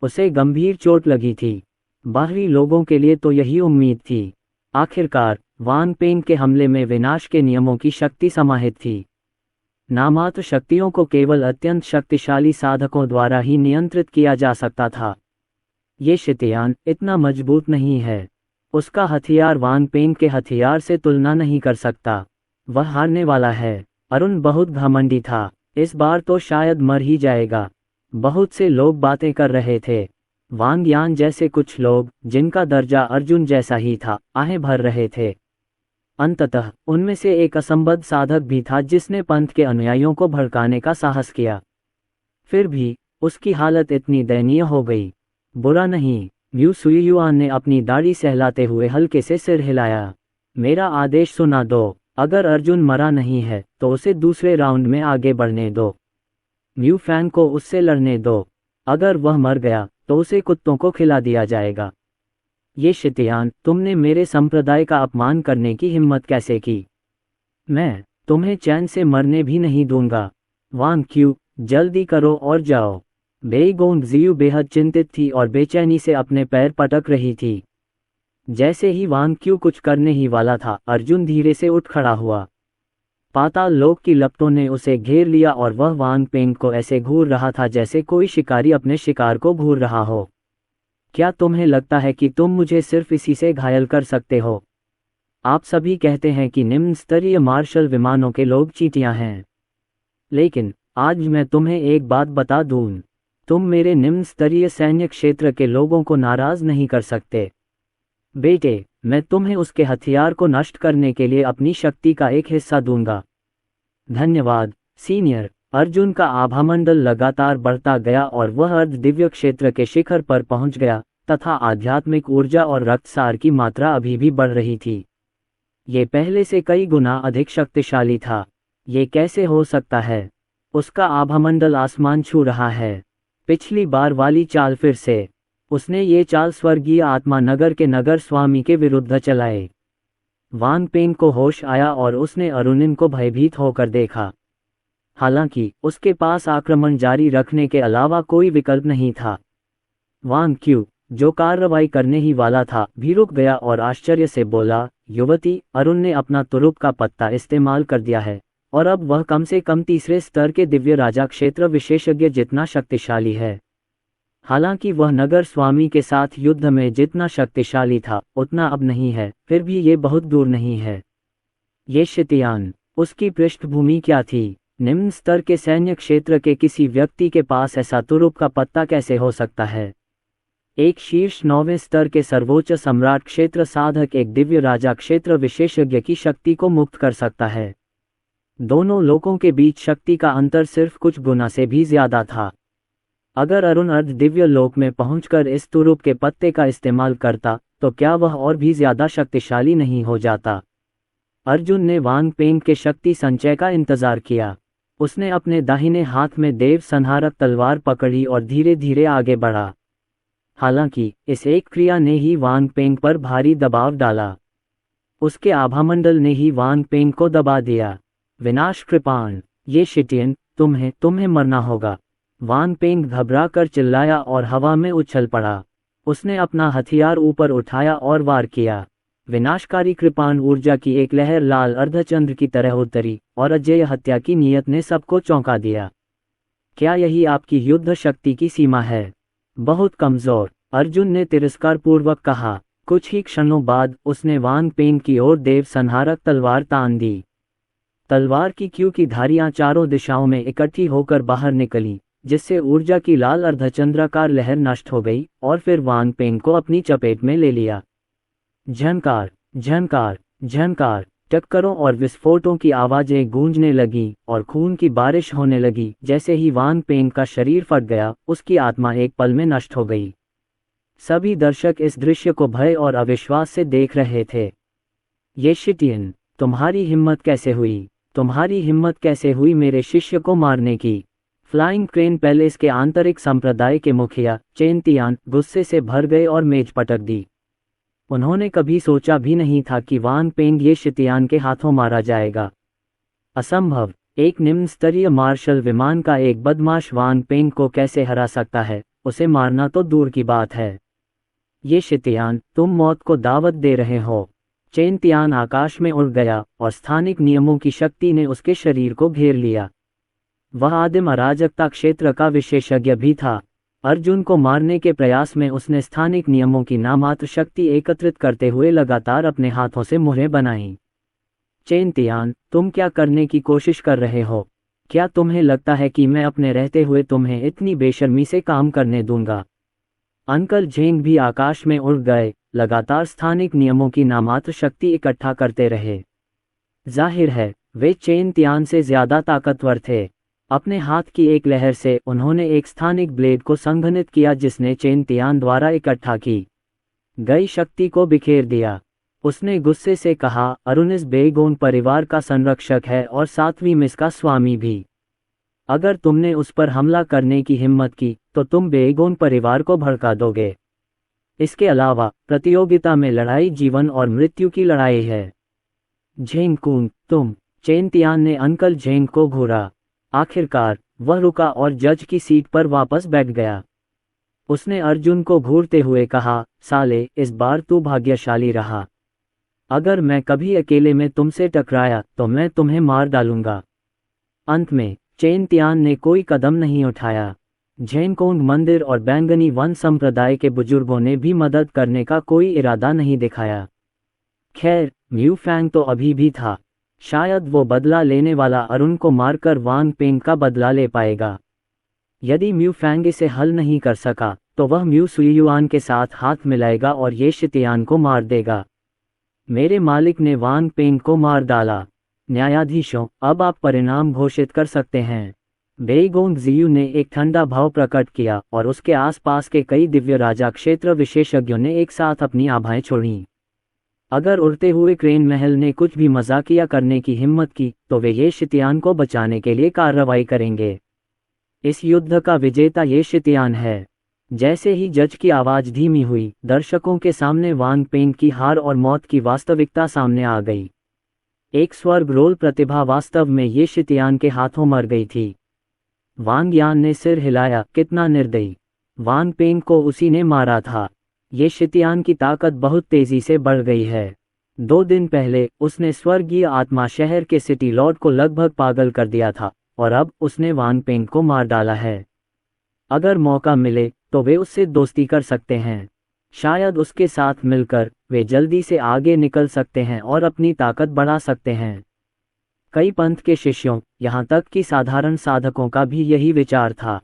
उसे गंभीर चोट लगी थी। बाहरी लोगों के लिए तो यही उम्मीद थी। आखिरकार वांग पेंग के हमले में विनाश के नियमों की शक्ति समाहित थी। नामात्र शक्तियों को केवल अत्यंत शक्तिशाली साधकों द्वारा ही नियंत्रित किया जा सकता था। ये शितियान इतना मजबूत नहीं है। उसका हथियार वांग पेंग के हथियार से तुलना नहीं कर सकता। वह हारने वाला है। अरुण बहुत घमंडी था। इस बार तो शायद मर ही जाएगा। बहुत से लोग बातें कर रहे थे। वांग यान जैसे कुछ लोग, जिनका दर्जा अर्जुन जैसा ही था, आहें भर रहे थे। अंततः उनमें से एक असंबद्ध साधक भी था जिसने पंथ के अनुयायियों को भड़काने का साहस किया। फिर भी उसकी हालत इतनी दयनीय हो गई। बुरा नहीं, म्यू सुयुआन ने अपनी दाढ़ी सहलाते हुए हल्के से सिर हिलाया। मेरा आदेश सुना दो। अगर अर्जुन मरा नहीं है तो उसे दूसरे राउंड में आगे बढ़ने दो। म्यू फैंग को उससे लड़ने दो। अगर वह मर गया तो उसे कुत्तों को खिला दिया जाएगा। ये शितियान, तुमने मेरे संप्रदाय का अपमान करने की हिम्मत कैसे की? मैं तुम्हें चैन से मरने भी नहीं दूंगा। वांग क्यू, जल्दी करो और जाओ। बेगोंग जियू बेहद चिंतित थी और बेचैनी से अपने पैर पटक रही थी। जैसे ही वांग क्यू कुछ करने ही वाला था, अर्जुन धीरे से उठ खड़ा हुआ। पाताल लोक की लपटों ने उसे घेर लिया और वह वांग पेंग को ऐसे घूर रहा था जैसे कोई शिकारी अपने शिकार को घूर रहा हो। क्या तुम्हें लगता है कि तुम मुझे सिर्फ इसी से घायल कर सकते हो? आप सभी कहते हैं कि निम्न स्तरीय मार्शल विमानों के लोग चींटियां हैं, लेकिन आज मैं तुम्हें एक बात बता दूं, तुम मेरे निम्न स्तरीय सैन्य क्षेत्र के लोगों को नाराज नहीं कर सकते। बेटे, मैं तुम्हें उसके हथियार को नष्ट करने के लिए अपनी शक्ति का एक हिस्सा दूंगा। धन्यवाद सीनियर। अर्जुन का आभामंडल लगातार बढ़ता गया और वह अर्ध दिव्य क्षेत्र के शिखर पर पहुंच गया। तथा आध्यात्मिक ऊर्जा और रक्तसार की मात्रा अभी भी बढ़ रही थी। ये पहले से कई गुना अधिक शक्तिशाली था। ये कैसे हो सकता है? उसका आभामंडल आसमान छू रहा है। पिछली बार वाली चाल फिर से। उसने ये चाल स्वर्गीय आत्मा नगर के नगर स्वामी के विरुद्ध चलाए। वांग पेंग को होश आया और उसने अरुणिन को भयभीत होकर देखा। हालांकि उसके पास आक्रमण जारी रखने के अलावा कोई विकल्प नहीं था। वांग क्यू, जो कार्रवाई करने ही वाला था, भी रुक गया और आश्चर्य से बोला, युवती, अरुण ने अपना तुरुप का पत्ता इस्तेमाल कर दिया है और अब वह कम से कम तीसरे स्तर के दिव्य राजा क्षेत्र विशेषज्ञ जितना शक्तिशाली है। हालांकि वह नगर स्वामी के साथ युद्ध में जितना शक्तिशाली था उतना अब नहीं है, फिर भी ये बहुत दूर नहीं है। ये शितियान, उसकी पृष्ठभूमि क्या थी? निम्न स्तर के सैन्य क्षेत्र के किसी व्यक्ति के पास ऐसा तुरुप का पत्ता कैसे हो सकता है? एक शीर्ष 9वें स्तर के सर्वोच्च सम्राट क्षेत्र साधक एक दिव्य राजा क्षेत्र विशेषज्ञ की शक्ति को मुक्त कर सकता है। दोनों लोगों के बीच शक्ति का अंतर सिर्फ कुछ गुना से भी ज्यादा था। अगर अरुण अर्ध दिव्य लोक में पहुंचकर इस तुरुप के पत्ते का इस्तेमाल करता तो क्या वह और भी ज्यादा शक्तिशाली नहीं हो जाता? अर्जुन ने वांग पेंग के शक्ति संचय का इंतजार किया। उसने अपने दाहिने हाथ में देव संहारक तलवार पकड़ी और धीरे धीरे आगे बढ़ा। हालांकि इस एक क्रिया ने ही वांग पेंग पर भारी दबाव डाला। उसके आभामंडल ने ही वांग पेंग को दबा दिया। विनाश कृपाण, ये शिटियन, तुम्हें मरना होगा। वांग पेंग घबरा कर चिल्लाया और हवा में उछल पड़ा। उसने अपना हथियार ऊपर उठाया और वार किया। विनाशकारी कृपाण ऊर्जा की एक लहर लाल अर्धचंद्र की तरह उतरी और अजेय हत्या की नीयत ने सबको चौंका दिया। क्या यही आपकी युद्ध शक्ति की सीमा है? बहुत कमजोर, अर्जुन ने तिरस्कारपूर्वक कहा। कुछ ही क्षणों बाद उसने वांग पेंग की ओर देव संहारक तलवार तान दी। तलवार की क्यू की धारियां चारों दिशाओं में इकट्ठी होकर बाहर निकली, जिससे ऊर्जा की लाल अर्धचंद्राकार लहर नष्ट हो गई और फिर वांग पेंग को अपनी चपेट में ले लिया। झनकार, झनकार, झनकार, टक्करों और विस्फोटों की आवाजें गूंजने लगीं और खून की बारिश होने लगी। जैसे ही वांग पेंग का शरीर फट गया, उसकी आत्मा एक पल में नष्ट हो गई। सभी दर्शक इस दृश्य को भय और अविश्वास से देख रहे थे। ये शिटियन, तुम्हारी हिम्मत कैसे हुई? तुम्हारी हिम्मत कैसे हुई मेरे शिष्य को मारने की? फ्लाइंग क्रेन पैलेस के आंतरिक संप्रदाय के मुखिया चेन तियान गुस्से से भर गए और मेज पटक दी। उन्होंने कभी सोचा भी नहीं था कि वांग पेंग ये शितियान के हाथों मारा जाएगा। असंभव, एक निम्न स्तरीय मार्शल विमान का एक बदमाश वांग पेंग को कैसे हरा सकता है? उसे मारना तो दूर की बात है। ये शितियान, तुम मौत को दावत दे रहे हो। चेन तियान आकाश में उड़ गया और स्थानिक नियमों की शक्ति ने उसके शरीर को घेर लिया। वह आदिम अराजकता क्षेत्र का विशेषज्ञ भी था। अर्जुन को मारने के प्रयास में उसने स्थानिक नियमों की नामात्र शक्ति एकत्रित करते हुए लगातार अपने हाथों से मुहरें बनाईं। चेन तियान, तुम क्या करने की कोशिश कर रहे हो? क्या तुम्हें लगता है कि मैं अपने रहते हुए तुम्हें इतनी बेशर्मी से काम करने दूंगा? अंकल झेंग भी आकाश में उड़ गए, लगातार स्थानिक नियमों की नामात्र शक्ति इकट्ठा करते रहे। जाहिर है, वे चेन तियान से ज्यादा ताकतवर थे। अपने हाथ की एक लहर से उन्होंने एक स्थानिक ब्लेड को संघनित किया जिसने चेन तियान द्वारा इकट्ठा की गई शक्ति को बिखेर दिया। उसने गुस्से से कहा, अरुणिस बेगोन परिवार का संरक्षक है और 7वीं मिस का स्वामी भी। अगर तुमने उस पर हमला करने की हिम्मत की तो तुम बेगोन परिवार को भड़का दोगे। इसके अलावा प्रतियोगिता में लड़ाई जीवन और मृत्यु की लड़ाई है। झेंग कुंग, तुम। चेन तियान ने अंकल झेंग को घूरा। आखिरकार वह रुका और जज की सीट पर वापस बैठ गया। उसने अर्जुन को घूरते हुए कहा, साले, इस बार तू भाग्यशाली रहा। अगर मैं कभी अकेले में तुमसे टकराया तो मैं तुम्हें मार डालूंगा। अंत में चेन तियान ने कोई कदम नहीं उठाया। झेंगकोंग मंदिर और बैंगनी वन संप्रदाय के बुजुर्गों ने भी मदद करने का कोई इरादा नहीं दिखाया। खैर, म्यू फैंग तो अभी भी था। शायद वो बदला लेने वाला अरुण को मारकर वांग पेंग का बदला ले पाएगा। यदि म्यू फैंग इसे हल नहीं कर सका तो वह म्यू सुयुआन के साथ हाथ मिलाएगा और ये शितियान को मार देगा। मेरे मालिक ने वांग पेंग को मार डाला। न्यायाधीशों, अब आप परिणाम घोषित कर सकते हैं। बेईगोंग जियू ने एक ठंडा भाव प्रकट किया और उसके आसपास के कई दिव्य राजा क्षेत्र विशेषज्ञों ने एक साथ अपनी आभाएं छोड़ीं। अगर उड़ते हुए क्रेन महल ने कुछ भी मजाकिया करने की हिम्मत की तो वे ये शितियान को बचाने के लिए कार्रवाई करेंगे। इस युद्ध का विजेता ये शितियान है। जैसे ही जज की आवाज धीमी हुई, दर्शकों के सामने वांग पेंग की हार और मौत की वास्तविकता सामने आ गई। एक स्वर्ग रोल प्रतिभा वास्तव में ये शितियान के हाथों मर गई थी। वांग यान ने सिर हिलाया, कितना निर्दयी। वांग पेंग को उसी ने मारा था। ये शितियान की ताकत बहुत तेजी से बढ़ गई है। 2 दिन पहले उसने स्वर्गीय आत्मा शहर के सिटी लॉर्ड को लगभग पागल कर दिया था और अब उसने वांग पेंग को मार डाला है। अगर मौका मिले तो वे उससे दोस्ती कर सकते हैं। शायद उसके साथ मिलकर वे जल्दी से आगे निकल सकते हैं और अपनी ताकत बढ़ा सकते हैं। कई पंथ के शिष्यों, यहाँ तक कि साधारण साधकों का भी यही विचार था।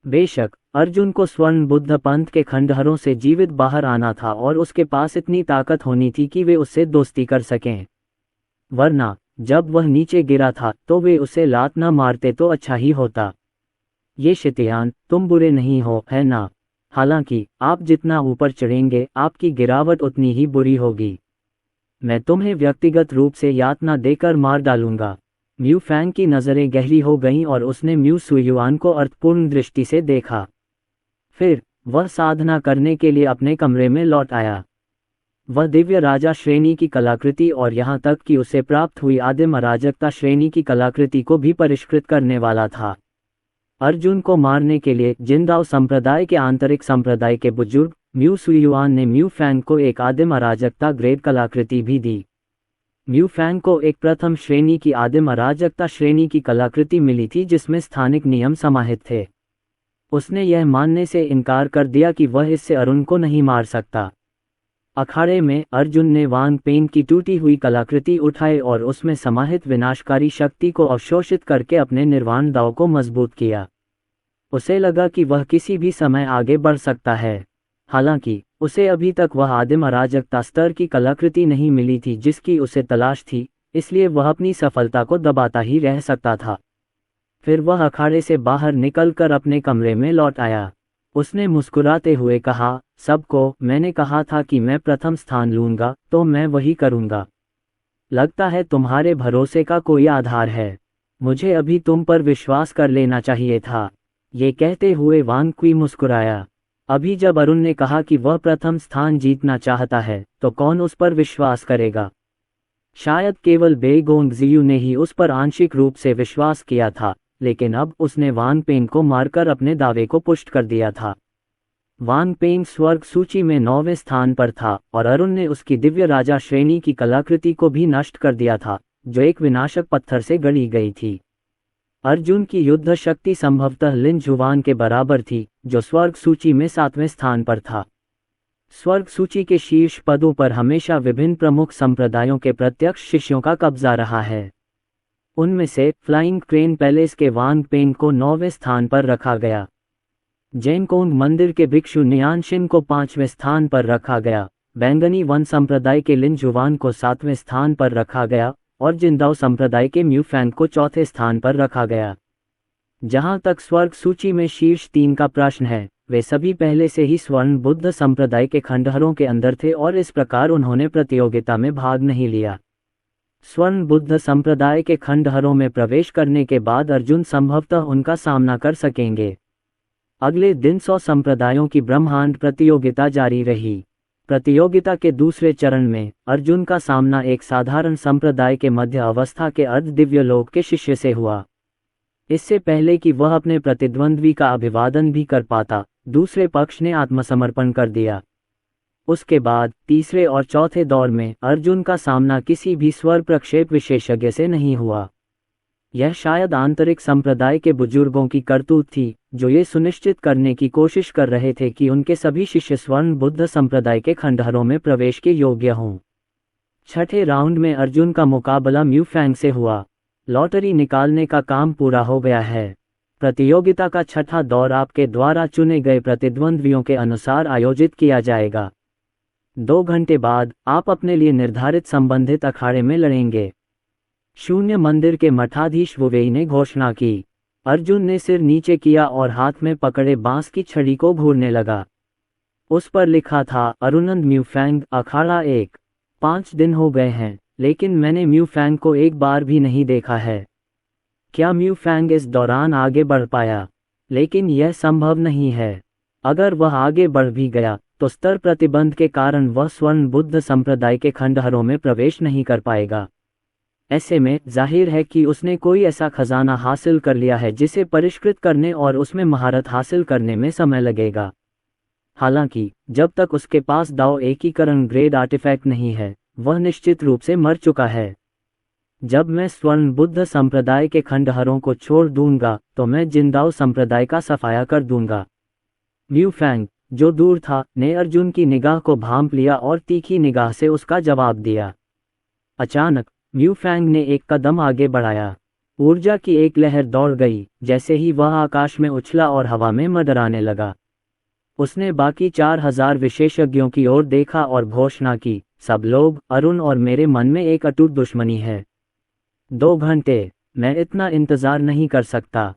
बेशक अर्जुन को स्वर्ण बुद्ध पंथ के खंडहरों से जीवित बाहर आना था और उसके पास इतनी ताकत होनी थी कि वे उससे दोस्ती कर सकें। वरना जब वह नीचे गिरा था तो वे उसे लात न मारते तो अच्छा ही होता। ये शितियान, तुम बुरे नहीं हो, है ना? हालांकि आप जितना ऊपर चढ़ेंगे आपकी गिरावट उतनी ही बुरी होगी। मैं तुम्हें व्यक्तिगत रूप से यातना देकर मार डालूंगा। म्यू फैंग की नज़रें गहरी हो गईं और उसने म्यू सुयुआन को अर्थपूर्ण दृष्टि से देखा। फिर वह साधना करने के लिए अपने कमरे में लौट आया। वह दिव्य राजा श्रेणी की कलाकृति और यहाँ तक कि उसे प्राप्त हुई आदिम अराजकता श्रेणी की कलाकृति को भी परिष्कृत करने वाला था। अर्जुन को मारने के लिए जिनदाओ संप्रदाय के आंतरिक संप्रदाय के बुजुर्ग म्यू सुयुआन ने म्यू फैंग को एक आदिम अराजकता ग्रेड कलाकृति भी दी। म्यू फैंग को एक प्रथम श्रेणी की आदिम अराजकता श्रेणी की कलाकृति मिली थी जिसमें स्थानिक नियम समाहित थे। उसने यह मानने से इनकार कर दिया कि वह इससे अरुण को नहीं मार सकता। अखाड़े में अर्जुन ने वांग पेंग की टूटी हुई कलाकृति उठाई और उसमें समाहित विनाशकारी शक्ति को अवशोषित करके अपने निर्वाण दाव को मजबूत किया। उसे लगा कि वह किसी भी समय आगे बढ़ सकता है। हालांकि उसे अभी तक वह आदिम अराजकता स्तर की कलाकृति नहीं मिली थी जिसकी उसे तलाश थी, इसलिए वह अपनी सफलता को दबाता ही रह सकता था। फिर वह अखाड़े से बाहर निकलकर अपने कमरे में लौट आया। उसने मुस्कुराते हुए कहा, सबको मैंने कहा था कि मैं प्रथम स्थान लूंगा, तो मैं वही करूंगा। लगता है तुम्हारे भरोसे का कोई आधार है। मुझे अभी तुम पर विश्वास कर लेना चाहिए था। ये कहते हुए वांग क्वी मुस्कुराया। अभी जब अरुण ने कहा कि वह प्रथम स्थान जीतना चाहता है तो कौन उस पर विश्वास करेगा? शायद केवल बेईगोंग जियू ने ही उस पर आंशिक रूप से विश्वास किया था, लेकिन अब उसने वांग पेंग को मारकर अपने दावे को पुष्ट कर दिया था। वांग पेंग स्वर्ग सूची में 9वें स्थान पर था और अरुण ने उसकी दिव्य राजा श्रेणी की कलाकृति को भी नष्ट कर दिया था, जो एक विनाशक पत्थर से गढ़ी गई थी। अर्जुन की युद्ध शक्ति संभवतः लिन जुवान के बराबर थी, जो स्वर्ग सूची में 7वें स्थान पर था। स्वर्ग सूची के शीर्ष पदों पर हमेशा विभिन्न प्रमुख संप्रदायों के प्रत्यक्ष शिष्यों का कब्जा रहा है। उनमें से फ्लाइंग क्रेन पैलेस के वांग पेंग को 9वें स्थान पर रखा गया। जेनकोंग मंदिर के भिक्षु नियानशिन को 5वें स्थान पर रखा गया। बैंगनी वन संप्रदाय के लिन जुवान को 7वें स्थान पर रखा गया और जिनदाओ संप्रदाय के म्यू फैंग को 4थे स्थान पर रखा गया। जहां तक स्वर्ग सूची में शीर्ष 3 का प्रश्न है, वे सभी पहले से ही स्वर्ण बुद्ध संप्रदाय के खंडहरों के अंदर थे और इस प्रकार उन्होंने प्रतियोगिता में भाग नहीं लिया। स्वर्ण बुद्ध संप्रदाय के खंडहरों में प्रवेश करने के बाद अर्जुन संभवतः उनका सामना कर सकेंगे। अगले दिन 100 संप्रदायों की ब्रह्मांड प्रतियोगिता जारी रही। प्रतियोगिता के दूसरे चरण में अर्जुन का सामना एक साधारण संप्रदाय के मध्य अवस्था के अर्ध दिव्य लोक के शिष्य से हुआ। इससे पहले कि वह अपने प्रतिद्वंद्वी का अभिवादन भी कर पाता, दूसरे पक्ष ने आत्मसमर्पण कर दिया। उसके बाद तीसरे और चौथे दौर में अर्जुन का सामना किसी भी स्वर प्रक्षेप विशेषज्ञ से नहीं हुआ। यह शायद आंतरिक संप्रदाय के बुजुर्गों की करतूत थी, जो ये सुनिश्चित करने की कोशिश कर रहे थे कि उनके सभी शिष्य स्वर्ण बुद्ध संप्रदाय के खंडहरों में प्रवेश के योग्य हों। छठे राउंड में अर्जुन का मुकाबला म्यू फैंग से हुआ। लॉटरी निकालने का काम पूरा हो गया है। प्रतियोगिता का छठा दौर आपके द्वारा चुने गए प्रतिद्वंद्वियों के अनुसार आयोजित किया जाएगा। 2 घंटे बाद आप अपने लिए निर्धारित संबंधित अखाड़े में लड़ेंगे। शून्य मंदिर के मठाधीश वुवेई ने घोषणा की। अर्जुन ने सिर नीचे किया और हाथ में पकड़े बांस की छड़ी को घूरने लगा। उस पर लिखा था, अरुनंद म्यूफैंग, अखाड़ा 1। 5 दिन हो गए हैं, लेकिन मैंने म्यूफैंग को एक बार भी नहीं देखा है। क्या म्यूफैंग इस दौरान आगे बढ़ पाया? लेकिन यह संभव नहीं है। अगर वह आगे बढ़ भी गया तो स्तर प्रतिबंध के कारण वह स्वर्ण बुद्ध संप्रदाय के खंडहरों में प्रवेश नहीं कर पाएगा। ऐसे में जाहिर है कि उसने कोई ऐसा खजाना हासिल कर लिया है जिसे परिष्कृत करने और उसमें महारत हासिल करने में समय लगेगा। हालांकि जब तक उसके पास दाओ एकीकरण ग्रेड आर्टिफैक्ट नहीं है, वह निश्चित रूप से मर चुका है। जब मैं स्वर्ण बुद्ध संप्रदाय के खंडहरों को छोड़ दूंगा तो मैं जिंदाओ संप्रदाय का सफाया कर दूंगा। म्यूफैंग, जो दूर था, ने अर्जुन की निगाह को भांप लिया और तीखी निगाह से उसका जवाब दिया। अचानक म्यूफैंग ने एक कदम आगे बढ़ाया। ऊर्जा की एक लहर दौड़ गई। जैसे ही वह आकाश में उछला और हवा में मंडराने लगा, उसने बाकी 4000 विशेषज्ञों की ओर देखा और घोषणा की, सब लोग, अरुण और मेरे मन में एक अटूट दुश्मनी है। 2 घंटे, मैं इतना इंतजार नहीं कर सकता।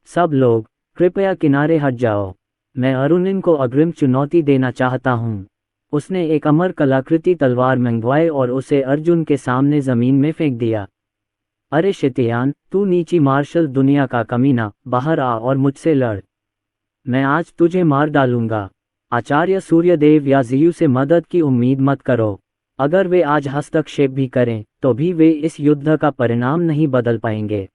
सब लोग, कृपया किनारे हट जाओ। मैं अरुणिन को अग्रिम चुनौती देना चाहता हूँ। उसने एक अमर कलाकृति तलवार मंगवाई और उसे अर्जुन के सामने जमीन में फेंक दिया। अरे शितयान, तू नीची मार्शल दुनिया का कमीना, बाहर आ और मुझसे लड़। मैं आज तुझे मार डालूंगा। आचार्य सूर्यदेव या जियू से मदद की उम्मीद मत करो। अगर वे आज हस्तक्षेप भी करें तो भी वे इस युद्ध का परिणाम नहीं बदल पाएंगे।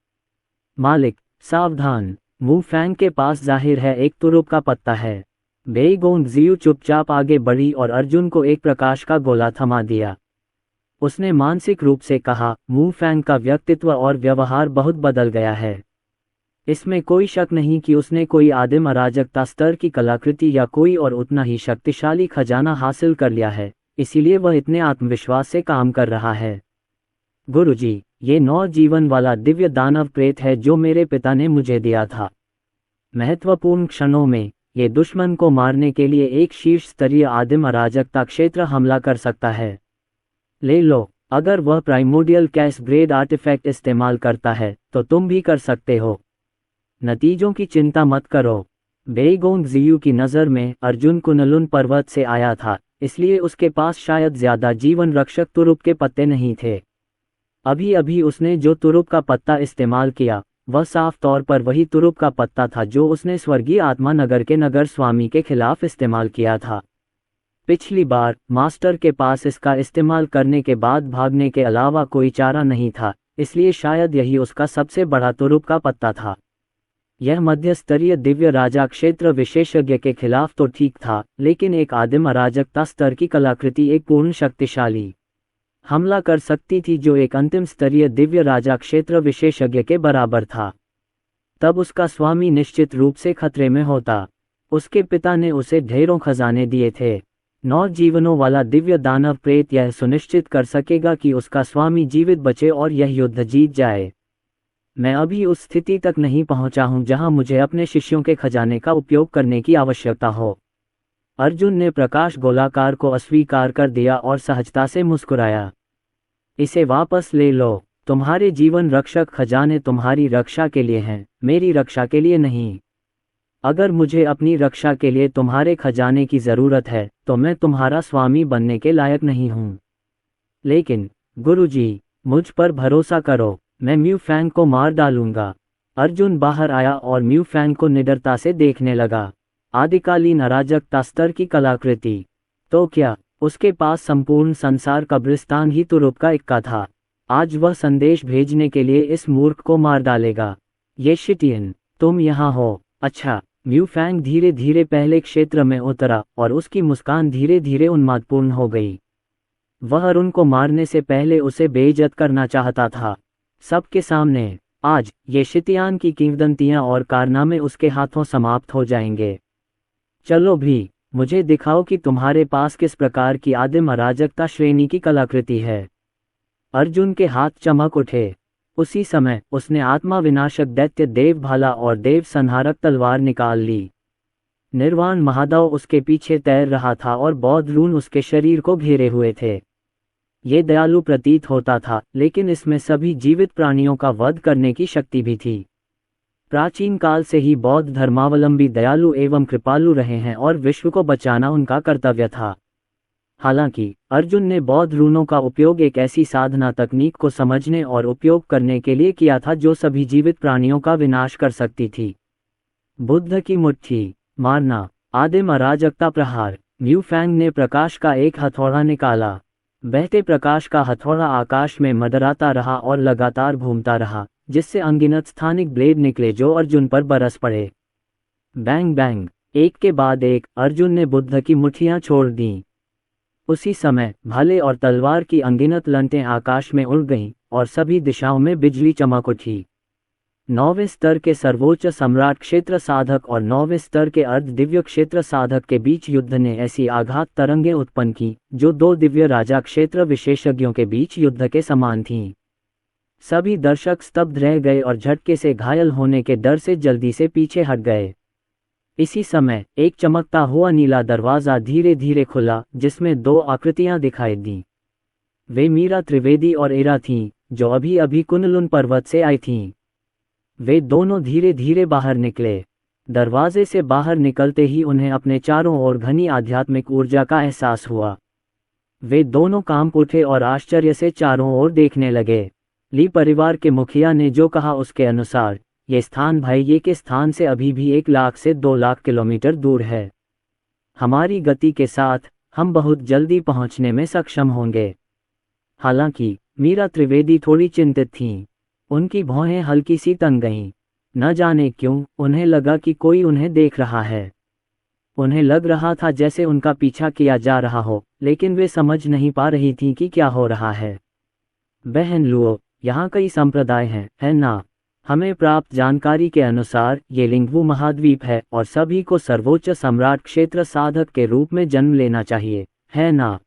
मालिक, सावधान। म्यूफैंग के पास जाहिर है एक तुरुप का पत्ता है। बेईगोंग जियू चुपचाप आगे बढ़ी और अर्जुन को एक प्रकाश का गोला थमा दिया। उसने मानसिक रूप से कहा, म्यूफैंग का व्यक्तित्व और व्यवहार बहुत बदल गया है। इसमें कोई शक नहीं कि उसने कोई आदिम अराजकता स्तर की कलाकृति या कोई और उतना ही शक्तिशाली खजाना हासिल कर लिया है, इसीलिए वह इतने आत्मविश्वास से काम कर रहा है। गुरुजी, ये 9 जीवन वाला दिव्य दानव प्रेत है जो मेरे पिता ने मुझे दिया था। महत्वपूर्ण क्षणों में ये दुश्मन को मारने के लिए एक शीर्ष स्तरीय आदिम अराजकता क्षेत्र हमला कर सकता है। ले लो, अगर वह प्राइमोडियल कैश ग्रेड आर्टिफैक्ट इस्तेमाल करता है तो तुम भी कर सकते हो। नतीजों की चिंता मत करो। बेईगोंग जियू की नज़र में अर्जुन कुनलुन पर्वत से आया था, इसलिए उसके पास शायद ज्यादा जीवन रक्षक तुरुप के पत्ते नहीं थे। अभी अभी उसने जो तुरुप का पत्ता इस्तेमाल किया वह साफ तौर पर वही तुरुप का पत्ता था जो उसने स्वर्गीय आत्मा नगर के नगर स्वामी के खिलाफ इस्तेमाल किया था। पिछली बार मास्टर के पास इसका इस्तेमाल करने के बाद भागने के अलावा कोई चारा नहीं था, इसलिए शायद यही उसका सबसे बड़ा तुरुप का पत्ता था। यह मध्य स्तरीय दिव्य राजा क्षेत्र विशेषज्ञ के खिलाफ तो ठीक था, लेकिन एक आदिम अराजकता स्तर की कलाकृति एक पूर्ण शक्तिशाली हमला कर सकती थी जो एक अंतिम स्तरीय दिव्य राजा क्षेत्र विशेषज्ञ के बराबर था। तब उसका स्वामी निश्चित रूप से खतरे में होता। उसके पिता ने उसे ढेरों खजाने दिए थे। 9 जीवनों वाला दिव्य दानव प्रेत यह सुनिश्चित कर सकेगा कि उसका स्वामी जीवित बचे और यह युद्ध जीत जाए। मैं अभी उस स्थिति तक नहीं पहुंचा हूं जहां मुझे अपने शिष्यों के खजाने का उपयोग करने की आवश्यकता हो। अर्जुन ने प्रकाश गोलाकार को अस्वीकार कर दिया और सहजता से मुस्कुराया। इसे वापस ले लो। तुम्हारे जीवन रक्षक खजाने तुम्हारी रक्षा के लिए हैं, मेरी रक्षा के लिए नहीं। अगर मुझे अपनी रक्षा के लिए तुम्हारे खजाने की जरूरत है तो मैं तुम्हारा स्वामी बनने के लायक नहीं हूं। लेकिन गुरुजी, मुझ पर भरोसा करो, मैं म्यूफैंग को मार डालूंगा। अर्जुन बाहर आया और म्यूफैंग को निडरता से देखने लगा। आदिकालीन अराजकता स्तर की कलाकृति। तो क्या उसके पास संपूर्ण संसार कब्रिस्तान ही तुरुप का इक्का था? आज वह संदेश भेजने के लिए इस मूर्ख को मार डालेगा। ये शिटियन, तुम यहाँ हो। अच्छा। म्यूफैंग धीरे धीरे पहले क्षेत्र में उतरा और उसकी मुस्कान धीरे धीरे उन्मादपूर्ण हो गई। वह अरुण को मारने से पहले उसे बेइज्जत करना चाहता था, सबके सामने। आज ये शितियान की किंवदंतियां और कारनामे उसके हाथों समाप्त हो जाएंगे। चलो भी, मुझे दिखाओ कि तुम्हारे पास किस प्रकार की आदिम अराजकता श्रेणी की कलाकृति है। अर्जुन के हाथ चमक उठे। उसी समय उसने आत्मा विनाशक दैत्य देव भाला और देव संहारक तलवार निकाल ली। निर्वाण महादाव उसके पीछे तैर रहा था और बौद्ध रून उसके शरीर को घेरे हुए थे। ये दयालु प्रतीत होता था, लेकिन इसमें सभी जीवित प्राणियों का वध करने की शक्ति भी थी। प्राचीन काल से ही बौद्ध धर्मावलंबी दयालु एवं कृपालु रहे हैं और विश्व को बचाना उनका कर्तव्य था। हालांकि अर्जुन ने बौद्ध रूनों का उपयोग एक ऐसी साधना तकनीक को समझने और उपयोग करने के लिए किया था जो सभी जीवित प्राणियों का विनाश कर सकती थी। बुद्ध की मुट्ठी मारना। आदिम अराजकता प्रहार। म्यू फैंग ने प्रकाश का एक हथौड़ा निकाला। बहते प्रकाश का हथौड़ा आकाश में मंडराता रहा और लगातार घूमता रहा, जिससे अनगिनत स्थानिक ब्लेड निकले जो अर्जुन पर बरस पड़े। Bang bang. एक के बाद एक अर्जुन ने बुद्ध की मुट्ठियां छोड़ दीं। उसी समय भाले और तलवार की अनगिनत लंटें आकाश में उड़ गईं और सभी दिशाओं में बिजली चमक उठी। 9वें स्तर के सर्वोच्च सम्राट क्षेत्र साधक और 9वें स्तर के अर्ध दिव्य क्षेत्र साधक के बीच युद्ध ने ऐसी आघात तरंगें उत्पन्न की जो 2 दिव्य राजा क्षेत्र विशेषज्ञों के बीच युद्ध के समान थीं। सभी दर्शक स्तब्ध रह गए और झटके से घायल होने के डर से जल्दी से पीछे हट गए। इसी समय एक चमकता हुआ नीला दरवाजा धीरे धीरे खुला, जिसमें 2 आकृतियां दिखाई दीं। वे मीरा त्रिवेदी और एरा थीं, जो अभी अभी कुनलुन पर्वत से आई थीं। वे दोनों धीरे धीरे बाहर निकले। दरवाजे से बाहर निकलते ही उन्हें अपने चारों ओर घनी आध्यात्मिक ऊर्जा का एहसास हुआ। वे दोनों कांप उठे और आश्चर्य से चारों ओर देखने लगे। ली परिवार के मुखिया ने जो कहा उसके अनुसार ये स्थान भाइये के स्थान से अभी भी 1 लाख से 2 लाख किलोमीटर दूर है। हमारी गति के साथ हम बहुत जल्दी पहुंचने में सक्षम होंगे। हालांकि मीरा त्रिवेदी थोड़ी चिंतित थीं। उनकी भौहें हल्की सी तंग गईं। न जाने क्यों उन्हें लगा कि कोई उन्हें देख रहा है। उन्हें लग रहा था जैसे उनका पीछा किया जा रहा हो, लेकिन वे समझ नहीं पा रही थीं कि क्या हो रहा है। बहन लुओ, यहाँ कई संप्रदाय हैं, है ना? हमें प्राप्त जानकारी के अनुसार ये लिंगवू महाद्वीप है और सभी को सर्वोच्च सम्राट क्षेत्र साधक के रूप में जन्म लेना चाहिए, है ना?